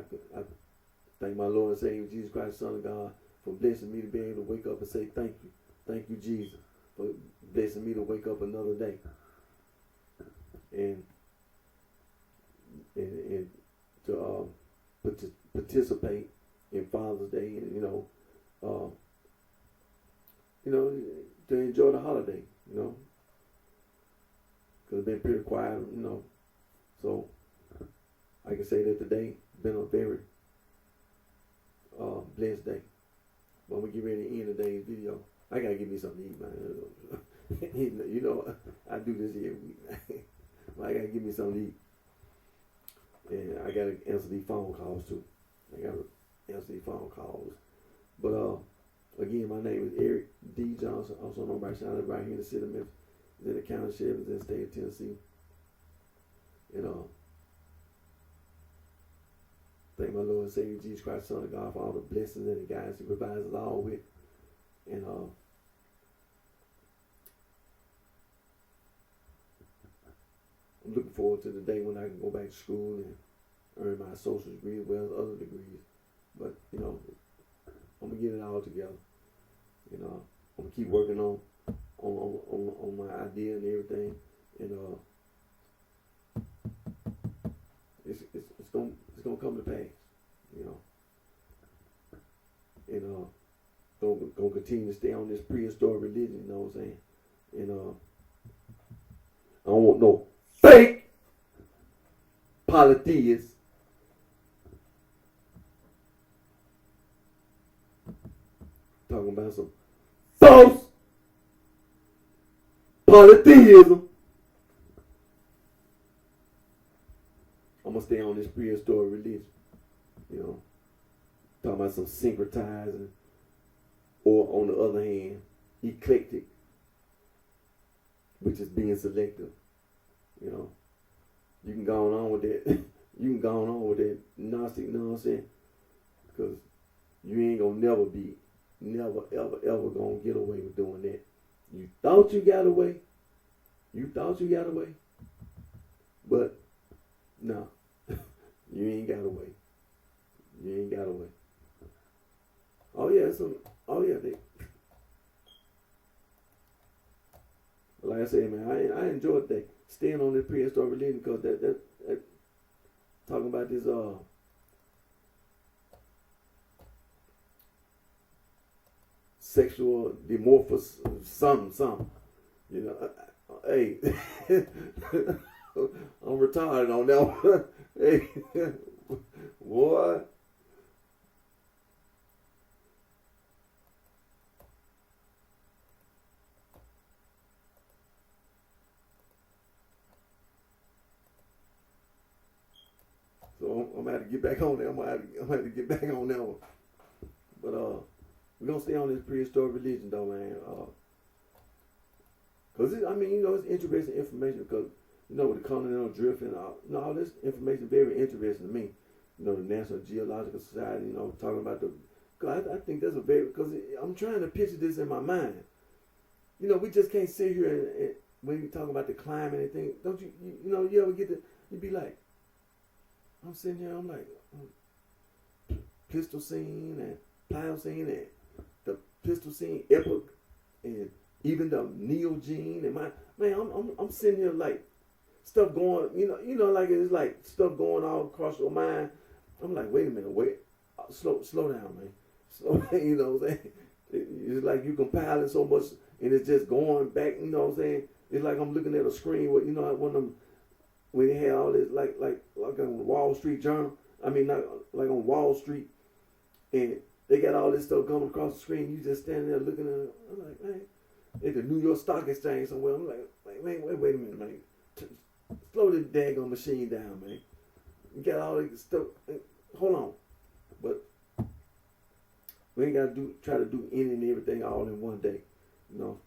A: thank my Lord and Savior Jesus Christ, Son of God, for blessing me to be able to wake up and say thank you. Thank you, Jesus, for blessing me to wake up another day. And to participate in Father's Day, and to enjoy the holiday, because it's been pretty quiet, So I can say that today been a very blessed day. But I'm gonna get ready to end today's video. I gotta give me something to eat, man. I do this every week. I gotta give me something to eat. And I gotta answer these phone calls too. But again, my name is Eric D. Johnson, also known by BrightShine, right here in the city of Memphis, in the county of Sheriff, in the state of Tennessee. Thank my Lord and Savior Jesus Christ, Son of God, for all the blessings and the guidance He provides us all with. And I'm looking forward to the day when I can go back to school and earn my associate's degree as well as other degrees. But I'm gonna get it all together. I'm gonna keep working on my idea and everything, and it's gonna come to pass, and gonna continue to stay on this prehistoric religion, you know what I'm saying? And I don't want no fake polytheists. Talking about some false polytheism. I'm gonna stay on this prehistoric religion, talking about some syncretizing, or on the other hand, eclectic, which is being selective. You can go on with that. You can go on with that Gnostic nonsense, because you ain't gonna never ever gonna get away with doing that. You thought you got away, but no, you ain't got away. Like I said, man, I enjoyed that, staying on this prehistoric religion, because that talking about this sexual dimorphous something. Hey, I'm retarded on that one. Hey, boy. So I'm gonna have to get back on there. I'm gonna have to get back on that one. But we're gonna stay on this prehistoric religion though, man. Cause I mean, you know, it's interesting information because you know with the continental drift and all this information very interesting to me. You know, the National Geological Society. You know, talking about the. Cause I think that's a very because I'm trying to picture this in my mind. You know, we just can't sit here and when you talk about the climate and things, don't you? You know, you ever get to you be like. I'm sitting here, I'm like, Pleistocene and Pliocene and the Pleistocene epoch and even the Neogene and I'm sitting here like stuff going, you know, like it's like stuff going all across your mind. I'm like, wait a minute, slow down, man. Slow down, you know what I'm saying? It's like you compiling so much and it's just going back, you know what I'm saying? It's like I'm looking at a screen with, you know, one of them. When they had all this, like on Wall Street Journal, I mean, not like on Wall Street, and they got all this stuff coming across the screen. You just standing there looking at it. I'm like, man, at the New York Stock Exchange somewhere. I'm like wait a minute, man. Slow this daggone machine down, man. You got all this stuff. Hold on. But we ain't got to try to do any and everything all in one day. You know,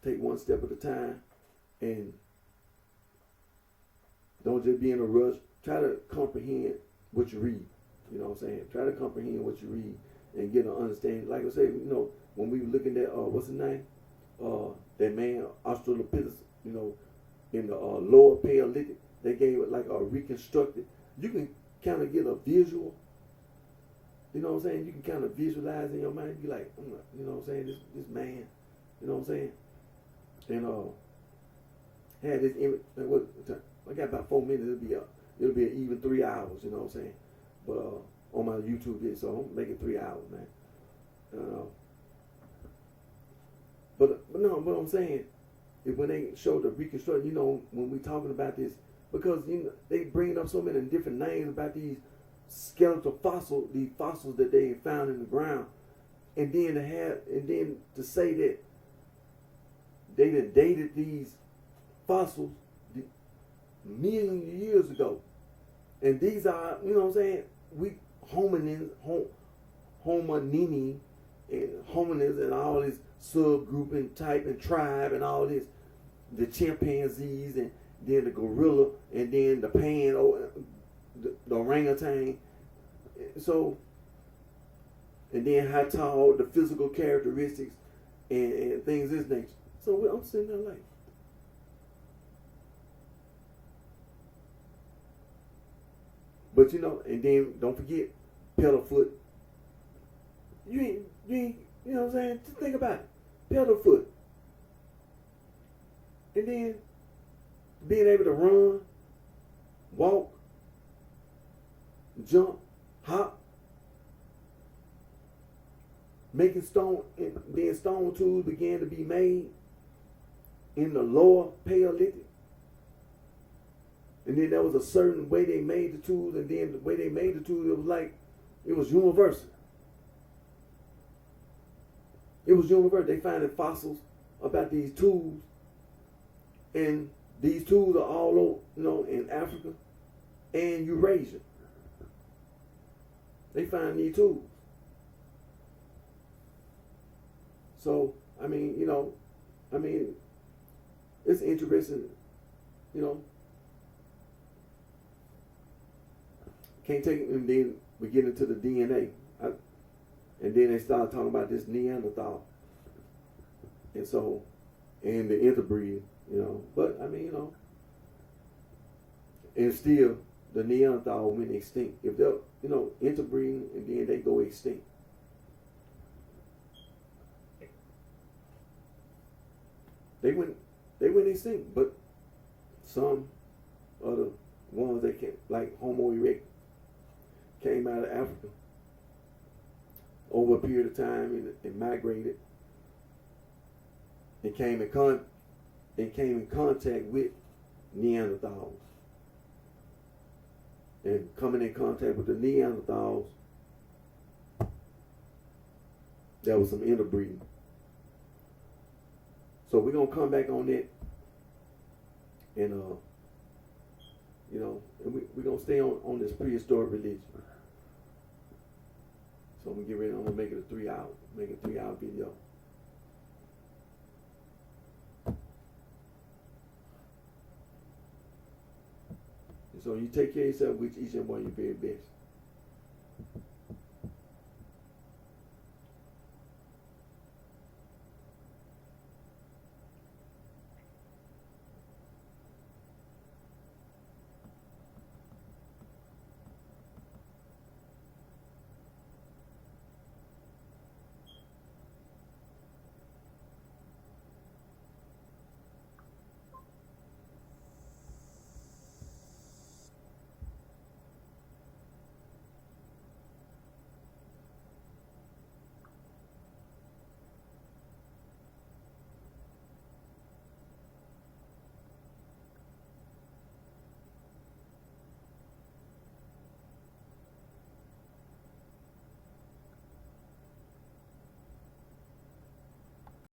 A: take one step at a time and don't just be in a rush. Try to comprehend what you read. You know what I'm saying? Try to comprehend what you read and get an understanding. Like I say, you know, when we were looking at, what's his name? That man, Australopithecus, you know, in the lower Paleolithic, they gave it like a reconstructed. You can kind of get a visual. You know what I'm saying? You can kind of visualize in your mind. You be like, you know what I'm saying? This man, you know what I'm saying? And had this image. I got about 4 minutes. It'll be an even 3 hours. You know what I'm saying? But on my YouTube video, so I'm making 3 hours, man. But no, what I'm saying is when they show the reconstruction, you know, when we talking about this, because you know they bring up so many different names about these skeletal fossils, these fossils that they found in the ground, and then to say that they done dated these fossils millions of years ago, and these are, you know what I'm saying, we hominins, hominini, and hominids, and all this subgroup and type and tribe and all this, the chimpanzees and then the gorilla and then the the orangutan, so, and then how tall, the physical characteristics and things of this nature. So I'm sitting there like, but you know, and then don't forget pedal foot. You ain't, you know what I'm saying? Just think about it. Pedal foot. And then being able to run, walk, jump, hop, making stone, and then stone tools began to be made in the lower Paleolithic. And then there was a certain way they made the tools, and then the way they made the tools, it was like, it was universal. It was universal. They finding fossils about these tools, and these tools are all over, you know, in Africa and Eurasia. They find these tools. So, I mean, you know, it's interesting, you know. Can't take it, and then we get into the DNA. And then they start talking about this Neanderthal. And so, and the interbreed, you know. But, I mean, you know, and still, the Neanderthal went extinct. If they're, you know, interbreeding, and then they go extinct. They went extinct, but some of the ones that came, like Homo erectus, came out of Africa over a period of time and migrated and came in contact with Neanderthals. And coming in contact with the Neanderthals, there was some interbreeding. So we're gonna come back on that, and you know, and we're gonna stay on this prehistoric religion. So I'm gonna get ready. I'm gonna make it a 3-hour video. And so you take care of yourself with each and one of your very best.